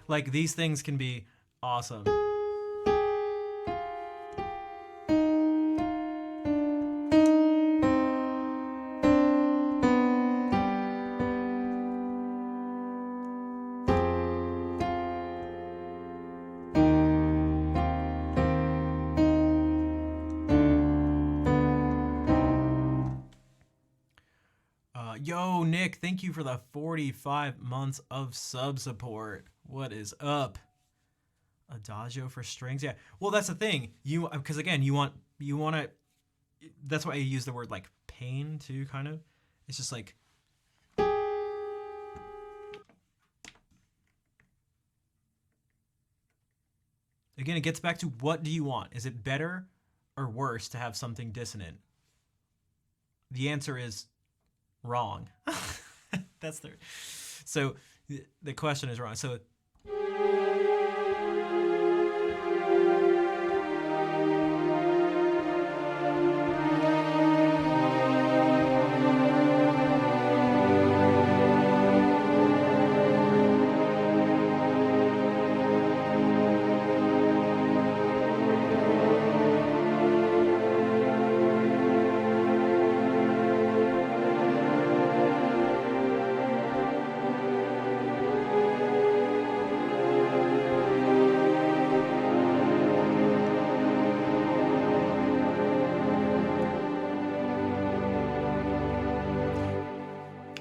Like, these things can be awesome. Yo, Nick, thank you for the 45 months of sub support. What is up? Adagio for strings? Yeah. Well, that's the thing. Because again, you want to, that's why I use the word like pain too, kind of. It's just like, again, it gets back to what do you want? Is it better or worse to have something dissonant? The answer is wrong. So the question is wrong. So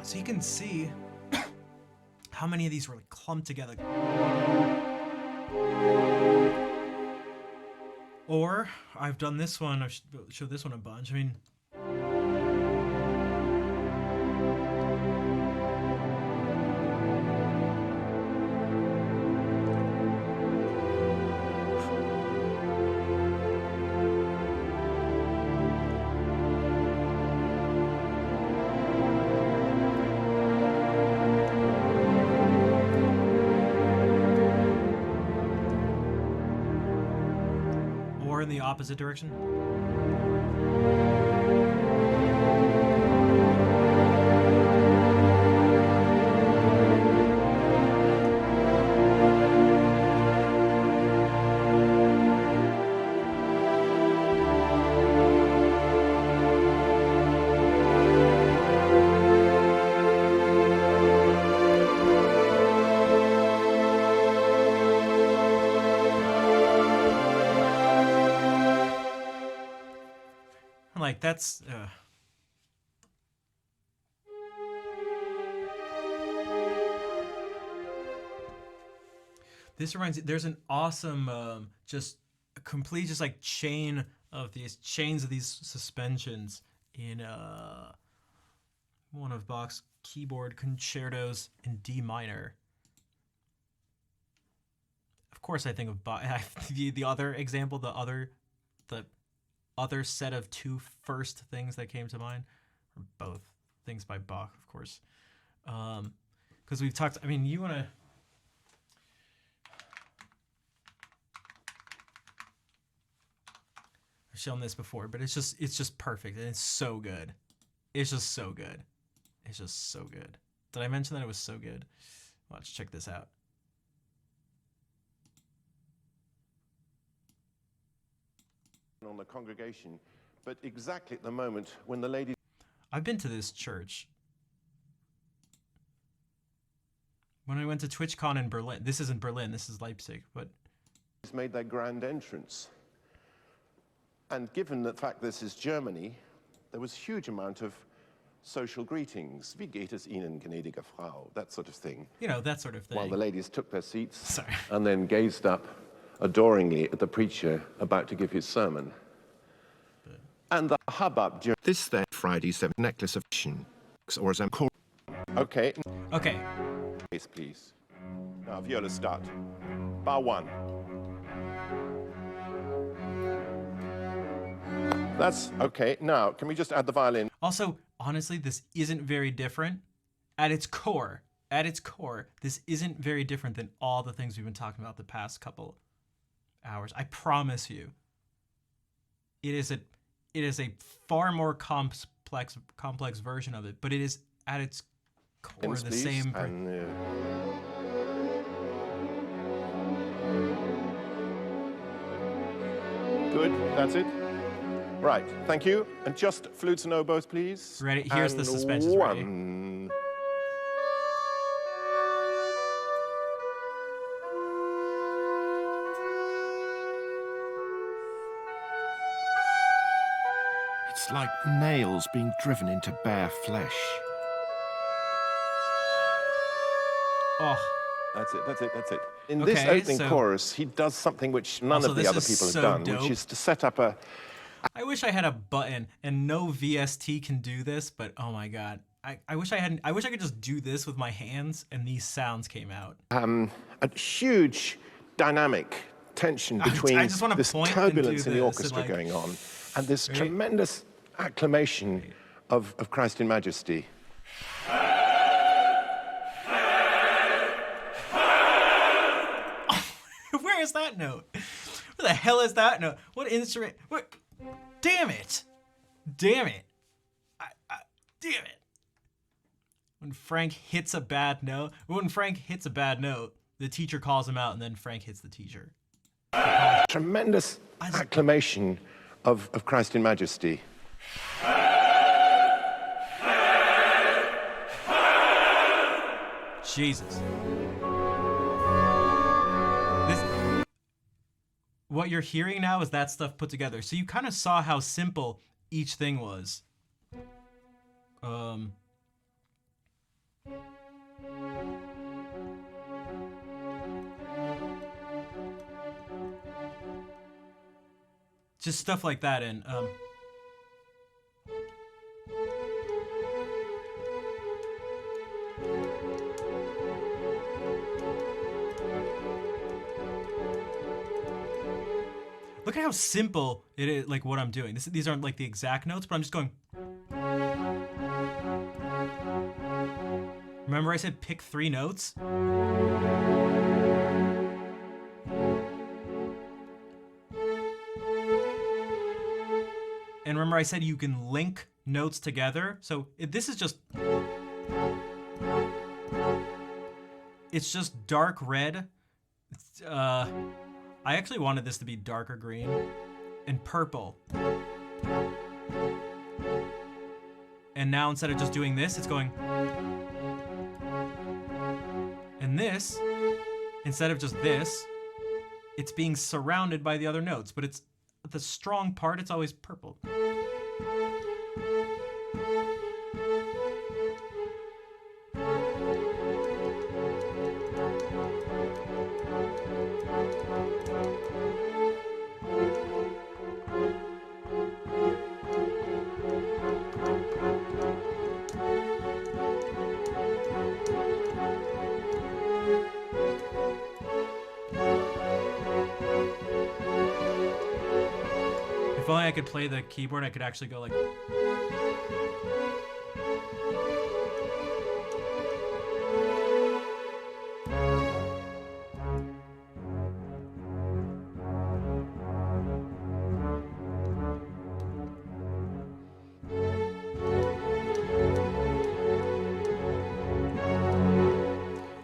So you can see how many of these were like clumped together. Or I've done this one. I've showed this one a bunch. I mean, or in the opposite direction. Like that's this reminds me, there's an awesome just a complete just like chains of these suspensions in one of Bach's keyboard concertos in D minor. Of course I think of Bach. The other example, the other set of two first things that came to mind, or both things by Bach, of course, because we've talked. I mean, you want to. I've shown this before, but it's just perfect, and it's so good. It's just so good. It's just so good. Did I mention that it was so good? Let's check this out. On the congregation, but exactly at the moment when the ladies I've been to this church. When I went to TwitchCon in Berlin, this isn't Berlin, this is Leipzig, but made their grand entrance. And given the fact this is Germany, there was a huge amount of social greetings. Wie geht es Ihnen, gnädige Frau? That sort of thing. You know, that sort of thing. While the ladies took their seats Sorry. and then gazed up adoringly at the preacher about to give his sermon. And the hubbub during This then Friday 7 necklace of or as I'm called. Okay, Okay, please. Now viola start. Bar 1. That's okay. Now, can we just add the violin? also, honestly, this isn't very different. At its core, this isn't very different than all the things we've been talking about the past couple hours. I promise you. It is a far more complex version of it, but it is at its core the Please. same. And, good, that's it. Right, thank you. And just flutes and oboes, please. Ready? Here's the And suspensions, ready? 1. It's like nails being driven into bare flesh. Oh, That's it. In this Okay, opening so- chorus, he does something which none Also, of the this other is people have so done, dope. which is to set up a I wish I had a button, and no VST can do this, but oh my god. I wish I could just do this with my hands and these sounds came out. a huge dynamic tension between I just wanna this point and turbulence do in the this, orchestra and, like- going on and this Right? tremendous acclamation of Christ in Majesty. Where is that note? Where the hell is that note? What instrument? What? Damn it! Damn it! Damn it! When Frank hits a bad note, the teacher calls him out, and then Frank hits the teacher. Tremendous acclamation of Christ in Majesty. Jesus. What you're hearing now is that stuff put together. So you kind of saw how simple each thing was. Just stuff like that, and look at how simple it is, like what I'm doing. These aren't like the exact notes, but I'm just going. Remember I said pick 3 notes? And remember I said you can link notes together? So this is just... It's just dark red. I actually wanted this to be darker green and purple. And now instead of just doing this, it's going... And this, instead of just this, it's being surrounded by the other notes, but it's the strong part, it's always purple. If only I could play the keyboard, I could actually go like...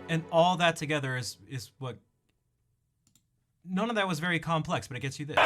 And all that together is what... None of that was very complex, but it gets you this.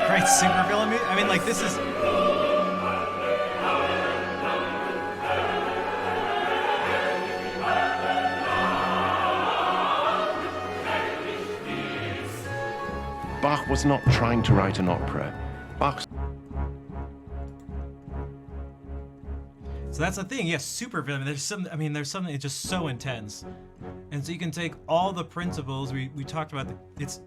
Right, super villain music? I mean, like, this is... Bach was not trying to write an opera. Bach's... So that's the thing, yes, super villain. There's something that's just so intense. And so you can take all the principles we talked about, it's...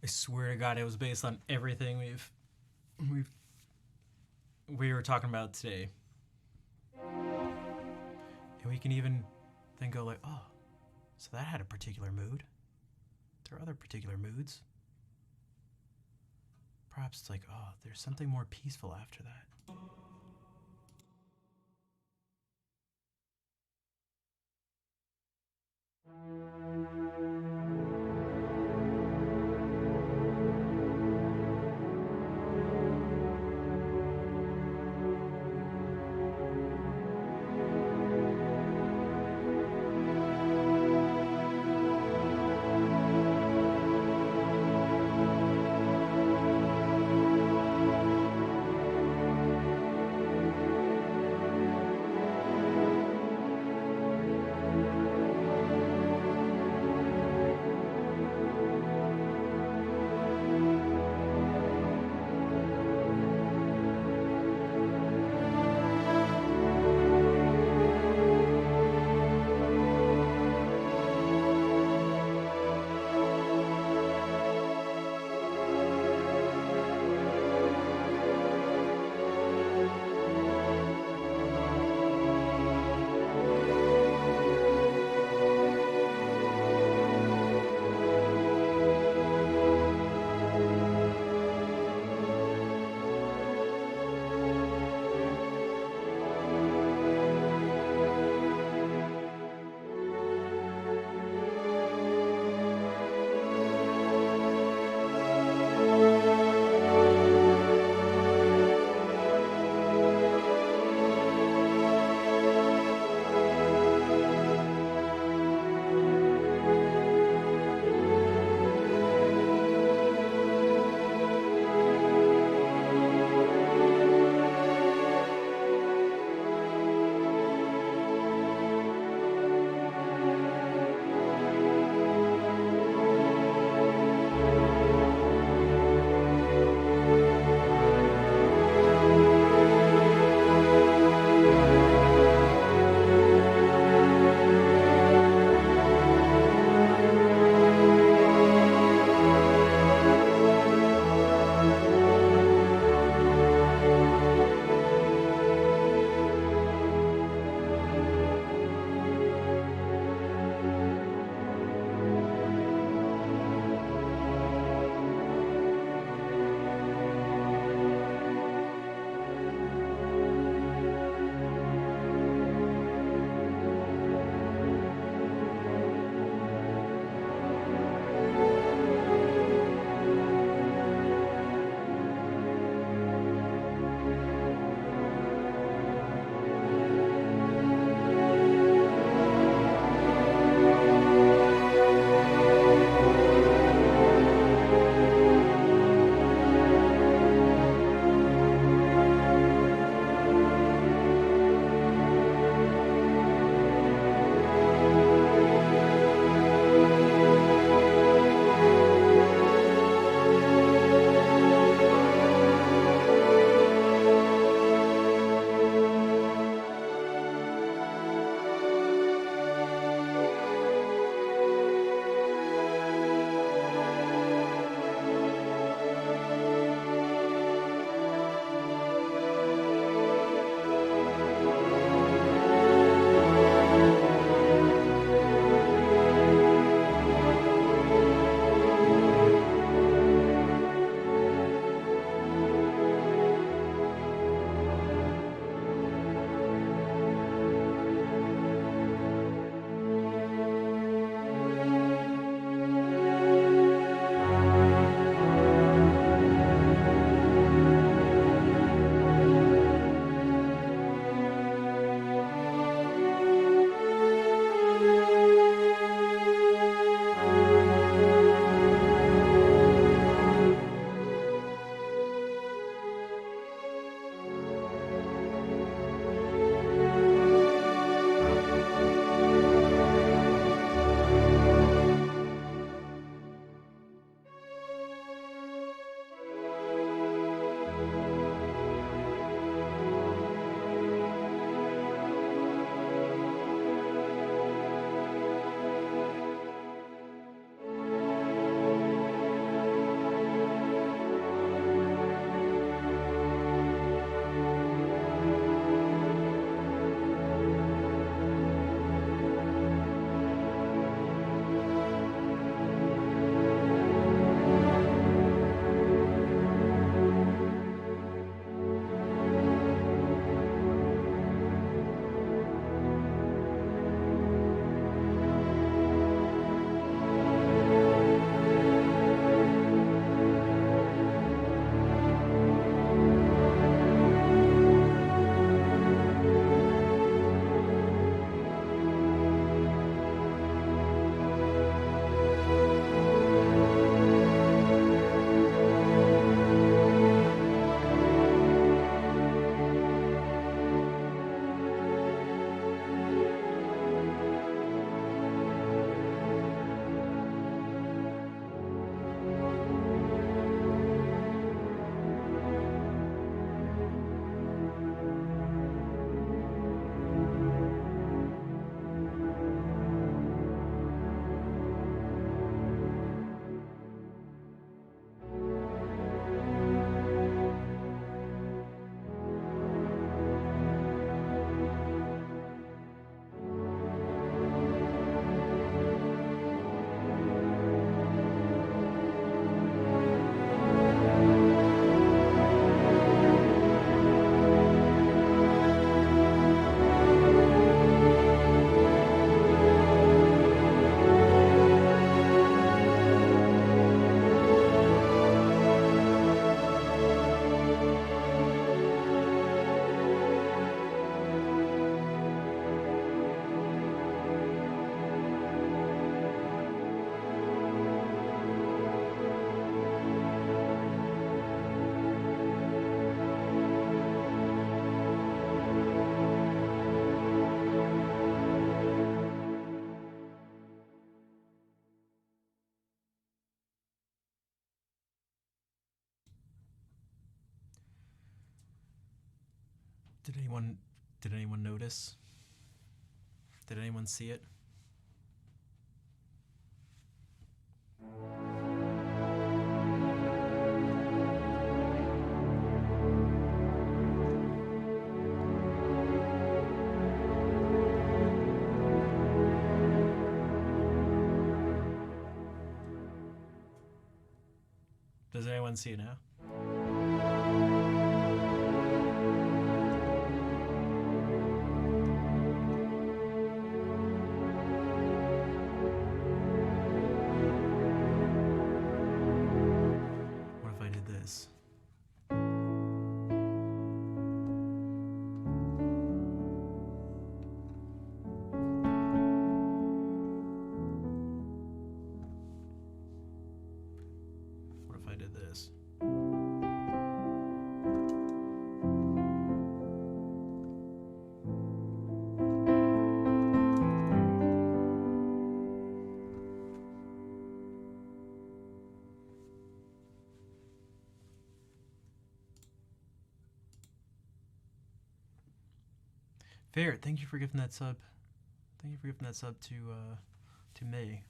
I swear to God, it was based on everything we were talking about today. And we can even then go like, oh, so that had a particular mood. There are other particular moods. Perhaps it's like, oh, there's something more peaceful after that. Did anyone notice? Did anyone see it? Does anyone see it now? What if I did this? What if I did this? Fair, thank you for giving that sub. Thank you for giving that sub to May.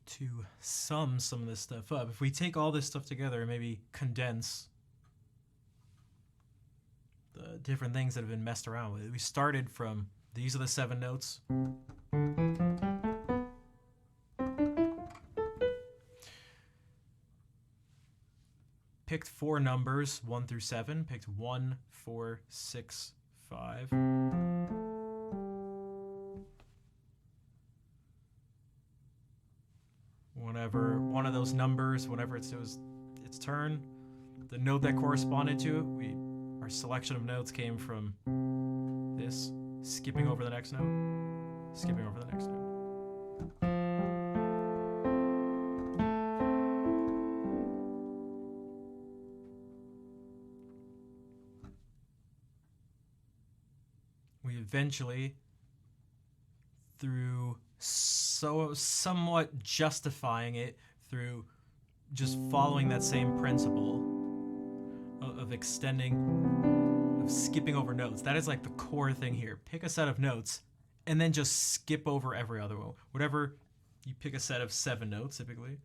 To sum some of this stuff up, if we take all this stuff together and maybe condense the different things that have been messed around with, we started from these are the 7 notes. Picked 4 numbers, 1 through 7. Picked 1, 4, 6, 5. Whenever one of those numbers, whenever it was its turn, the note that corresponded to it, our selection of notes came from this, skipping over the next note, skipping over the next note. We eventually, through somewhat justifying it through just following that same principle of extending, of skipping over notes. That is like the core thing here. Pick a set of notes and then just skip over every other one. Whatever, you pick a set of 7 notes typically.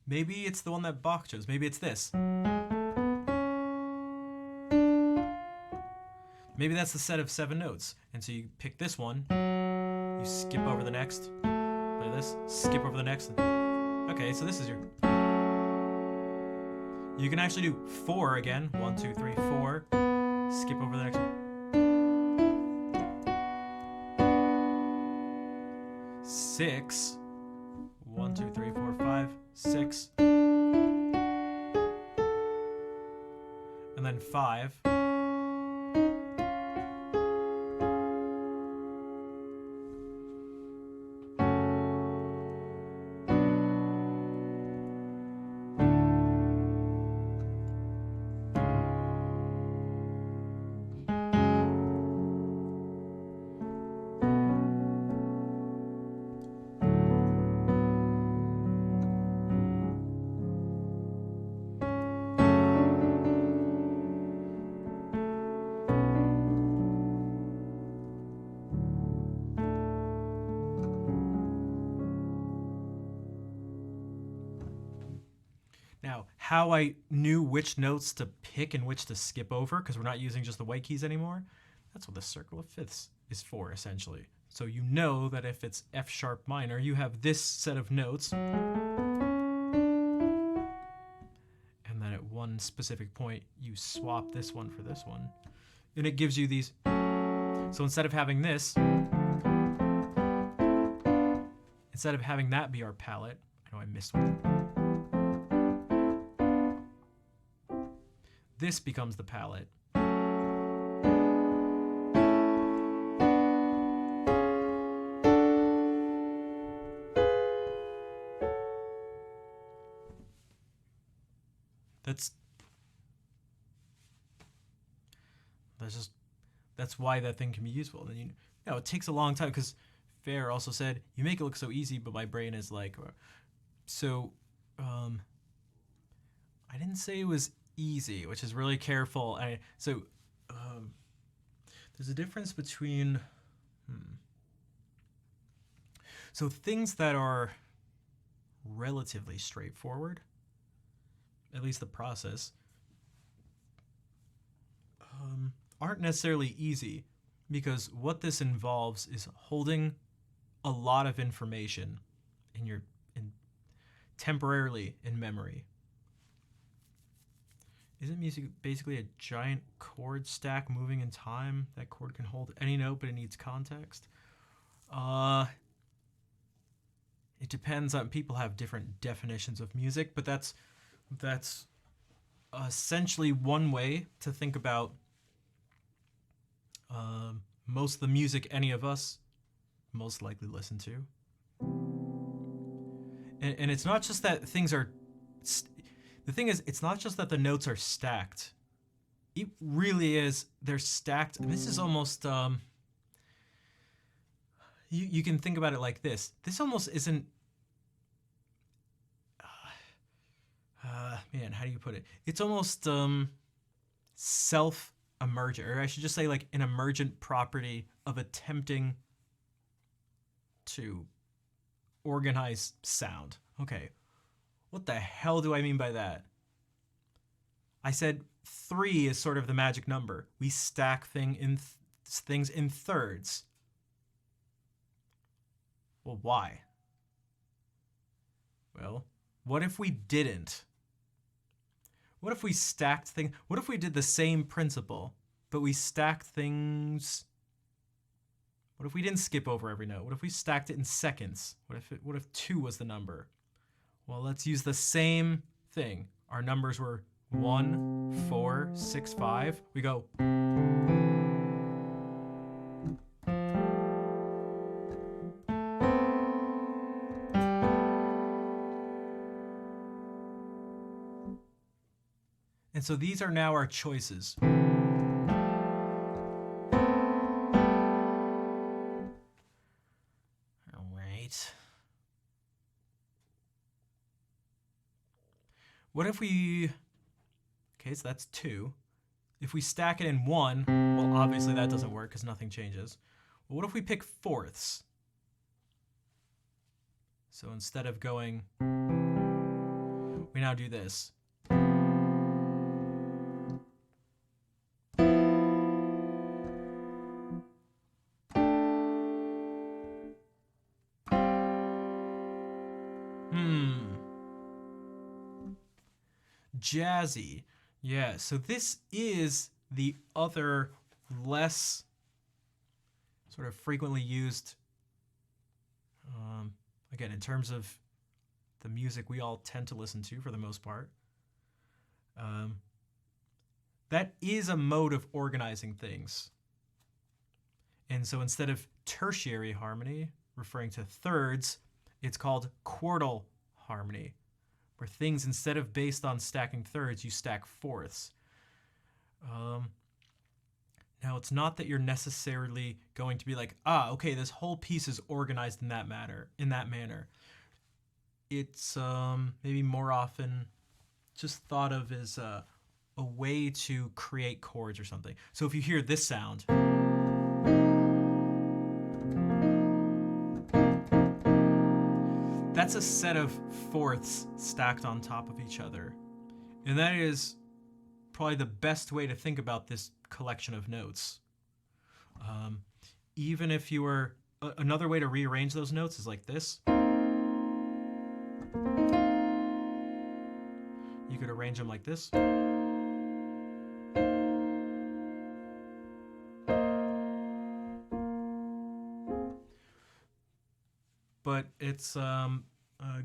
Maybe it's the one that Bach chose. Maybe it's this. Maybe that's the set of 7 notes. And so you pick this one, you skip over the next, play this, skip over the next. Okay, so this is your... You can actually do 4 again. 1, 2, 3, 4. Skip over the next one. 6. 1, 2, 3, 4, 5, 6. And then 5. Now, how I knew which notes to pick and which to skip over, because we're not using just the white keys anymore, that's what the circle of fifths is for, essentially. So you know that if it's F sharp minor, you have this set of notes, and then at one specific point, you swap this one for this one, and it gives you these. So instead of having this, instead of having that be our palette, I know I missed one. This becomes the palette. that's why that thing can be useful. And you know, it takes a long time because Fair also said you make it look so easy, but my brain is like, so. I didn't say it was easy, which is really careful. There's a difference between. So things that are relatively straightforward, at least the process, aren't necessarily easy because what this involves is holding a lot of information temporarily in memory. Isn't music basically a giant chord stack moving in time? That chord can hold any note, but it needs context. It depends on, people have different definitions of music, but that's essentially one way to think about most of the music any of us most likely listen to. And it's not just that things are... The thing is, it's not just that the notes are stacked. It really is, they're stacked. This is almost... You can think about it like this. This almost isn't... man, how do you put it? It's almost self-emergent, or I should just say like an emergent property of attempting to organize sound. Okay, what the hell do I mean by that? I said 3 is sort of the magic number. We stack things in thirds. Well, why? Well, what if we didn't? What if we stacked things? What if we did the same principle, but we stacked things? What if we didn't skip over every note? What if we stacked it in seconds? What if 2 was the number? Well, let's use the same thing. Our numbers were 1, 4, 6, 5. We go. And so these are now our choices. All right. What if we... Okay, so that's 2. If we stack it in 1, well, obviously that doesn't work because nothing changes. Well, what if we pick fourths? So instead of going... We now do this. Jazzy. Yeah, so this is the other less sort of frequently used, again, in terms of the music we all tend to listen to for the most part. That is a mode of organizing things. And so instead of tertiary harmony, referring to thirds, it's called quartal harmony, where things, instead of based on stacking thirds, you stack fourths. Now, it's not that you're necessarily going to be like, okay, this whole piece is organized in that manner. It's maybe more often just thought of as a way to create chords or something. So if you hear this sound, that's a set of fourths stacked on top of each other. And that is probably the best way to think about this collection of notes. Even if you were... another way to rearrange those notes is like this. You could arrange them like this. But it's a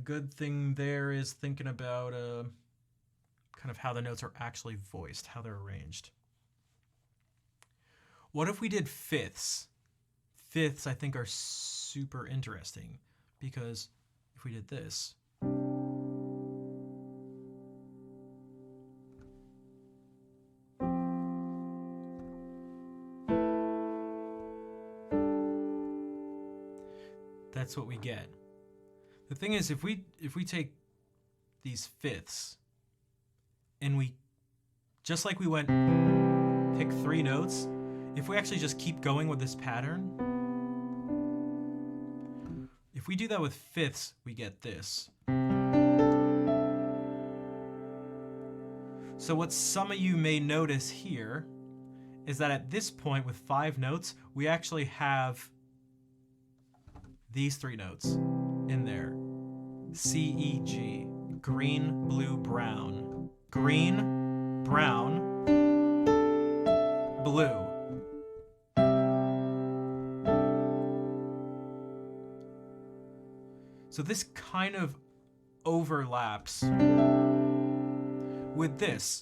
good thing there is thinking about kind of how the notes are actually voiced, how they're arranged. What if we did fifths? Fifths, I think, are super interesting because if we did this, that's what we get. The thing is, if we take these fifths and we, just like we went pick 3 notes, if we actually just keep going with this pattern, if we do that with fifths, we get this. So what some of you may notice here is that at this point with 5 notes, we actually have these 3 notes in there. C, E, G. Green, blue, brown. Green, brown, blue. So this kind of overlaps with this.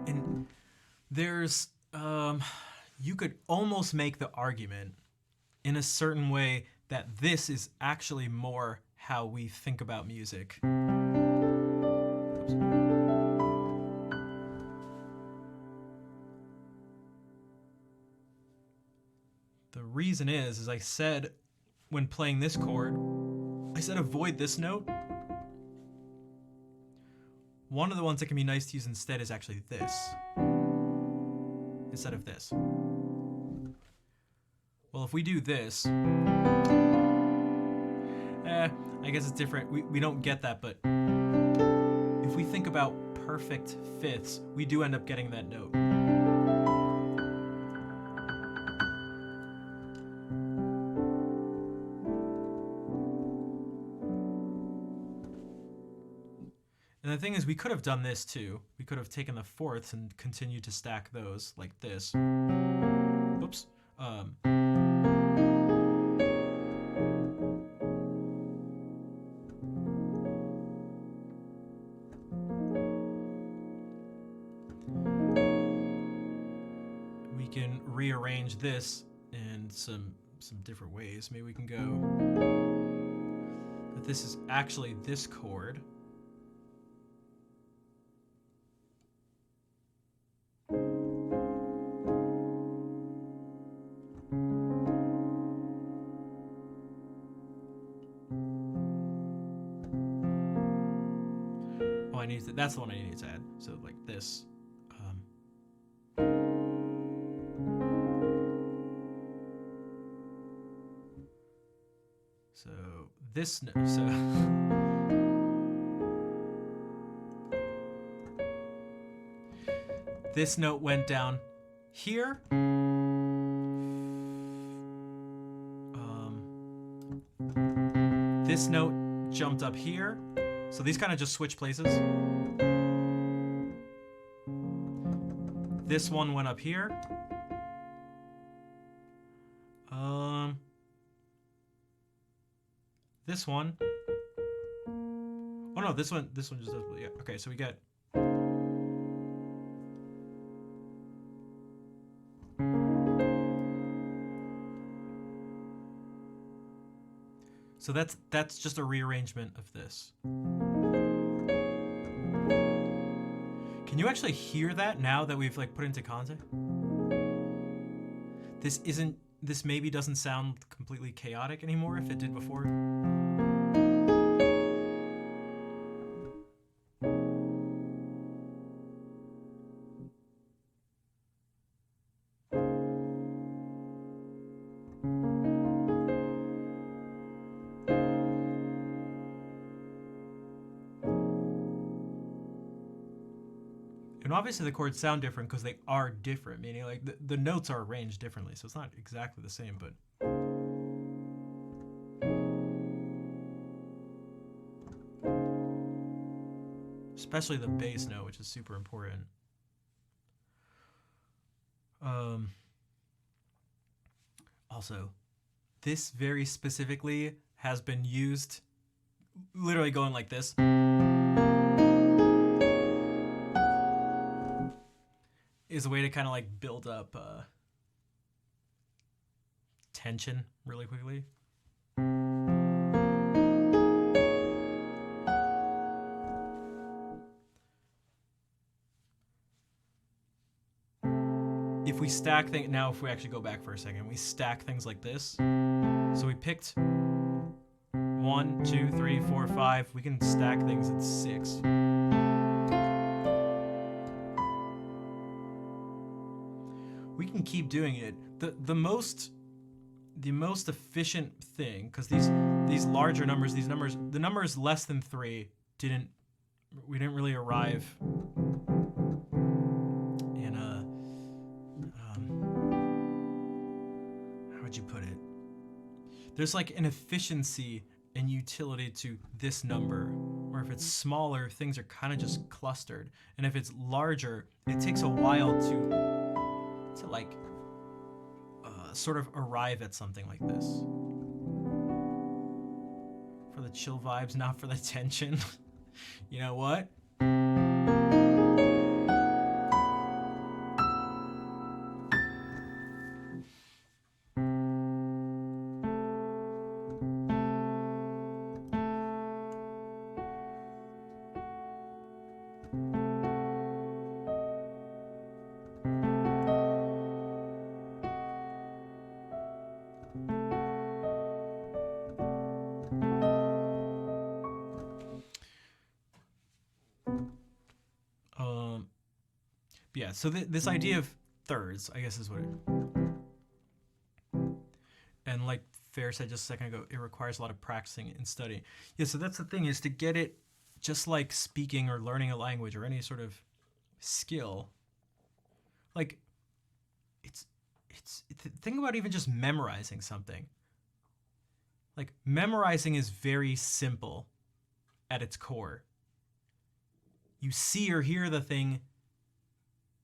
And there's, you could almost make the argument in a certain way that this is actually more how we think about music. Oops. The reason is, as I said when playing this chord, I said avoid this note. One of the ones that can be nice to use instead is actually this, instead of this. Well, if we do this, I guess it's different. We don't get that, but if we think about perfect fifths, we do end up getting that note. And the thing is, we could have done this too. We could have taken the fourths and continued to stack those like this. Oops. We can rearrange this in some different ways. Maybe we can go that this is actually this chord. That's the one I need to add. So like this. So this note. So this note went down here. This note jumped up here. So these kind of just switch places. This one went up here. This one. Oh no, this one just does, yeah. Okay, so we get so that's just a rearrangement of this. Can you actually hear that now that we've like put into context? This maybe doesn't sound completely chaotic anymore if it did before. And obviously the chords sound different because they are different, meaning like the notes are arranged differently, so it's not exactly the same, but especially the bass note, which is super important. Also, this very specifically has been used literally going like this. Is a way to kind of like build up tension really quickly. If we stack things, now if we actually go back for a second, we stack things like this. So we picked 1, 2, 3, 4, 5. We can stack things at 6. We can keep doing it. The most efficient thing, because these larger numbers, the numbers less than 3 we didn't really arrive in a how would you put it? There's like an efficiency and utility to this number, or if it's smaller, things are kind of just clustered, and if it's larger, it takes a while to like sort of arrive at something like this. For the chill vibes, not for the tension. You know what? Yeah, so this idea of thirds, I guess, is what it... And like Fair said just a second ago, it requires a lot of practicing and studying. Yeah, so that's the thing, is to get it, just like speaking or learning a language or any sort of skill, like, think about even just memorizing something. Like, memorizing is very simple at its core. You see or hear the thing,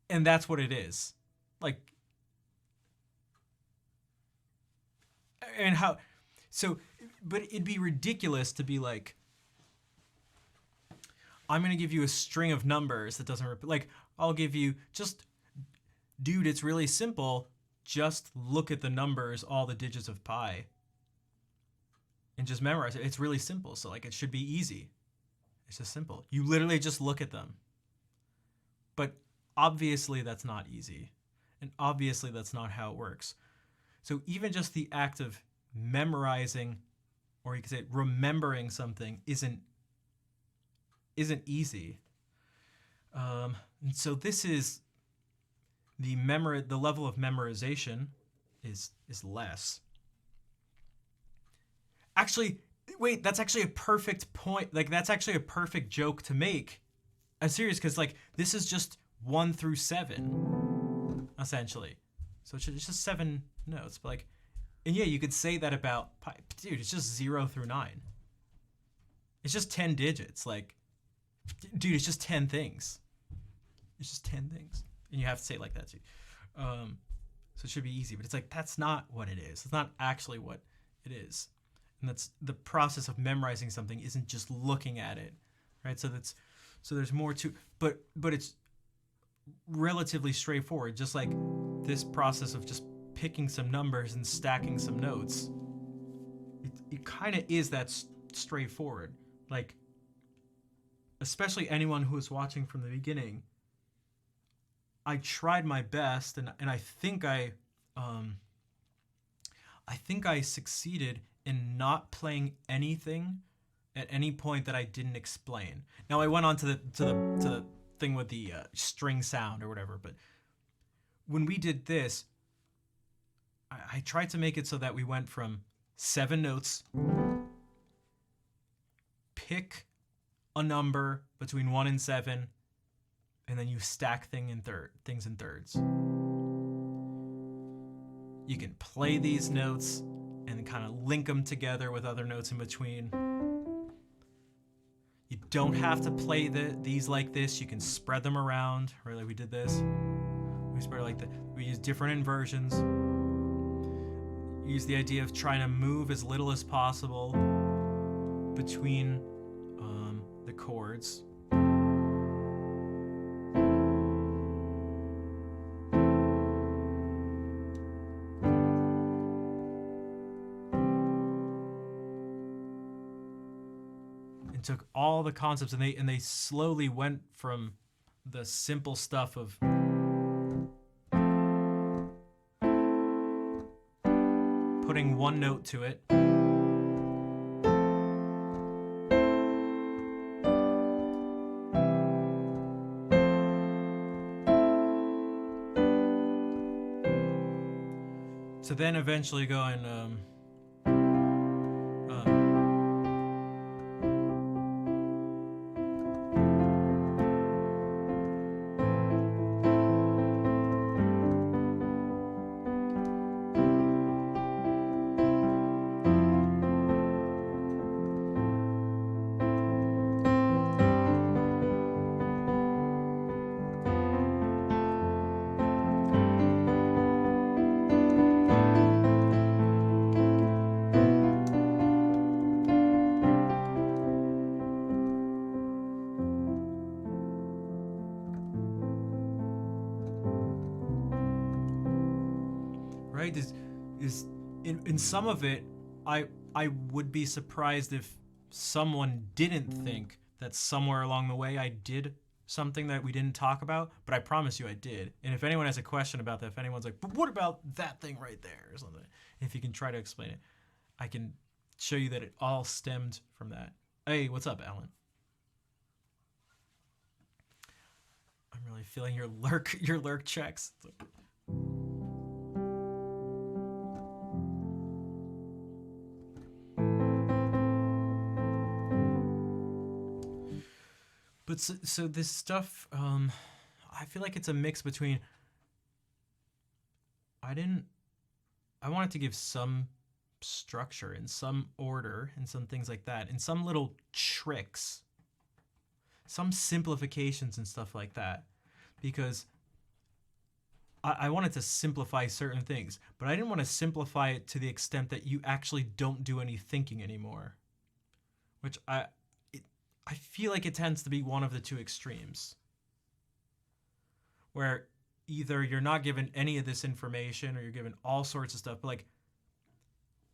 and that's what it is. Like, and how, so, but it'd be ridiculous to be like, I'm going to give you a string of numbers that doesn't repeat. Like, I'll give you just, dude, it's really simple. Just look at the numbers, all the digits of pi, and just memorize it. It's really simple. So like, it should be easy. It's just simple. You literally just look at them. But obviously that's not easy. And obviously that's not how it works. So even just the act of memorizing, or you could say remembering something, isn't easy. And so this is the level of memorization is less. Actually, wait, that's actually a perfect point. Like, that's actually a perfect joke to make. I'm serious, because like, this is just 1 through 7, essentially. So it's just 7 notes. But like, and yeah, you could say that about pi. Dude, it's just 0 through 9. It's just 10 digits. Like, dude, it's just 10 things. It's just 10 things. And you have to say it like that too. So it should be easy, but it's like, that's not what it is. It's not actually what it is. And that's the process of memorizing something, isn't just looking at it, right? So there's more to, but it's relatively straightforward. Just like this process of just picking some numbers and stacking some notes. It kind of is that straightforward. Like, especially anyone who was watching from the beginning, I tried my best, and I think I succeeded in not playing anything at any point that I didn't explain. Now I went on to the thing with the string sound or whatever, but when we did this, I tried to make it so that we went from 7 notes, pick a number between 1 and 7, and then you stack things in thirds. You can play these notes and kind of link them together with other notes in between. You don't have to play these like this. You can spread them around. Right, like we did this. We spread it like that. We use different inversions. Use the idea of trying to move as little as possible between the chords. Took all the concepts and they slowly went from the simple stuff of putting one note to it. To then eventually going, right? Is in some of it, I would be surprised if someone didn't think that somewhere along the way I did something that we didn't talk about, but I promise you I did. And if anyone has a question about that, if anyone's like, but what about that thing right there or something, if you can try to explain it, I can show you that it all stemmed from that. Hey, what's up, Alan? I'm really feeling your lurk checks. But so this stuff, I feel like it's a mix between. I wanted to give some structure and some order and some things like that, and some little tricks, some simplifications and stuff like that, because I wanted to simplify certain things, but I didn't want to simplify it to the extent that you actually don't do any thinking anymore, which I feel like it tends to be one of the two extremes, where either you're not given any of this information or you're given all sorts of stuff, but like,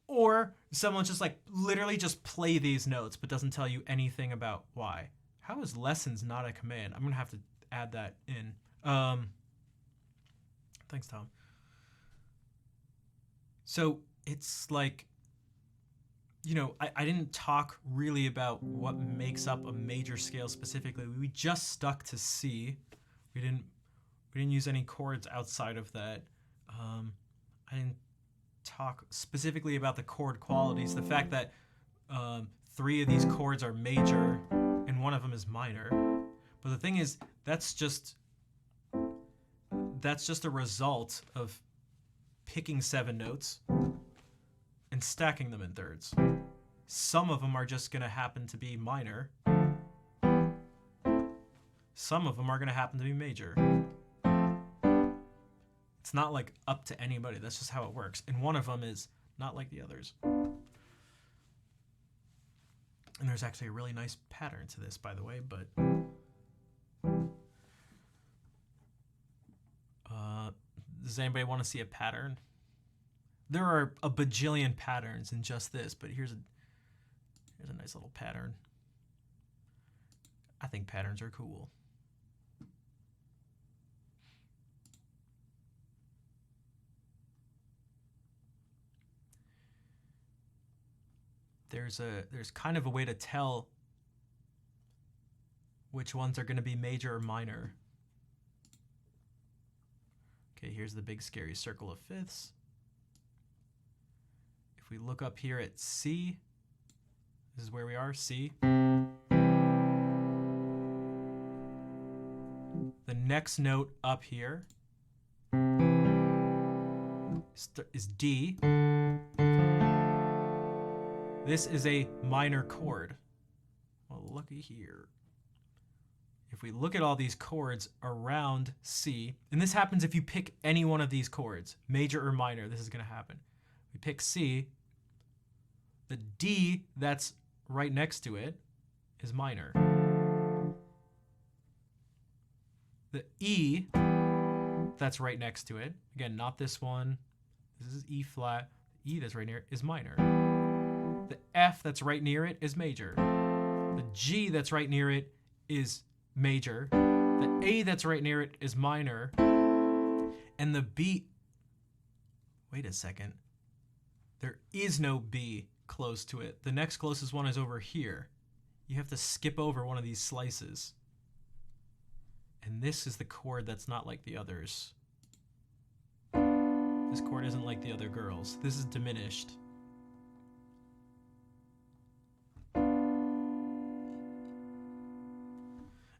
or someone's just like, literally just play these notes, but doesn't tell you anything about why. How is lessons not a command? I'm going to have to add that in. Thanks, Tom. So it's like, you know, I didn't talk really about what makes up a major scale specifically. We just stuck to C. We didn't use any chords outside of that. I didn't talk specifically about the chord qualities. The fact that 3 of these chords are major and 1 of them is minor. But the thing is, that's just a result of picking 7 notes and stacking them in thirds. Some of them are just going to happen to be minor. Some of them are going to happen to be major. It's not like up to anybody. That's just how it works. And one of them is not like the others. And there's actually a really nice pattern to this, by the way, but does anybody want to see a pattern? There are a bajillion patterns in just this, but here's a nice little pattern. I think patterns are cool. There's kind of a way to tell which ones are going to be major or minor. Okay, here's the big scary circle of fifths. If we look up here at C, this is where we are, C. The next note up here is D. This is a minor chord. Well, looky here. If we look at all these chords around C, and this happens if you pick any one of these chords, major or minor, this is going to happen. We pick C. The D that's right next to it is minor. The E that's right next to it, again, not this one. This is E flat. The E that's right near it is minor. The F that's right near it is major. The G that's right near it is major. The A that's right near it is minor. And the B, wait a second. There is no B close to it. The next closest one is over here. You have to skip over one of these slices. And this is the chord that's not like the others. This chord isn't like the other girls. This is diminished.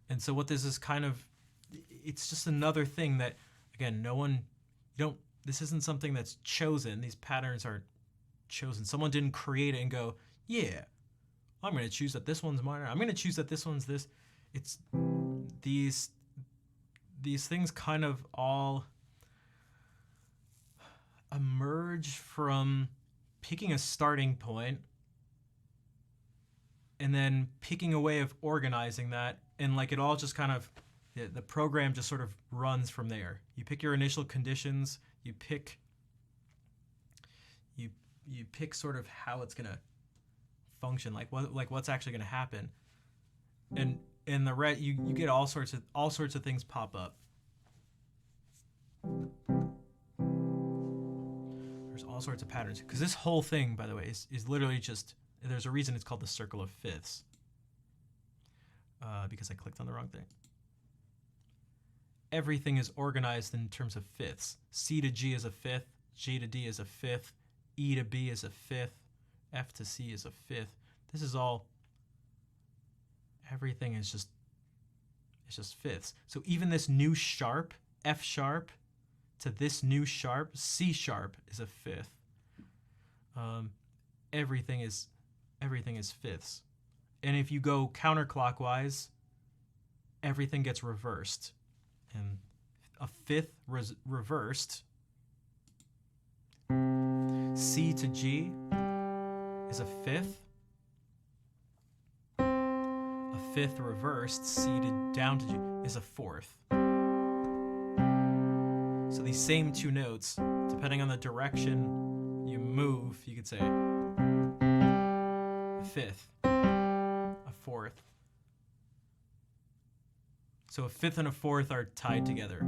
And so what this is kind of, it's just another thing that, again, this isn't something that's chosen. These patterns aren't chosen. Someone didn't create it and go, yeah, I'm going to choose that this one's minor. I'm going to choose that this one's this. It's these things kind of all emerge from picking a starting point and then picking a way of organizing that, and like it all just kind of, the program just sort of runs from there. You pick your initial conditions, you pick sort of how it's gonna function, like what's actually gonna happen, and in the red you get all sorts of things pop up. There's all sorts of patterns, because this whole thing, by the way, is literally just, there's a reason it's called the circle of fifths, because I clicked on the wrong thing. Everything is organized in terms of fifths. C to G is a fifth, G to D is a fifth, E to B is a fifth, F to C is a fifth. This is all, everything is just, it's just fifths. So even this new sharp, F sharp, to this new sharp, C sharp is a fifth. Everything is fifths. And if you go counterclockwise, everything gets reversed. And a fifth reversed, C to G is a fifth. A fifth reversed, C to down to G, is a fourth. So these same two notes, depending on the direction you move, you could say a fifth, a fourth. So a fifth and a fourth are tied together.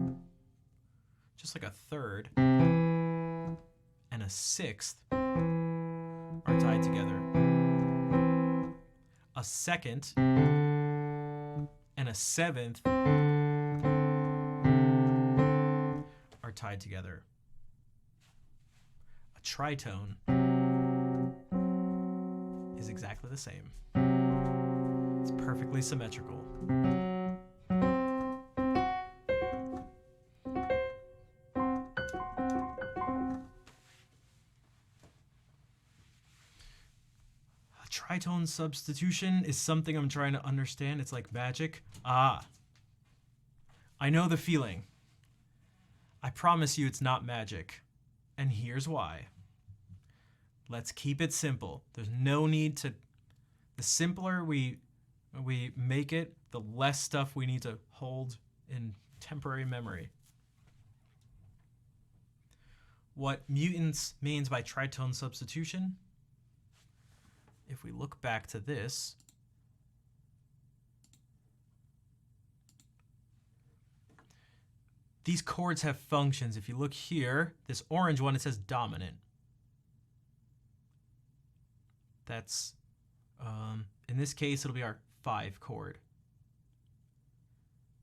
Just like a third and a sixth are tied together. A second and a seventh are tied together. A tritone is exactly the same. It's perfectly symmetrical. Tritone substitution is something I'm trying to understand. It's like magic. I know the feeling. I promise you it's not magic. And here's why. Let's keep it simple. There's no need to... The simpler we make it, the less stuff we need to hold in temporary memory. What mutants means by tritone substitution, if we look back to this, these chords have functions. If you look here, this orange one, it says dominant. That's, in this case, it'll be our 5 chord.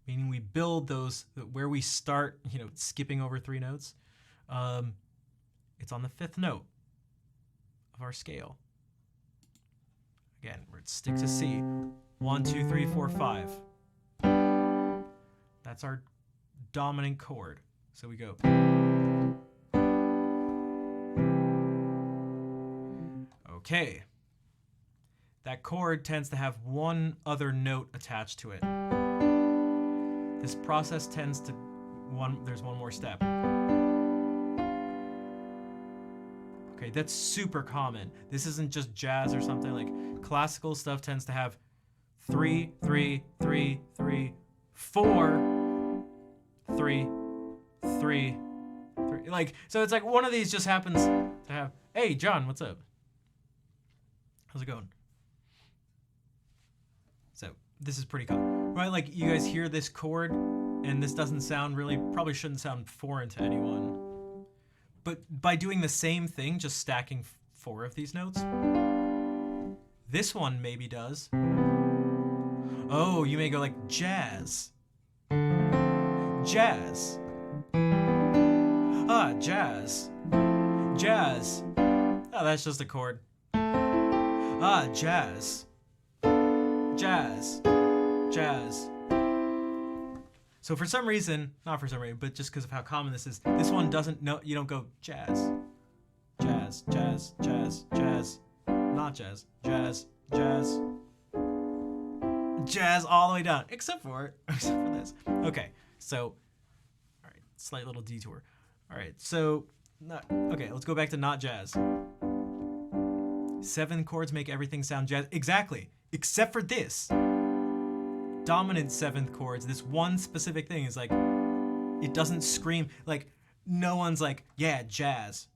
Meaning we build those, where we start, skipping over 3 notes, it's on the 5th note of our scale. Again, we're stick to C. 1, 2, 3, 4, 5. That's our dominant chord. So we go. Okay. That chord tends to have one other note attached to it. This process tends to, there's one more step. Okay, that's super common. This isn't just jazz or something. Like classical stuff tends to have 3, 3, 3, 3, 4, 3, 3, 3. Like, so it's like one of these just happens to have, hey, John, what's up? How's it going? So this is pretty common, right? Like you guys hear this chord and this doesn't sound really, probably shouldn't sound foreign to anyone. but by doing the same thing, just stacking 4 of these notes. This one maybe does. Oh, you may go like jazz. Jazz. Ah, jazz. Jazz. Oh, that's just a chord. Ah, jazz. Jazz. Jazz. So for some reason, not for some reason, but just because of how common this is, this one doesn't know, you don't go jazz. Jazz, jazz, jazz, jazz. Not jazz. Jazz, jazz. Jazz all the way down, except for this. Okay, so, all right, slight little detour. All right, so, okay, let's go back to not jazz. 7 chords make everything sound jazz. Exactly, except for this. Dominant 7th chords, this one specific thing is like, it doesn't scream, like, no one's like, yeah, jazz.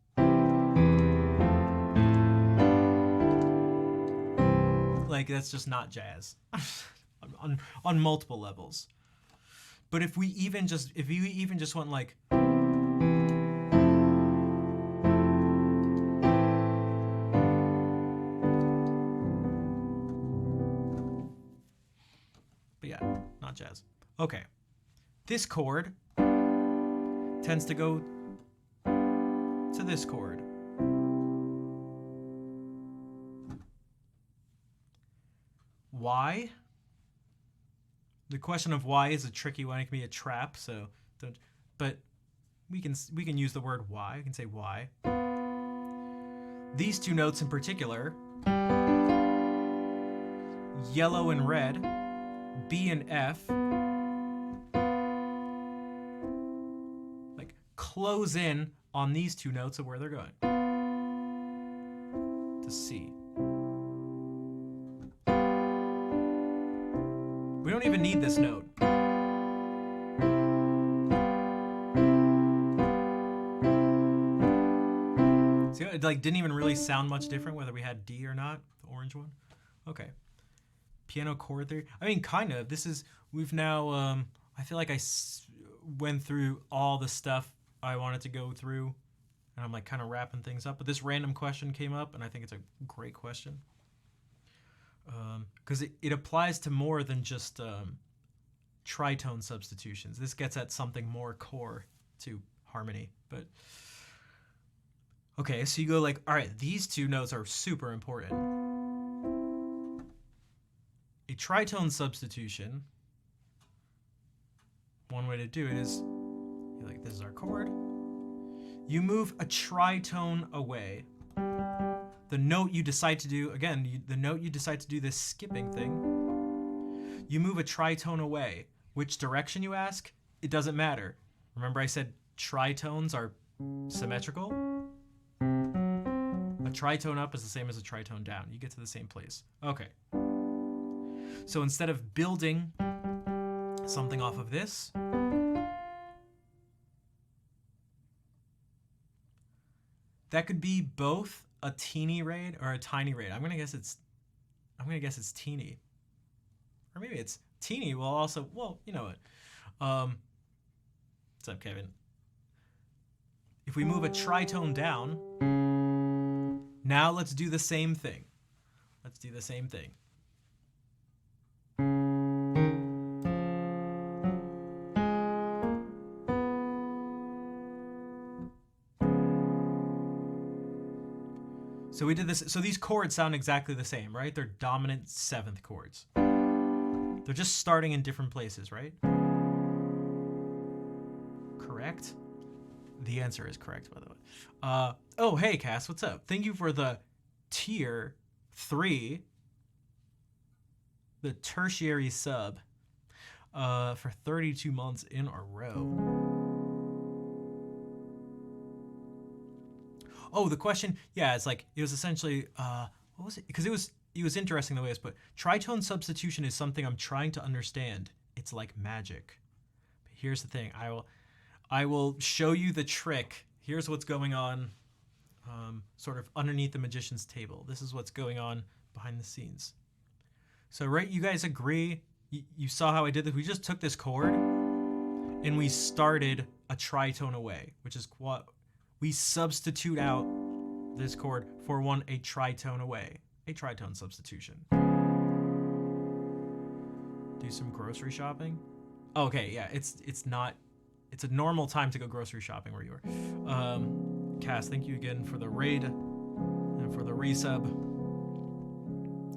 Like, that's just not jazz on multiple levels. But if you even just went like, but yeah, not jazz. Okay, this chord tends to go to this chord. Why? The question of why is a tricky one. It can be a trap, so don't. But we can use the word why. We can say why. These 2 notes in particular, yellow and red, B and F, like close in on these 2 notes of where they're going. To C. We don't even need this note. See, it like didn't even really sound much different whether we had D or not, the orange one. Okay. Piano chord theory. I mean, kind of. We've now, I feel like I went through all the stuff I wanted to go through, and I'm like kind of wrapping things up. But this random question came up, and I think it's a great question. Because it applies to more than just tritone substitutions. This gets at something more core to harmony. But okay, so you go like, all right, these 2 notes are super important. A tritone substitution, one way to do it is, you're like, this is our chord. You move a tritone away. The note you decide to do, again, the note you decide to do this skipping thing, you move a tritone away. Which direction you ask? It doesn't matter. Remember I said tritones are symmetrical? A tritone up is the same as a tritone down. You get to the same place. Okay. So instead of building something off of this, that could be both a teeny rate or a tiny rate. I'm gonna guess it's teeny. Or maybe it's teeny will also, well, you know what. What's up, Kevin? If we move a tritone down, now let's do the same thing. Let's do the same thing. So we did this. So these chords sound exactly the same, right? They're dominant 7th chords. They're just starting in different places, right? Correct? The answer is correct, by the way. Oh, hey, Cass, what's up? Thank you for the tier 3, the tertiary sub, for 32 months in a row. Oh, the question, yeah, it's like, it was essentially, what was it? Because it was interesting the way it's put. Tritone substitution is something I'm trying to understand. It's like magic. But here's the thing. I will show you the trick. Here's what's going on sort of underneath the magician's table. This is what's going on behind the scenes. So, right, you guys agree? You saw how I did this? We just took this chord and we started a tritone away, which is we substitute out this chord for one a tritone away. A tritone substitution. Do some grocery shopping. Okay, yeah, it's a normal time to go grocery shopping where you are. Cass, thank you again for the raid and for the resub.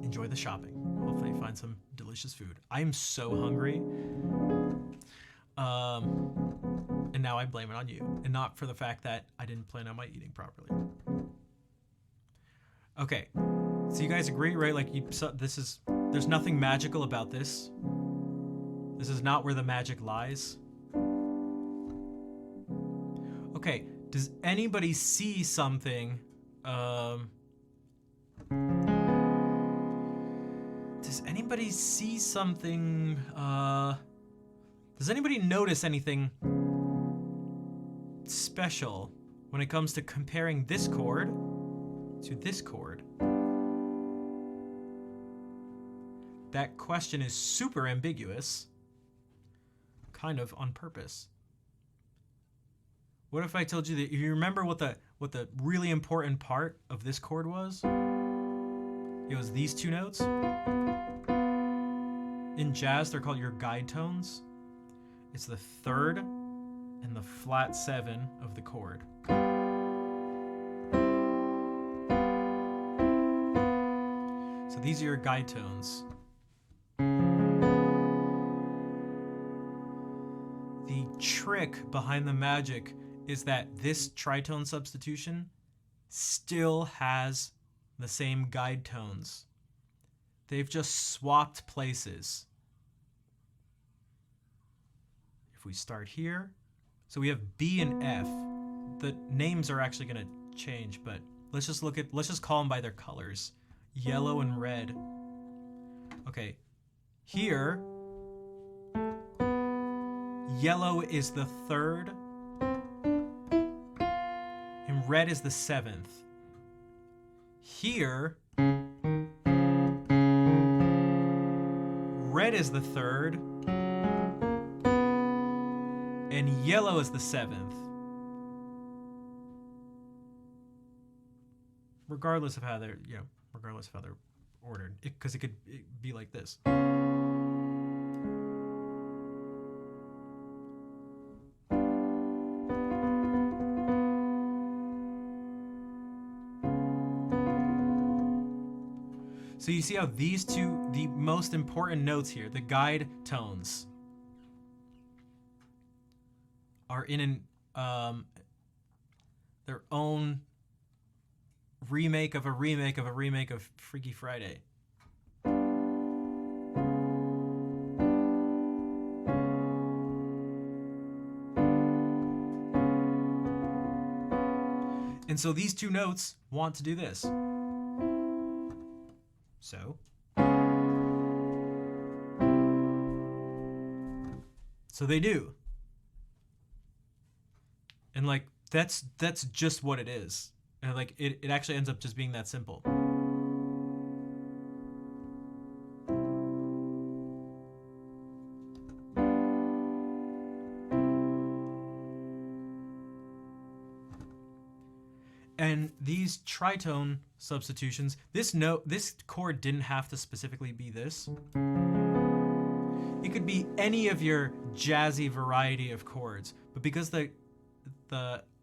Enjoy the shopping. Hopefully you find some delicious food. I am so hungry. And now I blame it on you, and not for the fact that I didn't plan on my eating properly. Okay, so you guys agree, right? Like, there's nothing magical about this. This is not where the magic lies. Okay, does anybody see something? Does anybody see something? Does anybody notice anything special when it comes to comparing this chord to this chord? That question is super ambiguous, kind of on purpose. What if I told you that you remember what the really important part of this chord was? It was these two notes. In jazz, they're called your guide tones. It's the third and the flat 7 of the chord. So these are your guide tones. The trick behind the magic is that this tritone substitution still has the same guide tones. They've just swapped places. If we start here, so we have B and F. The names are actually going to change, but let's just call them by their colors. Yellow and red. Okay, here, yellow is the 3rd, and red is the 7th. Here, red is the 3rd, and yellow is the 7th. Regardless of how they're ordered, because it could be like this. So you see how these two, the most important notes here, the guide tones, are in their own remake of a remake of a remake of Freaky Friday. And so these two notes want to do this. So they do. And like that's just what it is. And like it actually ends up just being that simple. And these tritone substitutions, this chord didn't have to specifically be this. It could be any of your jazzy variety of chords, but because the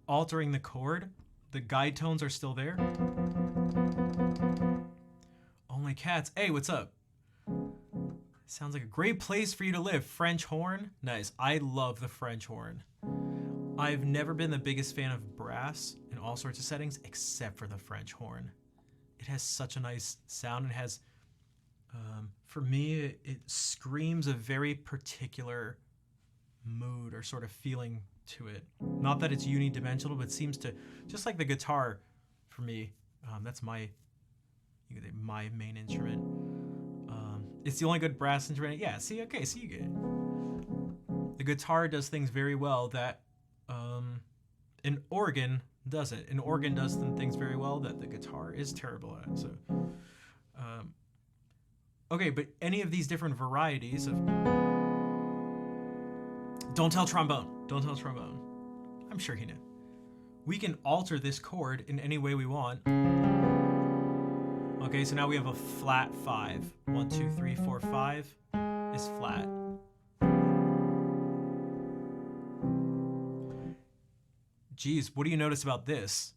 altering the chord, the guide tones are still there. Only Cats. Hey, what's up? Sounds like a great place for you to live. French horn? Nice. I love the French horn. I've never been the biggest fan of brass in all sorts of settings, except for the French horn. It has such a nice sound. It has, for me, it screams a very particular mood or sort of feeling to it. Not that it's unidimensional, but it seems to, just like the guitar, for me, that's my main instrument. It's the only good brass instrument. Yeah, see, okay, see, you get it. The guitar does things very well that an organ doesn't. An organ does things very well that the guitar is terrible at. So, okay, but any of these different varieties of... Don't tell trombone. Don't tell trombone. I'm sure he knew. we can alter this chord in any way we want. Okay, so now we have a flat 5. 1, 2, 3, 4, 5 is flat. Geez, what do you notice about this?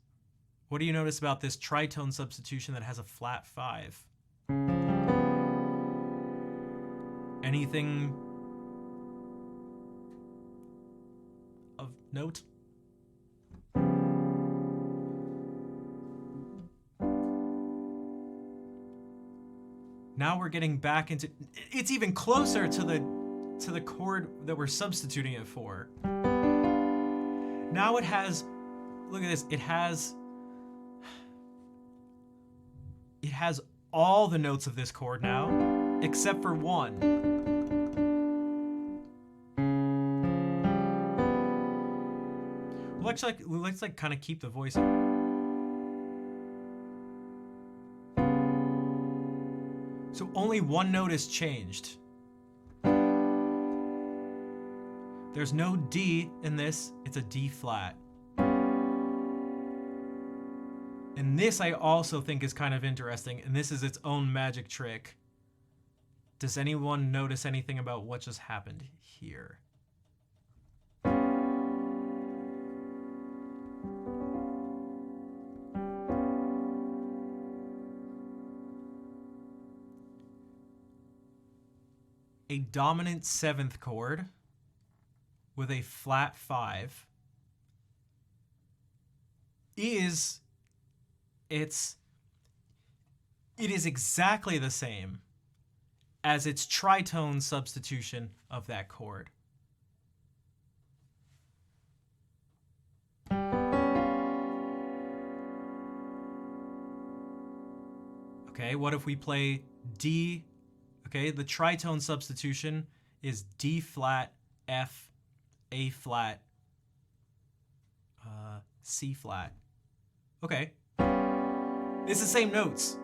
What do you notice about this tritone substitution that has a flat 5? Anything of note? Now we're getting back into, it's even closer to the chord that we're substituting it for. Now it has, look at this, it has all the notes of this chord now, except for one. Let's kind of keep the voice. So only one note is changed. There's no D in this, it's a D flat. And this I also think is kind of interesting, and this is its own magic trick. Does anyone notice anything about what just happened here? A dominant 7th chord with a flat 5 it is exactly the same as its tritone substitution of that chord. Okay, what if we play D? Okay, the tritone substitution is D flat, F, A flat, C flat. Okay. It's the same notes.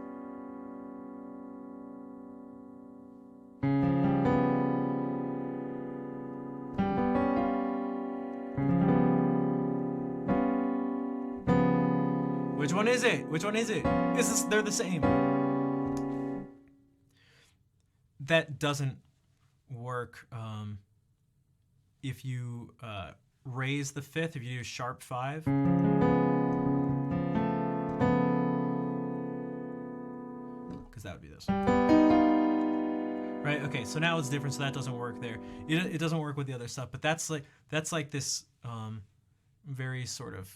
Which one is it? Which one is it? They're the same. That doesn't work if you raise the 5th, if you do sharp 5. Because that would be this. Right, okay, so now it's different, so that doesn't work there. It doesn't work with the other stuff, but that's like this very sort of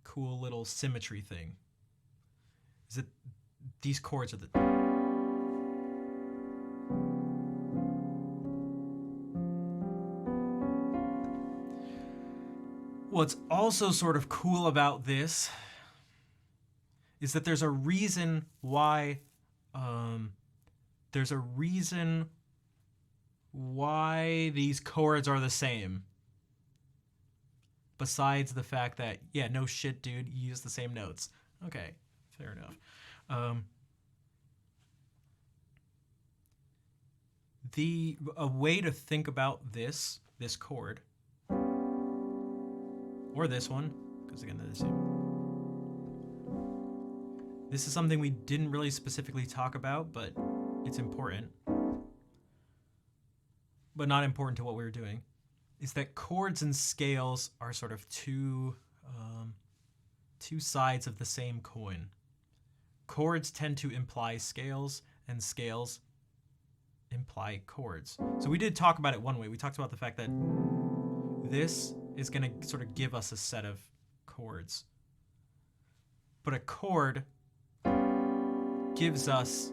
cool little symmetry thing. Is that these chords are the... What's also sort of cool about this is that there's a reason why these chords are the same. Besides the fact that, yeah, no shit, dude, you use the same notes. Okay, fair enough. A way to think about this chord, or this one, because again, they're the same. This is something we didn't really specifically talk about, but it's important. But not important to what we were doing. Is that chords and scales are sort of two sides of the same coin. Chords tend to imply scales, and scales imply chords. So we did talk about it one way. We talked about the fact that this is going to sort of give us a set of chords. But a chord gives us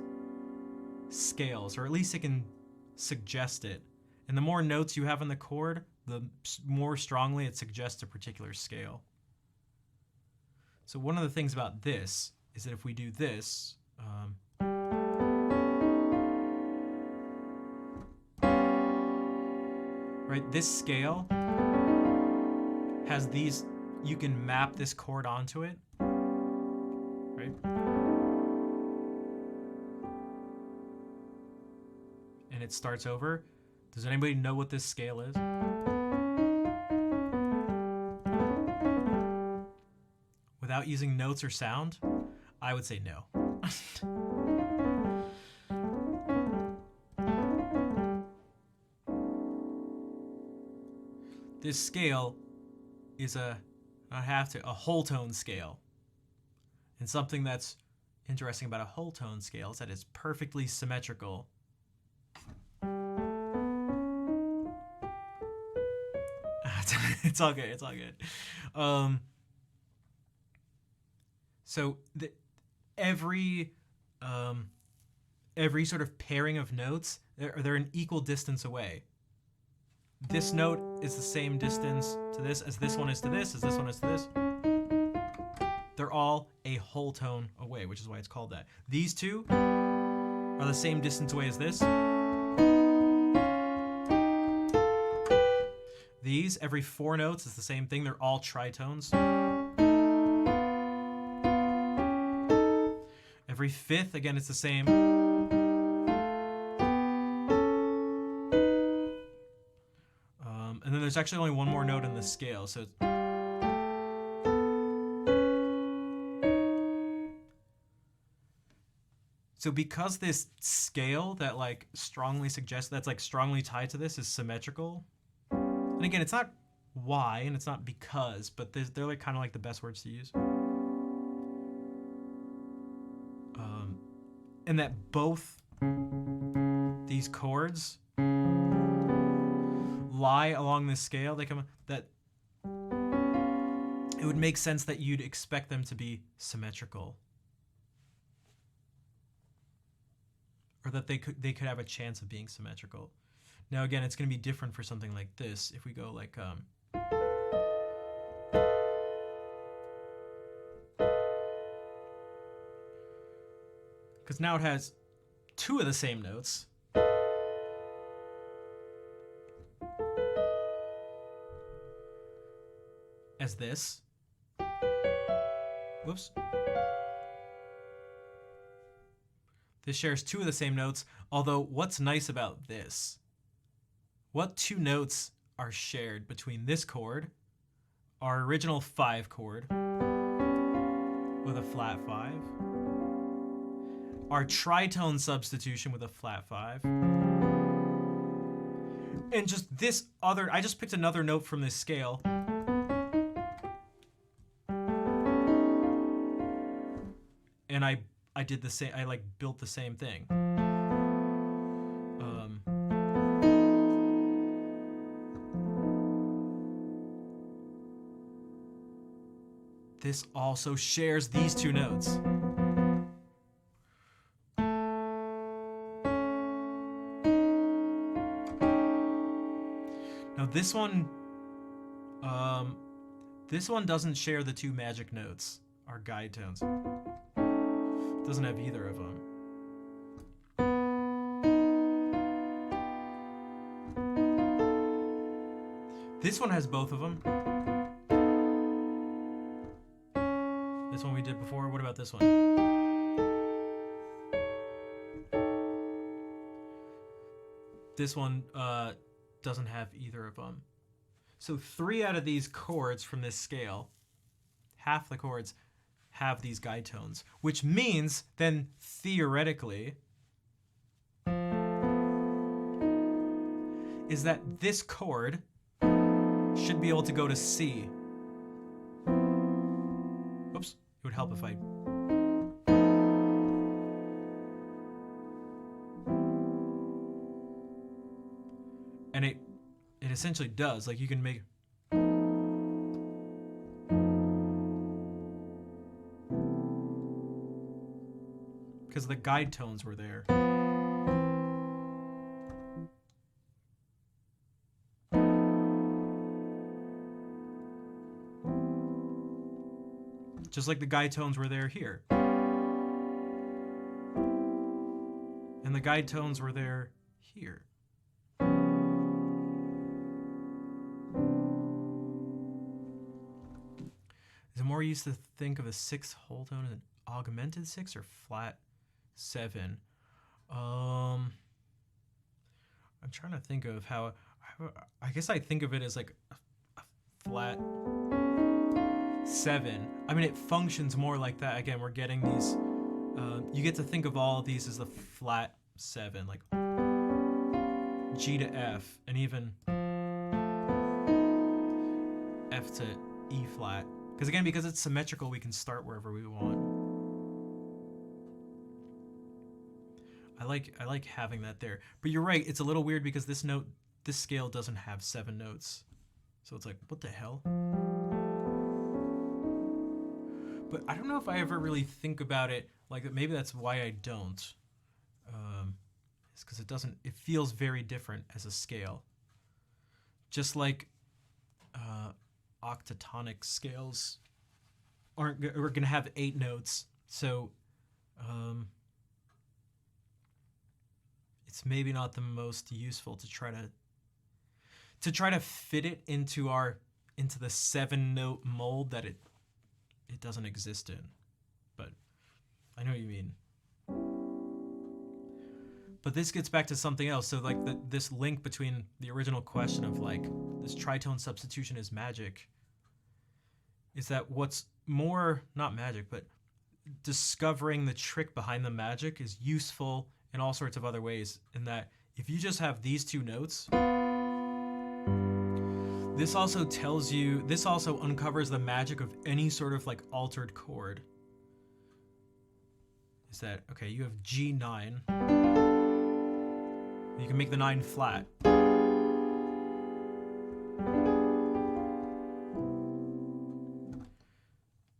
scales, or at least it can suggest it. And the more notes you have in the chord, the more strongly it suggests a particular scale. So one of the things about this is that if we do this, right, this scale has these, you can map this chord onto it, right? And it starts over. Does anybody know what this scale is? without using notes or sound, I would say no. This scale is a whole tone scale. And something that's interesting about a whole tone scale is that it's perfectly symmetrical. It's all good. It's all good. So every sort of pairing of notes, they're an equal distance away. This note is the same distance to this as this one is to this, as this one is to this. They're all a whole tone away, which is why it's called that. These two are the same distance away as this. These, every 4 notes is the same thing. They're all tritones. Every 5th, again, it's the same. And then there's actually only one more note in the scale, so it's... So because this scale that like strongly suggests that's like strongly tied to this is symmetrical, and again, it's not why and it's not because, but they're like kind of like the best words to use. And that both these chords lie along this scale, they come that it would make sense that you'd expect them to be symmetrical, or that they could have a chance of being symmetrical. Now again, it's going to be different for something like this. If we go like because now it has 2 of the same notes. As this. Whoops. This shares 2 of the same notes, although what's nice about this? What 2 notes are shared between this chord, our original 5 chord, with a flat 5, our tritone substitution with a flat 5, and just this other, I just picked another note from this scale, and I did the same, I like built the same thing. This also shares these 2 notes. Now this one doesn't share the 2 magic notes, our guide tones. It doesn't have either of them. This one has both of them. This one we did before. What about this one? This one doesn't have either of them. So 3 out of these chords from this scale, half the chords, have these guide tones, which means then theoretically is that this chord should be able to go to C. Oops, it would help if I... And it essentially does. Like you can make... Because the guide tones were there. Just like the guide tones were there here. And the guide tones were there here. Is it more used to think of a 6th whole tone as an augmented 6 or flat 7? I'm trying to think of how I guess I think of it as like a flat 7. I mean, it functions more like that. Again, we're getting these. You get to think of all of these as the flat 7, like G to F, and even F to E flat. Because again, because it's symmetrical, we can start wherever we want. I like having that there. But you're right, it's a little weird because this scale doesn't have 7 notes. So it's like, what the hell? But I don't know if I ever really think about it like that. Maybe that's why I don't. It's because it feels very different as a scale. Just like octatonic scales are going to have 8 notes. So it's maybe not the most useful to try to fit it into the 7-note mold that it doesn't exist in. But I know what you mean. But this gets back to something else. So like this link between the original question of like this tritone substitution is magic is that what's more, not magic, but discovering the trick behind the magic is useful in all sorts of other ways, in that if you just have these 2 notes, this also uncovers the magic of any sort of like altered chord. Is that, okay, you have G9, you can make the 9 flat.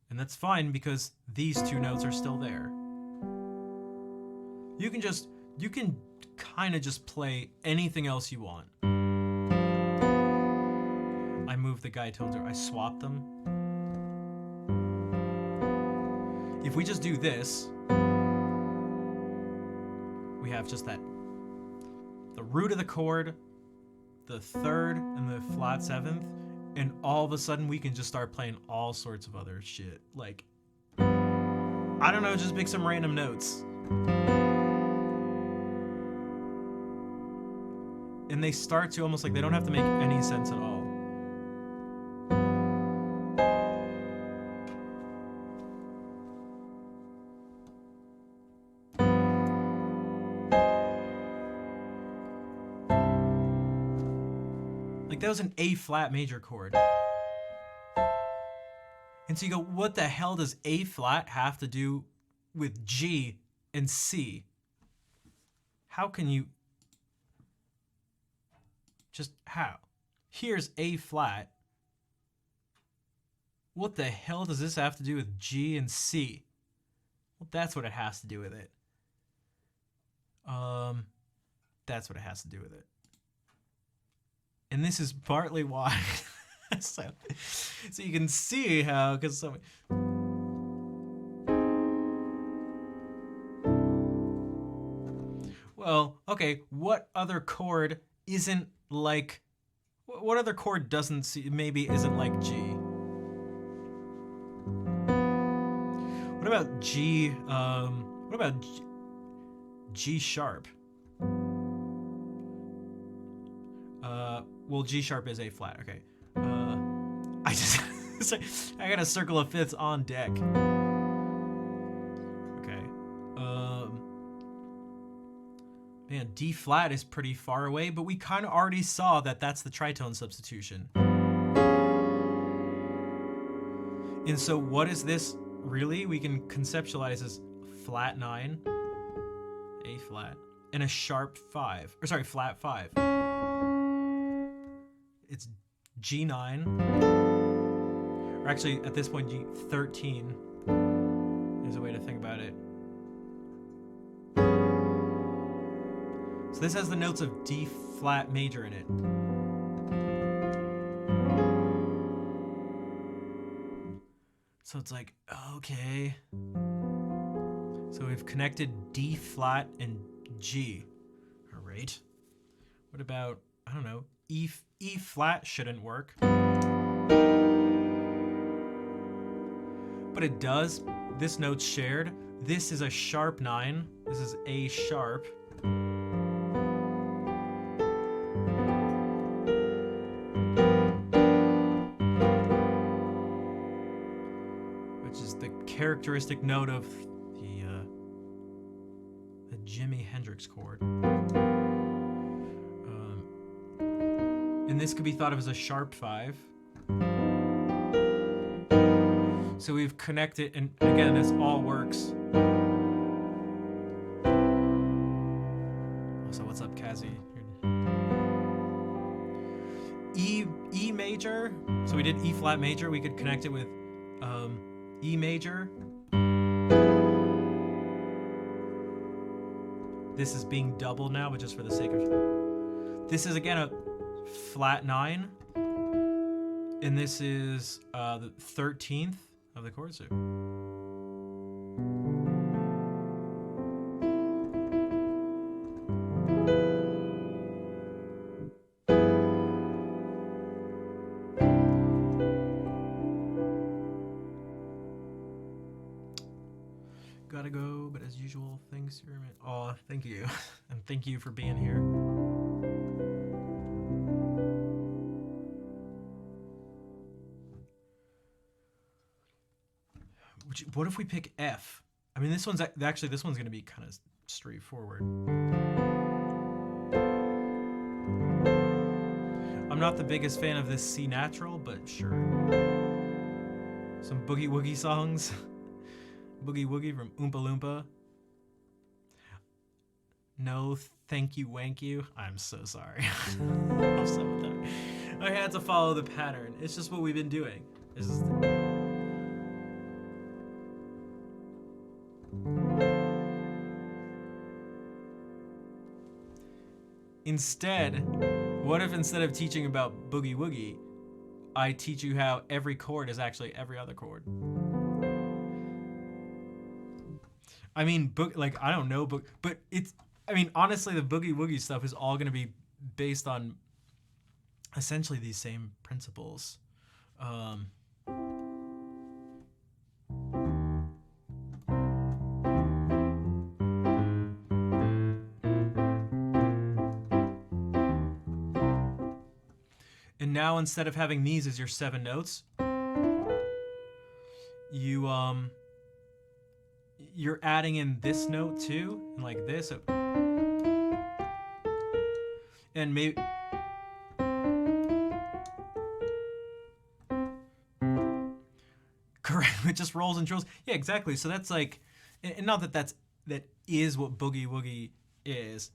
And that's fine because these 2 notes are still there. You can kind of just play anything else you want. I moved the guide tones, or I swapped them. If we just do this, we have just the root of the chord, the 3rd, and the flat 7th, and all of a sudden we can just start playing all sorts of other shit. Like, I don't know, just pick some random notes. And they start to almost like they don't have to make any sense at all. Like that was an A flat major chord. And so you go, what the hell does A flat have to do with G and C? How can you... Just how? Here's A flat. What the hell does this have to do with G and C? Well, that's what it has to do with it. That's what it has to do with it. And this is partly why. so you can see how, because so. Well, okay, what other chord isn't like, what other chord doesn't see, maybe isn't like G? What about G, what about G sharp? Well, G sharp is A flat, okay. I got a circle of fifths on deck. Okay. Man, D flat is pretty far away, but we kind of already saw that that's the tritone substitution. And so what is this really? We can conceptualize as flat 9, A flat, and a sharp 5, or sorry, flat 5. It's G9, or actually at this point G13 is a way to think about it. So this has the notes of D flat major in it. So it's like, okay. So we've connected D flat and G. All right. What about, I don't know, E flat shouldn't work. But it does. This note's shared. This is a sharp 9. This is A sharp. characteristic note of the Jimi Hendrix chord. And this could be thought of as a sharp 5. So we've connected, and again, this all works. Also, what's up, Kazi? E major. So we did E flat major. We could connect it with E major. This is being doubled now, but just for the sake of... This is, again, a flat 9. And this is the 13th of the chord suit. Gotta go, but as usual, thanks for... Oh, thank you. And thank you for being here. What if we pick F? I mean, this one's actually, this one's going to be kind of straightforward. I'm not the biggest fan of this C natural, but sure. Some Boogie Woogie songs. Boogie Woogie from Oompa Loompa. No, thank you, wank you. I'm so sorry. I'm so with that. I had to follow the pattern. It's just what we've been doing. It's just... Instead, what if instead of teaching about Boogie Woogie, I teach you how every chord is actually every other chord? I mean, I don't know, but it's, I mean, honestly, the Boogie Woogie stuff is all going to be based on essentially these same principles. And now instead of having these as your 7 notes, you're adding in this note too, and like this, and maybe correct. It just rolls and trills. Yeah, exactly. So that's like, and not that that is what Boogie Woogie is.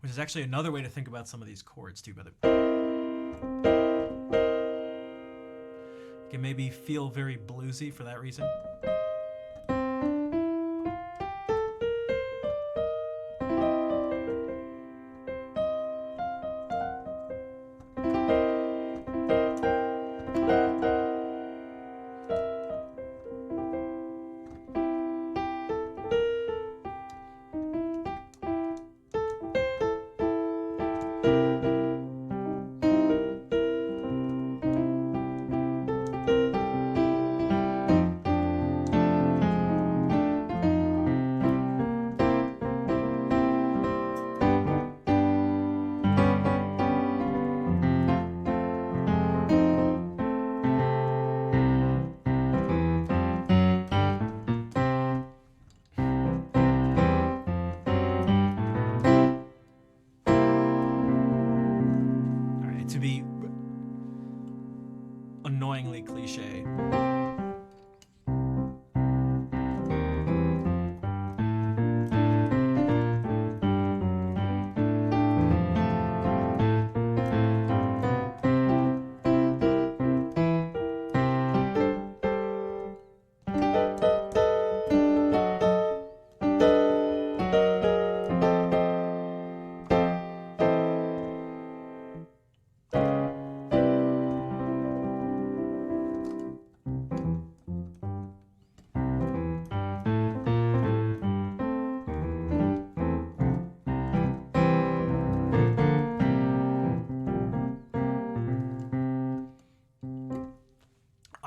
There's actually another way to think about some of these chords too, brother. It can maybe feel very bluesy for that reason. To be annoyingly cliche.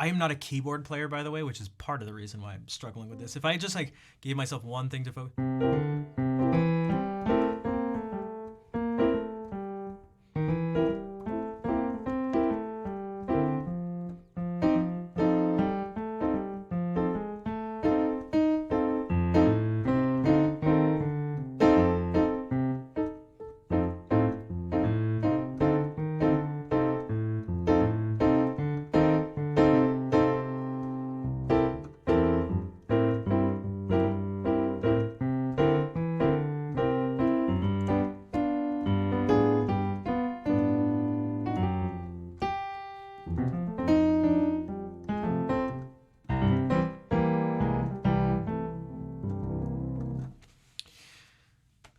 I am not a keyboard player, by the way, which is part of the reason why I'm struggling with this. If I just like gave myself one thing to focus.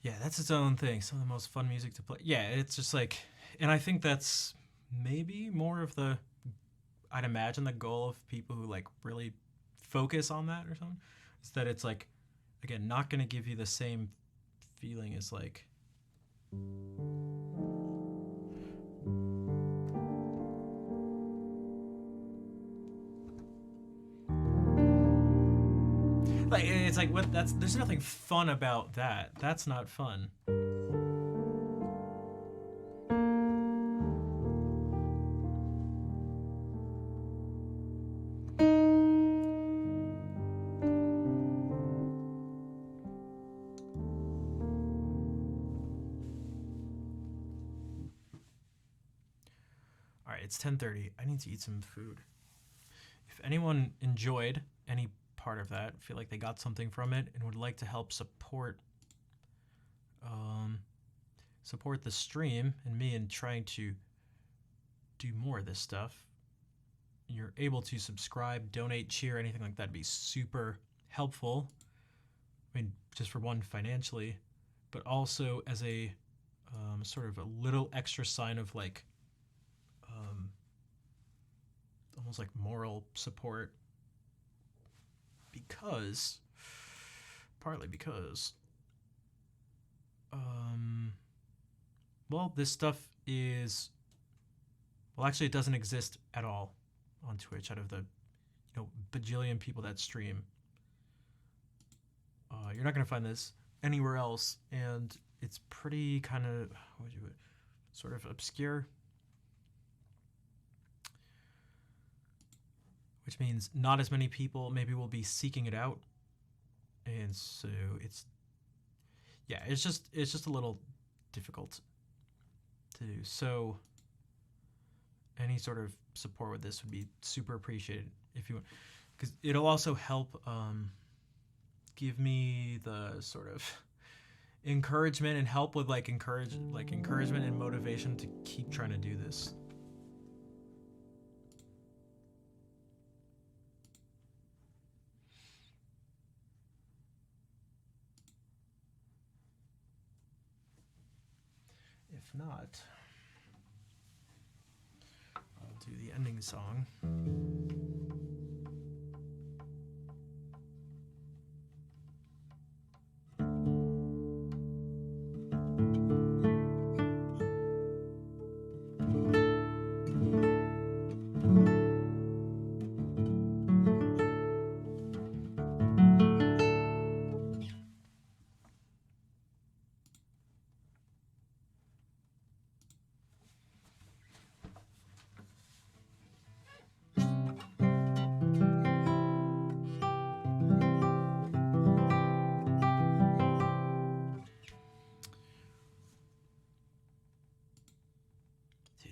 Yeah, that's its own thing. Some of the most fun music to play. Yeah, it's just like, and I think that's maybe more of the, I'd imagine the goal of people who like really focus on that or something, is that it's like, again, not going to give you the same feeling as like, like it's like what that's there's nothing fun about that. That's not fun. All right, it's 10:30. I need to eat some food. If anyone enjoyed any part of that, feel like they got something from it, and would like to help support support the stream and me in trying to do more of this stuff, you're able to subscribe, donate, cheer, anything like that would be super helpful. I mean, just for one, financially, but also as a sort of a little extra sign of like almost like moral support, partly because well, this stuff is, well, actually it doesn't exist at all on Twitch out of the bajillion people that stream. You're not going to find this anywhere else, and it's pretty kind of sort of obscure, which means not as many people maybe will be seeking it out, and so it's just a little difficult to do. So any sort of support with this would be super appreciated if you want, because it'll also help give me the sort of encouragement and help with encouragement and motivation to keep trying to do this. If not, I'll do the ending song.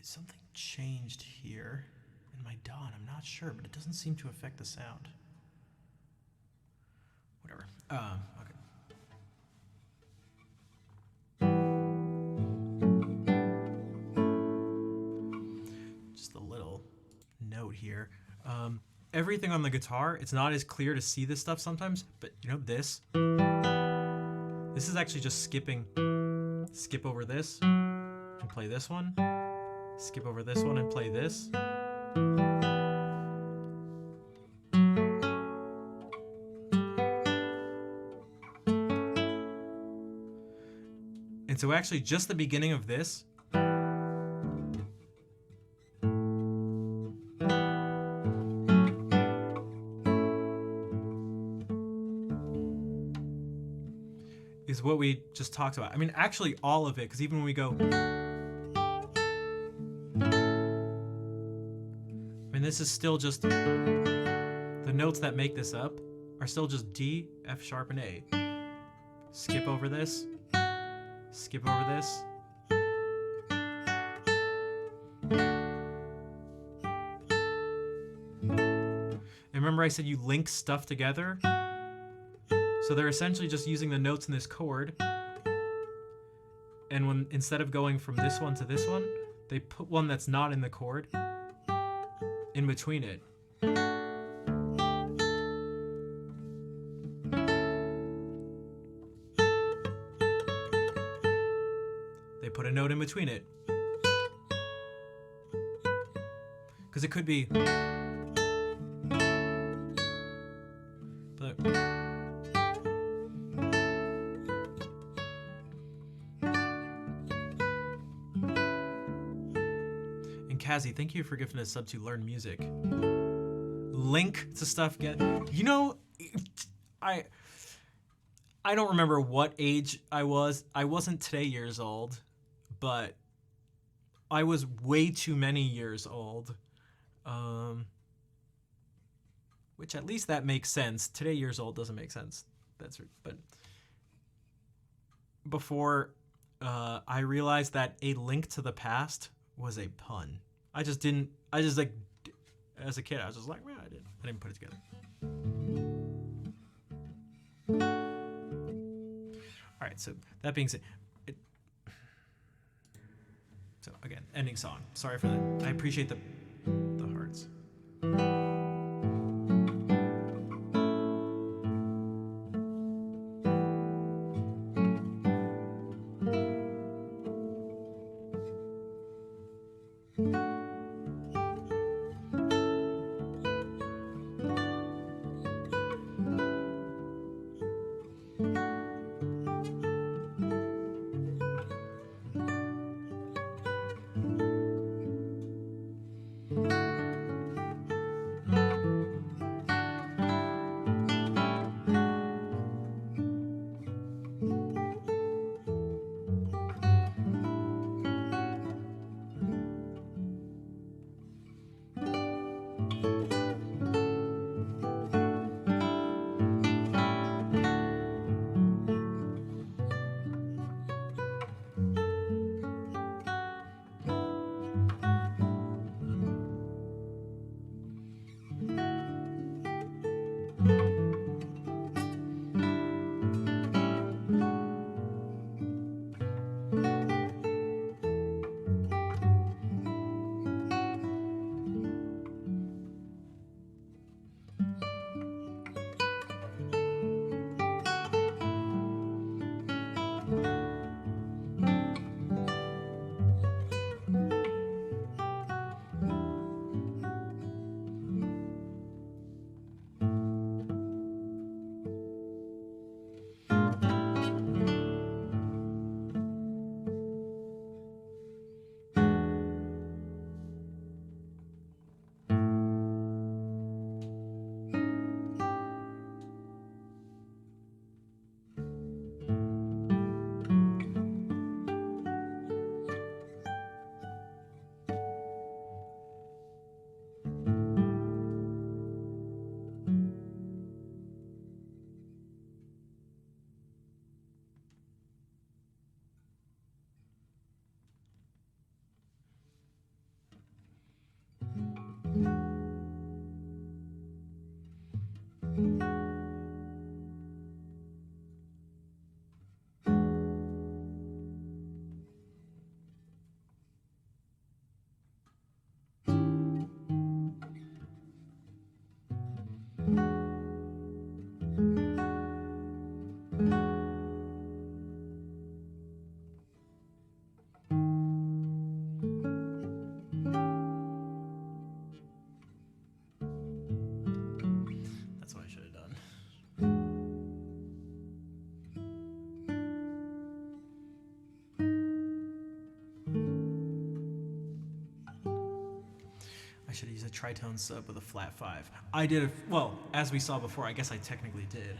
Something changed here in my DAW. I'm not sure, but it doesn't seem to affect the sound. Whatever. Okay. Just a little note here. Everything on the guitar, it's not as clear to see this stuff sometimes, but this is actually just skip over this and play this one. Skip over this one and play this. And so actually just the beginning of this is what we just talked about. I mean, actually all of it, because even when we go, I mean, this is still just, the notes that make this up are still just D, F sharp, and A. Skip over this, skip over this. And remember I said you link stuff together? So they're essentially just using the notes in this chord. And when instead of going from this one to this one, they put one that's not in the chord in between it. They put a note in between it. Because it could be. But and Kazi, thank you for giving us sub to Learn Music. Link to stuff. You know, I don't remember what age I was. I wasn't today years old, but I was way too many years old. Which at least that makes sense. Today years old doesn't make sense. But before I realized that A Link to the Past was a pun. I just like, as a kid, I was just like, man, I didn't put it together. All right, so that being said, so again, ending song. Sorry for that. I appreciate the hearts. should use a tritone sub with a flat 5. I did, well, as we saw before, I guess I technically did.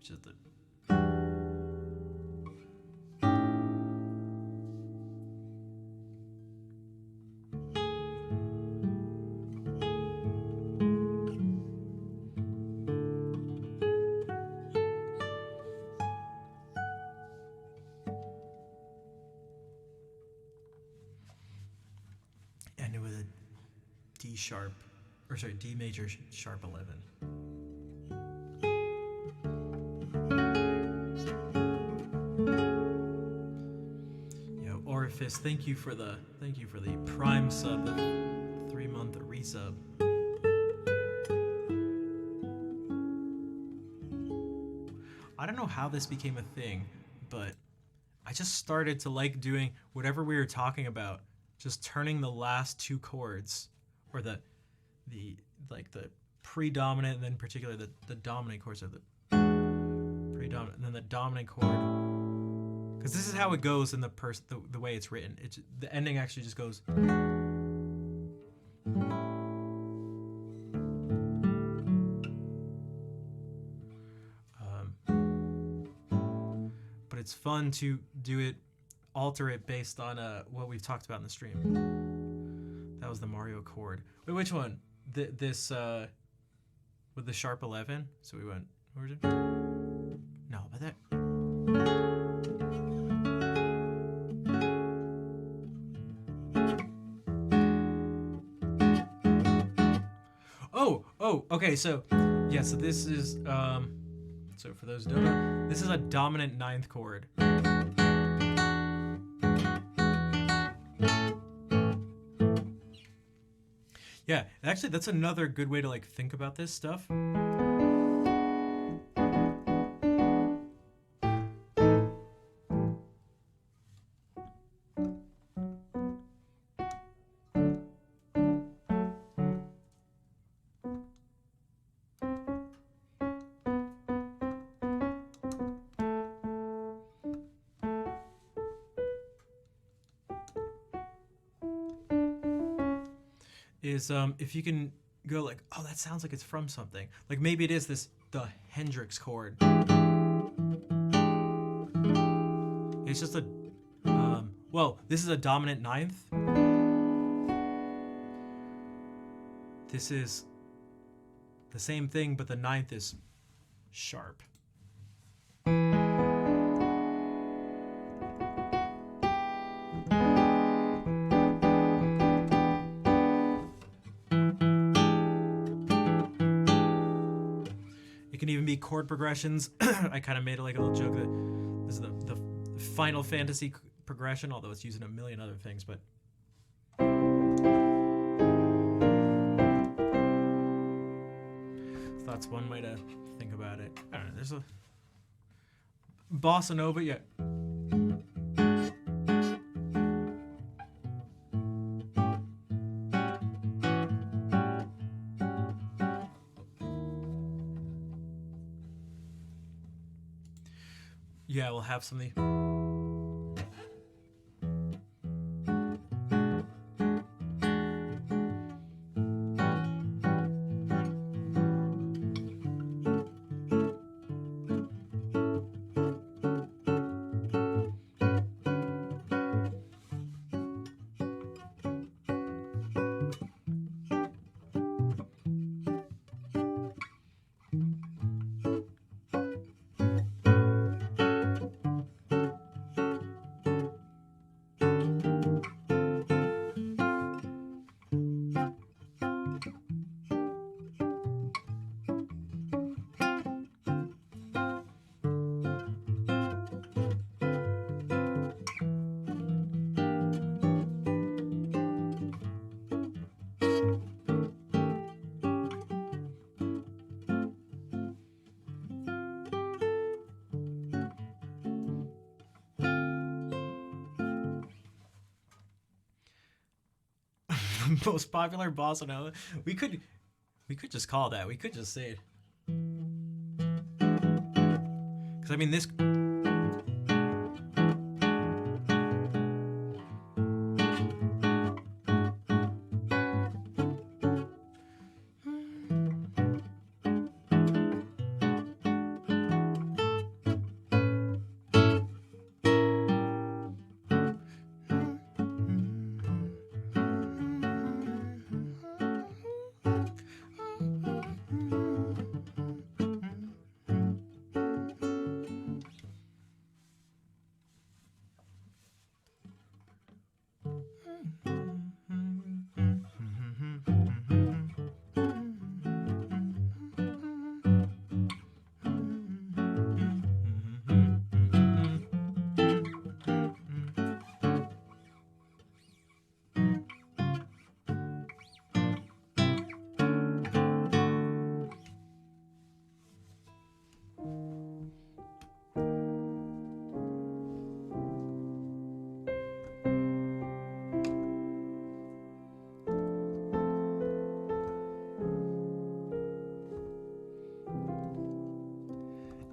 Just the ended with a D sharp, or sorry, D major sharp 11. Orifice, thank you for the Prime sub, the 3-month resub. I don't know how this became a thing, but I just started to like doing whatever we were talking about, just turning the last two chords, or the predominant, and then particularly the dominant chords, or the predominant, and then the dominant chord. Because this is how it goes in the way it's written. The ending actually just goes. But it's fun to alter it based on what we've talked about in the stream. That was the Mario chord. Wait, which one? This with the sharp 11. So we went. Where was it? No, but that. Oh, okay, so this is so for those who don't know, this is a dominant 9th chord. Yeah, actually that's another good way to like think about this stuff. Is if you can go like, oh, that sounds like it's from something. Like maybe it is the Hendrix chord. It's just a well, this is a dominant 9th. This is the same thing, but the 9th is sharp. It can even be chord progressions. I kind of made it like a little joke that this is the Final Fantasy progression, although it's using a million other things, but so that's one way to think about it. I don't know, there's a bossa nova, yeah. Yeah, we'll have something. Most popular bossa nova. We could just call that. We could just say it. Because I mean this.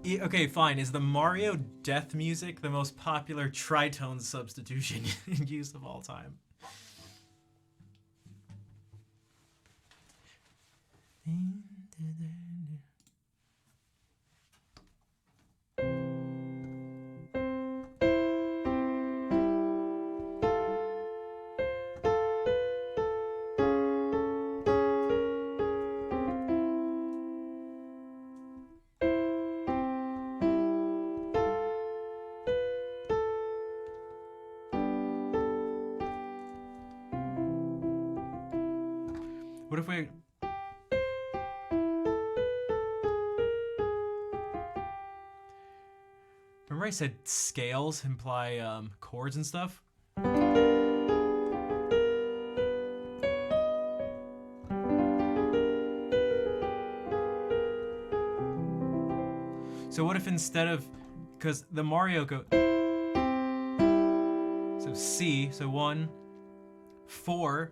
Okay, fine. Is the Mario death music the most popular tritone substitution in use of all time? What if we... Remember I said scales imply chords and stuff? So what if instead of... Because the Mario go... So C, so 1, 4...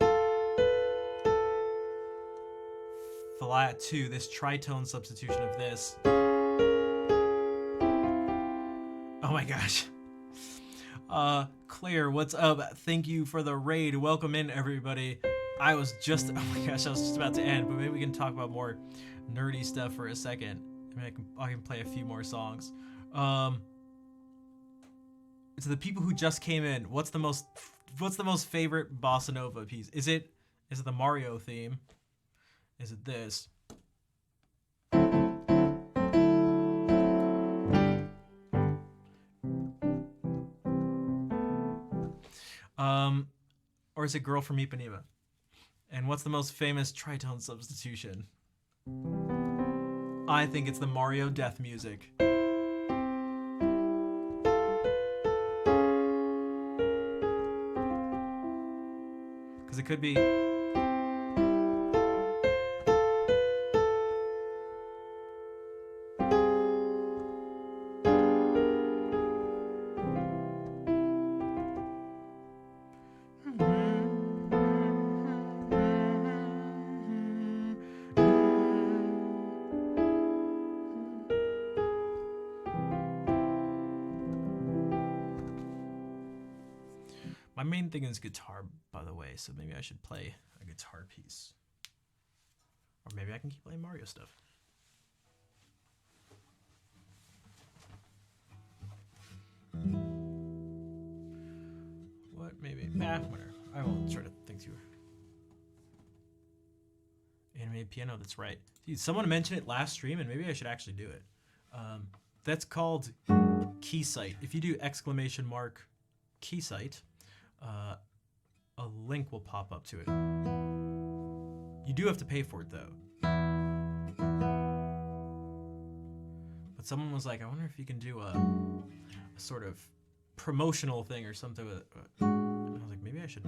flat 2, this tritone substitution of this. Oh my gosh. Claire, what's up? Thank you for the raid. Welcome in, everybody. I was just, oh my gosh, I was just about to end, but maybe we can talk about more nerdy stuff for a second. I mean, I can play a few more songs. To the people who just came in, what's the most favorite bossa nova piece? Is it the Mario theme? Is it this? Or is it Girl from Ipanema? And what's the most famous tritone substitution? I think it's the Mario death music. Because it could be... My main thing is guitar, by the way, so maybe I should play a guitar piece. Or maybe I can keep playing Mario stuff. What, maybe? Nah, whatever. I won't try to think through. Animated piano, that's right. Dude, someone mentioned it last stream, and maybe I should actually do it. That's called Keysight. If you do !Keysight, a link will pop up to it. You do have to pay for it though. But someone was like, I wonder if you can do a sort of promotional thing or something with it. And I was like, maybe I should.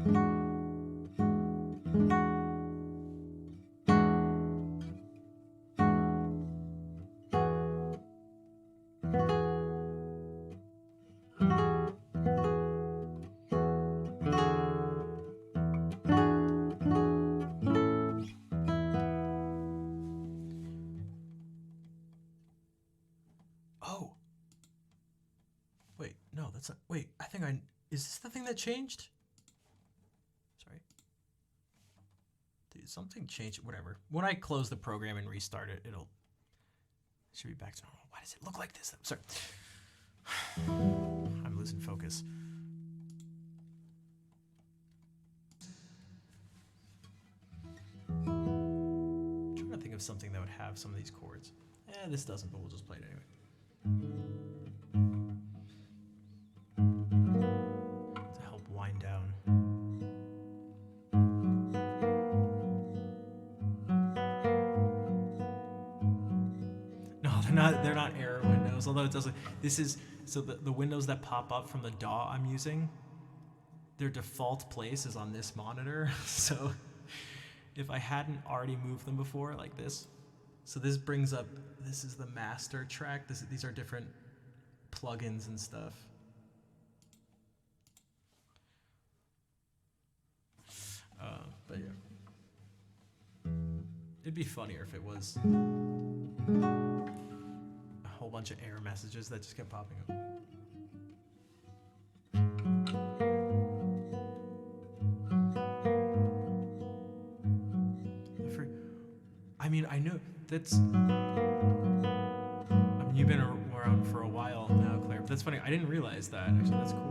Wait, I think is this the thing that changed? Sorry. Dude, something changed, whatever. When I close the program and restart it, it should be back to normal. Why does it look like this? Sorry. I'm losing focus. I'm trying to think of something that would have some of these chords. This doesn't, but we'll just play it anyway. To help wind down. No, they're not error windows, although it doesn't. This is so the windows that pop up from the DAW I'm using, their default place is on this monitor. So if I hadn't already moved them before like this, so this brings up, this is the master track. These are different plugins and stuff. But yeah, it'd be funnier if it was a whole bunch of error messages that just kept popping up. I mean, I know that's. I mean, you've been around for a while now, Claire. But that's funny. I didn't realize that. Actually, that's cool.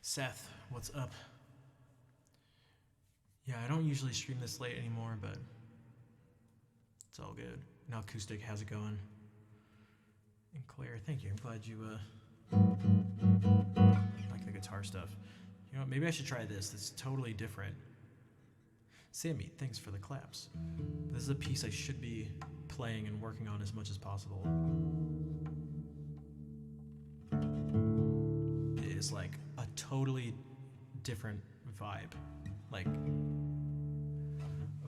Seth, what's up? Yeah, I don't usually stream this late anymore, but it's all good. Now Acoustic, how's it going? And Claire, thank you. I'm glad you like the guitar stuff. You know what, maybe I should try this. It's totally different. Sammy, thanks for the claps. This is a piece I should be playing and working on as much as possible. It is like a totally different vibe. Like a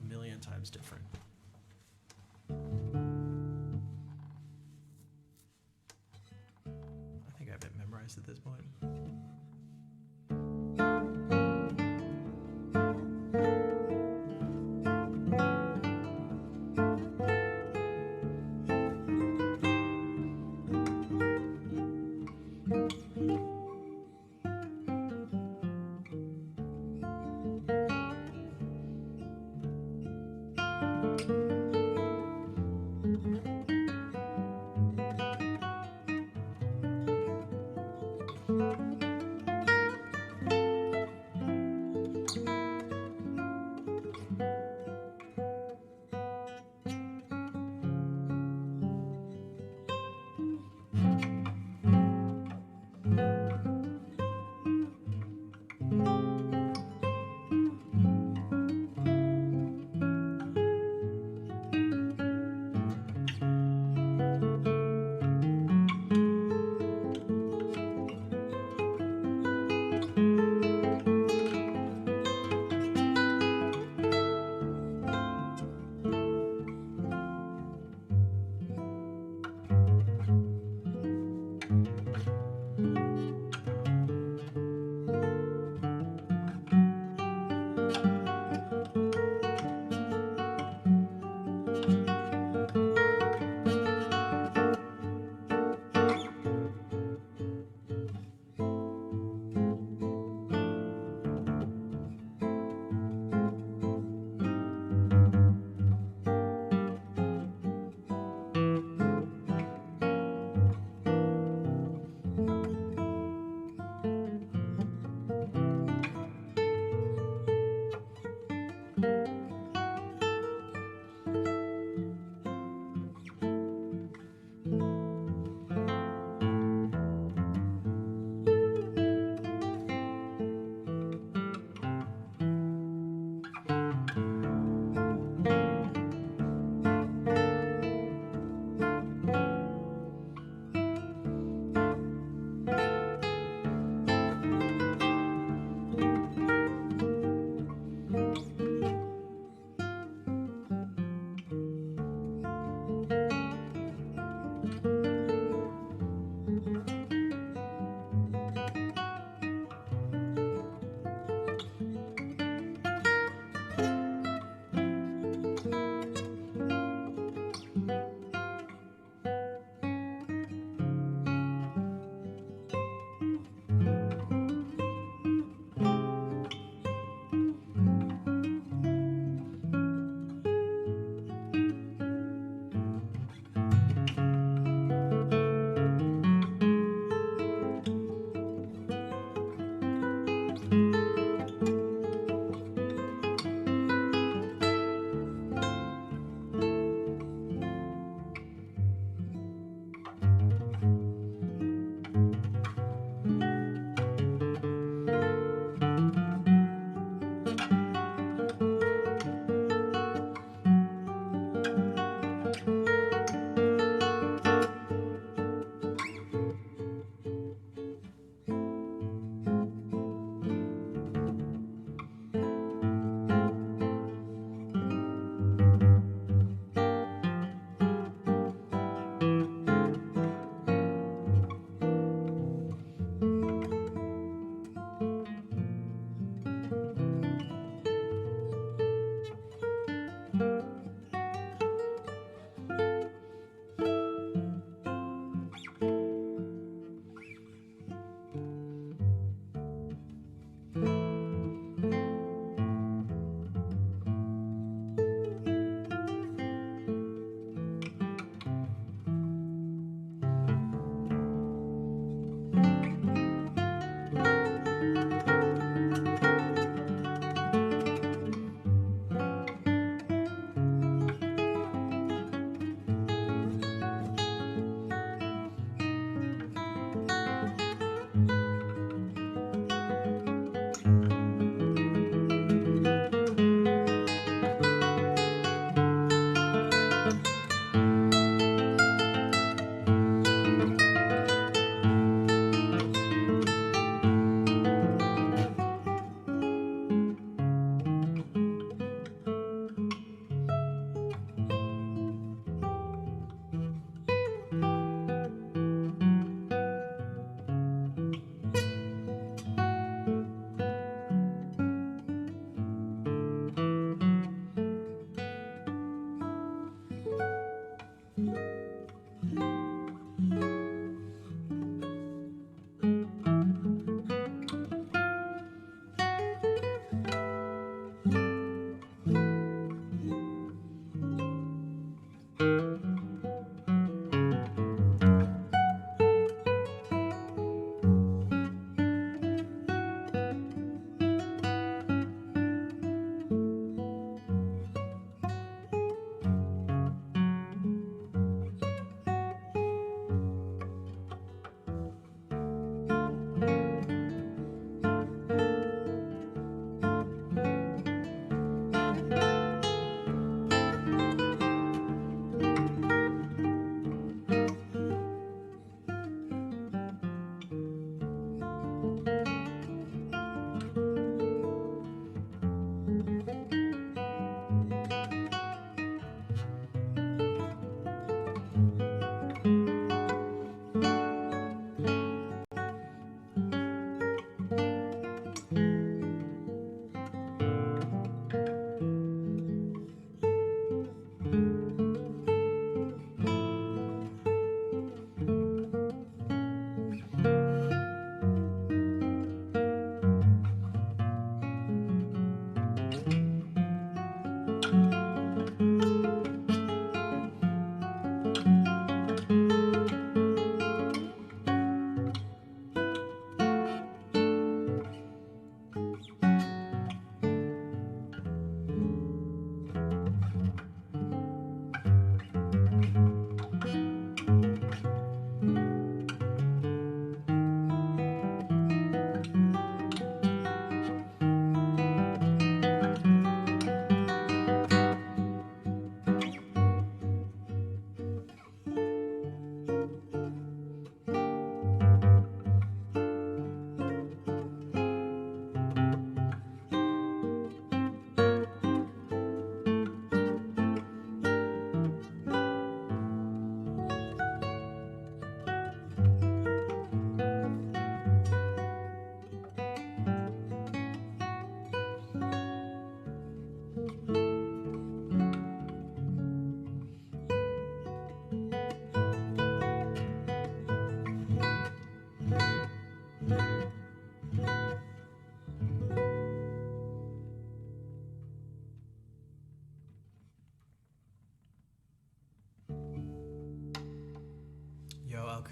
million times different. I think I have it memorized at this point.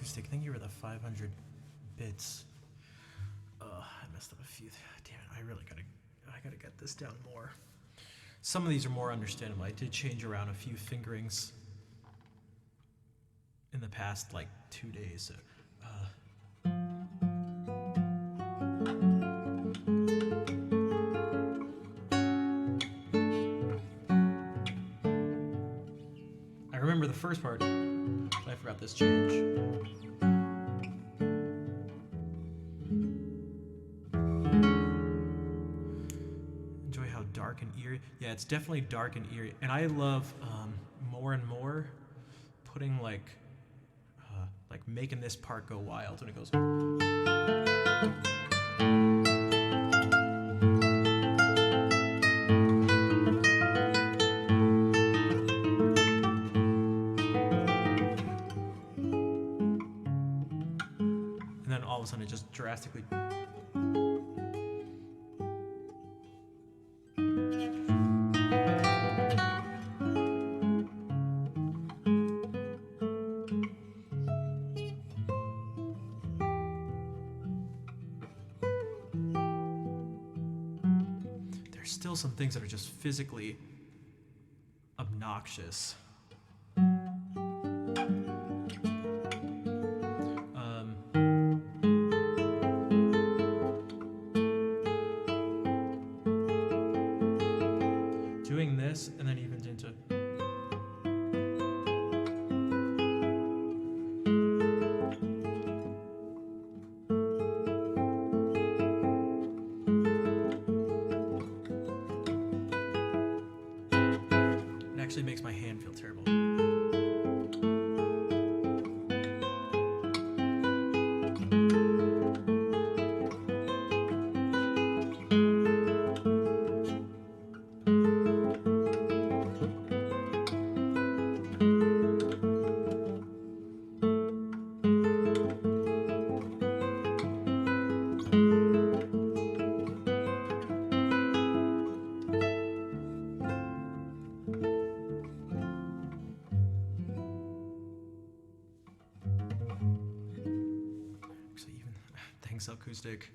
Acoustic, thank you for the 500 bits. I messed up a few. Damn it, I gotta get this down more. Some of these are more understandable. I did change around a few fingerings in the past, like 2 days. So, I remember the first part, but I forgot this change. Enjoy how dark and eerie. Yeah, it's definitely dark and eerie, and I love more and more putting like making this part go wild when it goes. And then all of a sudden it just drastically. There's still some things that are just physically obnoxious. Doing this and then even into. It actually makes my hand feel terrible. Actually, even thanks, Acoustic.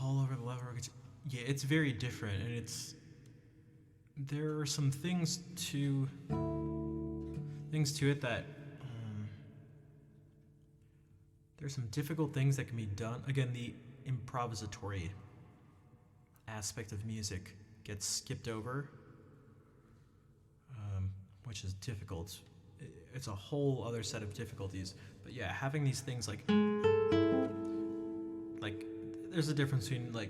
All over the lever. Yeah, it's very different, and there are some things to it that there's some difficult things that can be done. Again, the improvisatory aspect of music gets skipped over, which is difficult. It's a whole other set of difficulties. But yeah, having these things like there's a difference between like.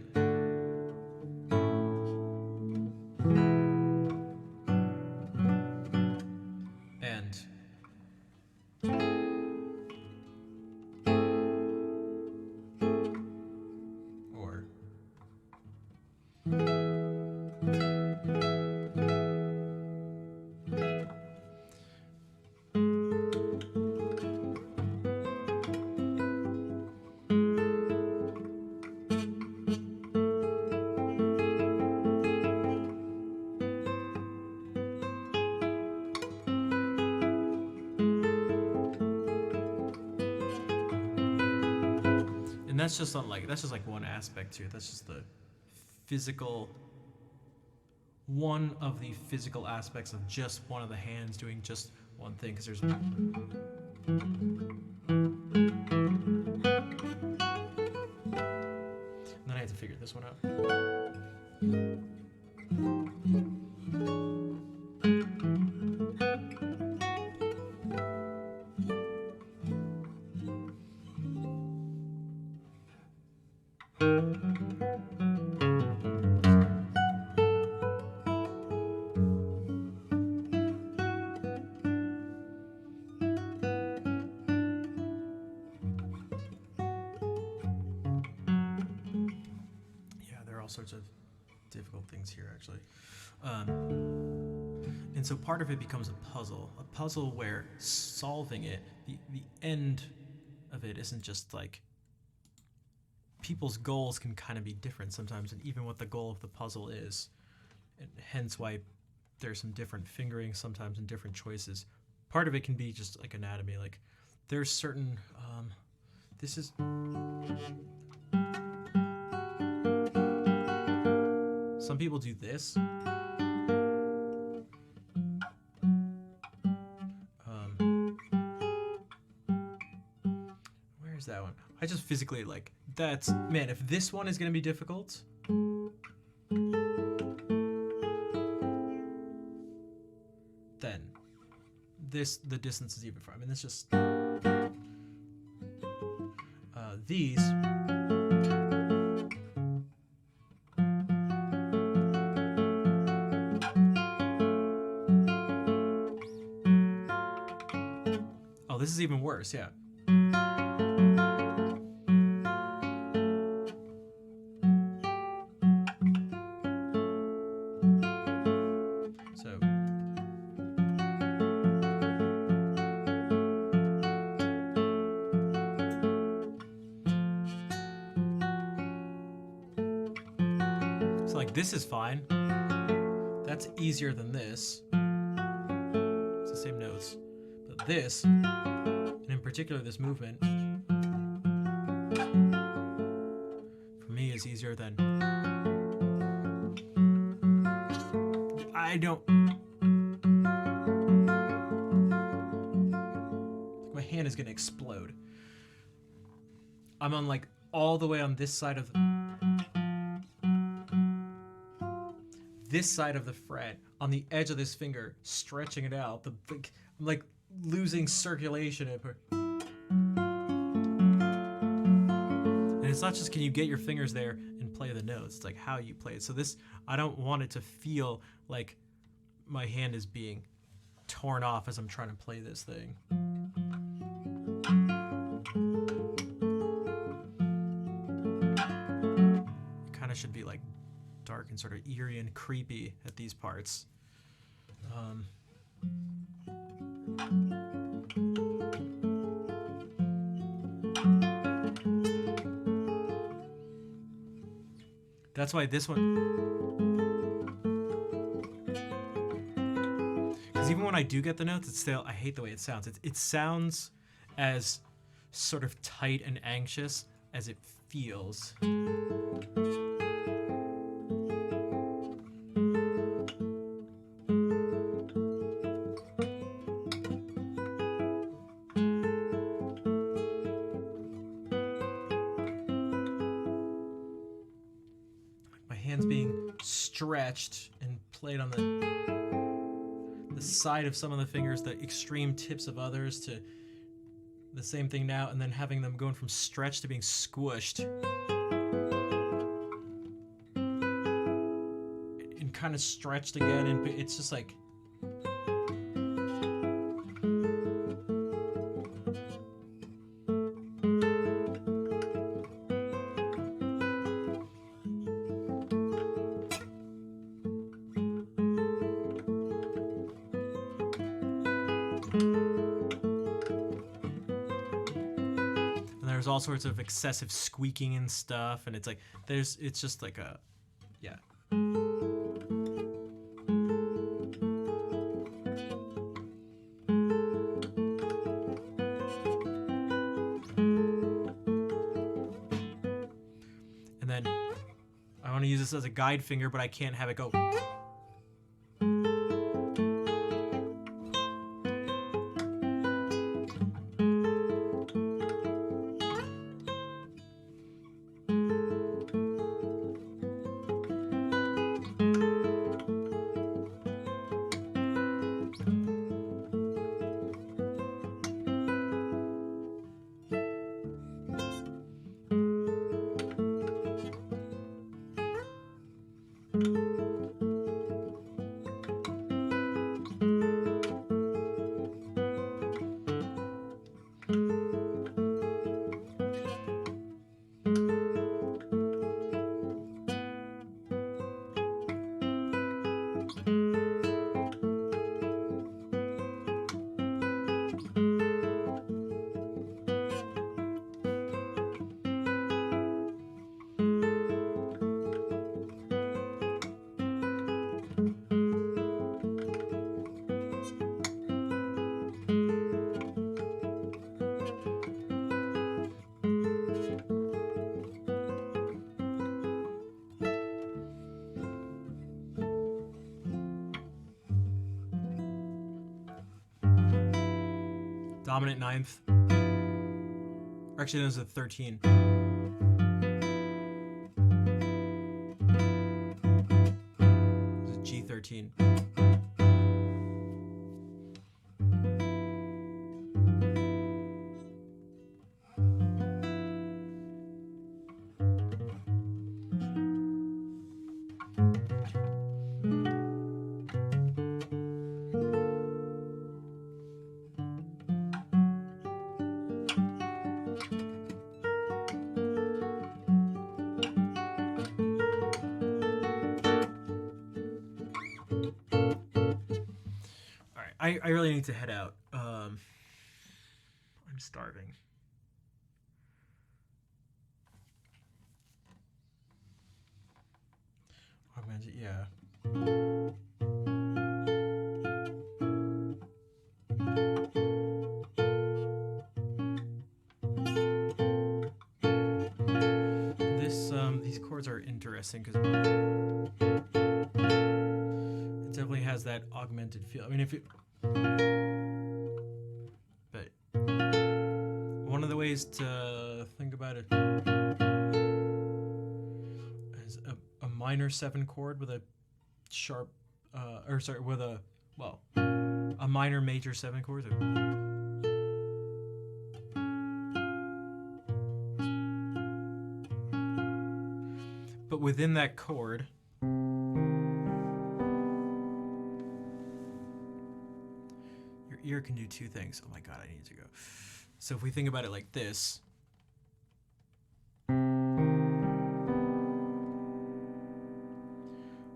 And or and that's just like one aspect to it. That's just the physical, one of the physical aspects of just one of the hands doing just one thing, because there's. And then I have to figure this one out. Yeah, there are all sorts of difficult things here, actually. And so part of it becomes a puzzle where solving it, the end of it isn't just like, people's goals can kind of be different sometimes, and even what the goal of the puzzle is, and hence why there's some different fingering sometimes and different choices. Part of it can be just like anatomy, like there's certain, this is, some people do this. Where's that one? I just physically like, that's, man, if this one is gonna be difficult, then this, the distance is even far. I mean, it's just, these, oh, this is even worse, yeah. So, like this is fine. That's easier than this. It's the same notes. But this, and in particular this movement, for me is easier than, I don't, my hand is gonna explode. I'm on like all the way on this side of this side of the fret, on the edge of this finger, stretching it out. I'm like losing circulation. And it's not just can you get your fingers there and play the notes, it's like how you play it. So this, I don't want it to feel like my hand is being torn off as I'm trying to play this thing. It kind of should be like dark and sort of eerie and creepy at these parts. That's why this one, because even when I do get the notes, it's still, I hate the way it sounds. It sounds as sort of tight and anxious as it feels. Being stretched and played on the side of some of the fingers, the extreme tips of others, to the same thing now, and then having them going from stretched to being squished and kind of stretched again, and it's just like, there's all sorts of excessive squeaking and stuff, and it's like it's just like a, yeah. And then I want to use this as a guide finger, but I can't have it go. dominant ninth. Or actually, no, it was a 13. It was a G13. I really need to head out. I'm starving. Augmented, yeah. These chords are interesting because it definitely has that augmented feel. I mean, if it. But one of the ways to think about it is a minor 7 chord with a sharp, with a minor major 7 chord. But within that chord, your ear can do 2 things. Oh my god, I need to go. So if we think about it like this,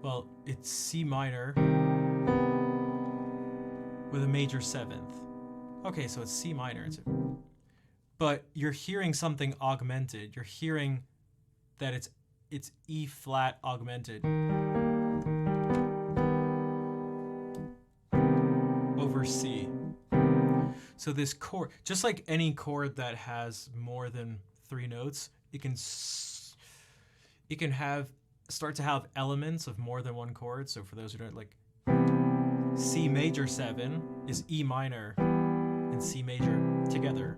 well, it's C minor with a major 7th. Okay, so it's C minor. But you're hearing something augmented. You're hearing that it's E flat augmented over C. So this chord, just like any chord that has more than 3 notes, it can start to have elements of more than one chord. So for those who don't, like, C major 7 is E minor and C major together.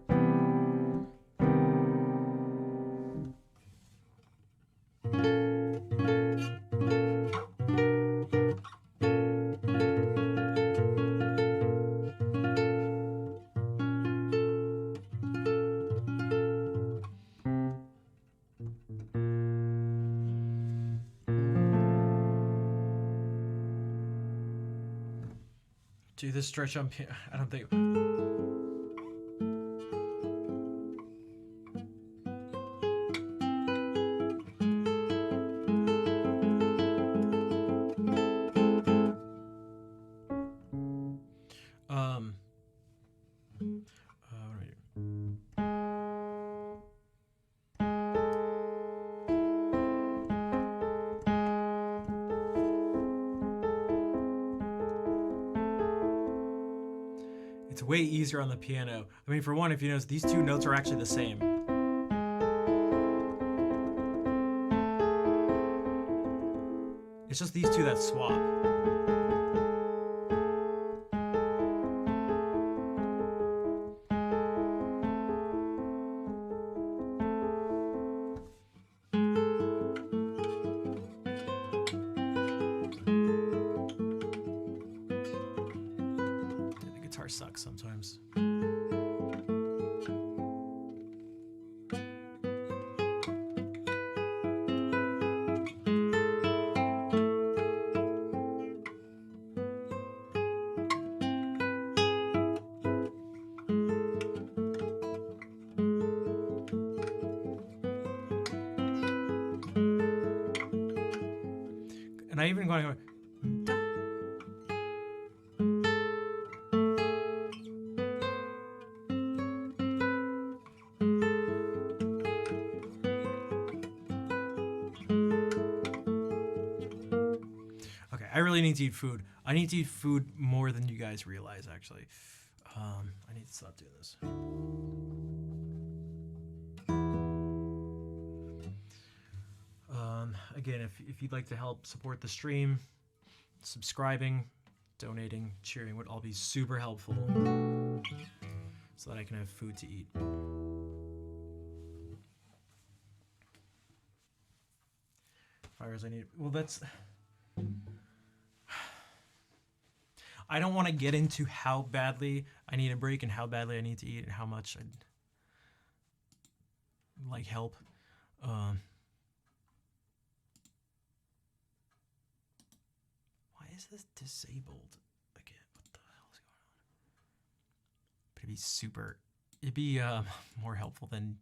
Do this stretch on piano. I don't think. What do I do? It's way easier on the piano. I mean, for one, if you notice, these 2 notes are actually the same. It's just these 2 that swap. The guitar sucks sometimes. And I even going. Okay, I really need to eat food. I need to eat food more than you guys realize, actually. I need to stop doing this. Again, if you'd like to help support the stream, subscribing, donating, cheering would all be super helpful. so that I can have food to eat. Fires I need. Well, that's. I don't want to get into how badly I need a break and how badly I need to eat and how much I'd like help. Why is this disabled again? What the hell is going on? But it'd be more helpful than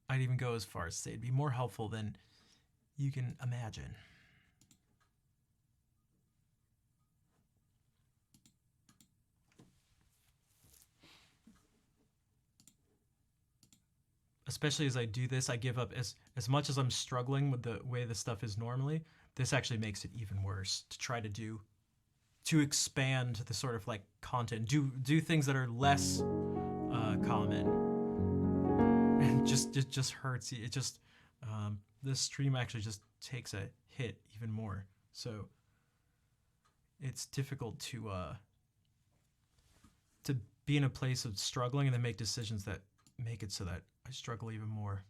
I'd even go as far as say it'd be more helpful than you can imagine. Especially as I do this, I give up as much as I'm struggling with the way the stuff is normally. This actually makes it even worse to try to expand the sort of like content, do things that are less common, and it just hurts. It just this stream actually just takes a hit even more. So it's difficult to be in a place of struggling and then make decisions that make it so that I struggle even more.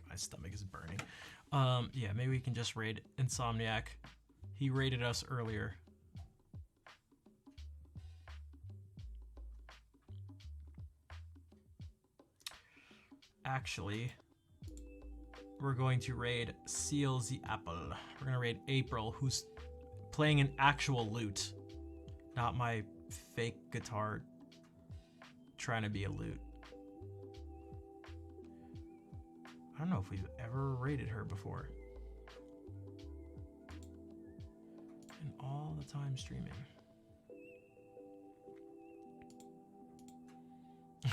My stomach is burning. Yeah, maybe we can just raid Insomniac. He raided us earlier. Actually, we're going to raid Seal the Apple. We're gonna raid April, who's playing an actual lute, not my fake guitar trying to be a lute. I don't know if we've ever raided her before. And all the time streaming.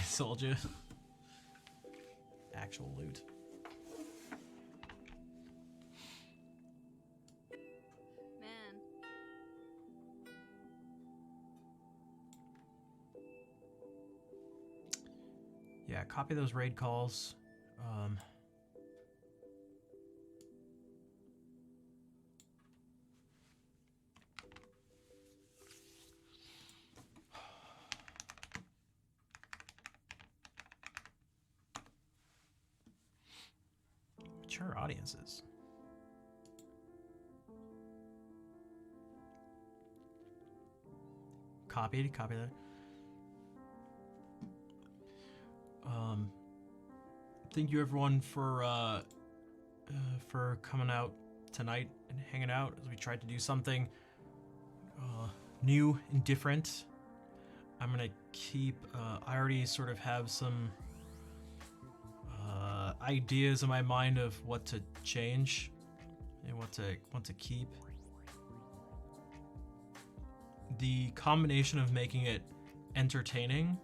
Soldier. Actual loot. Man. Yeah, copy those raid calls. Mature audiences. Copy that. Thank you everyone for coming out tonight and hanging out as we tried to do something new and different. I'm gonna keep. I already sort of have some ideas in my mind of what to change and what to keep. The combination of making it entertaining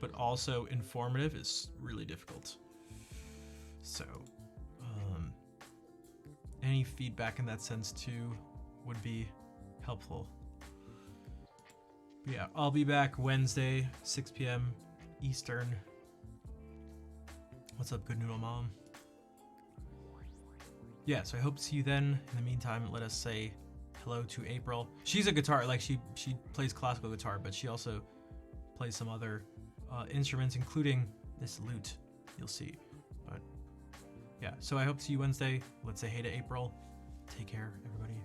but also informative is really difficult. So, any feedback in that sense too would be helpful. But yeah, I'll be back Wednesday, 6 p.m. Eastern. What's up, Good Noodle Mom? Yeah, so I hope to see you then. In the meantime, let us say hello to April. She's a guitar, like she plays classical guitar, but she also plays some other instruments, including this lute you'll see. But yeah, so I hope to see you Wednesday. Let's say hey to April. Take care, everybody.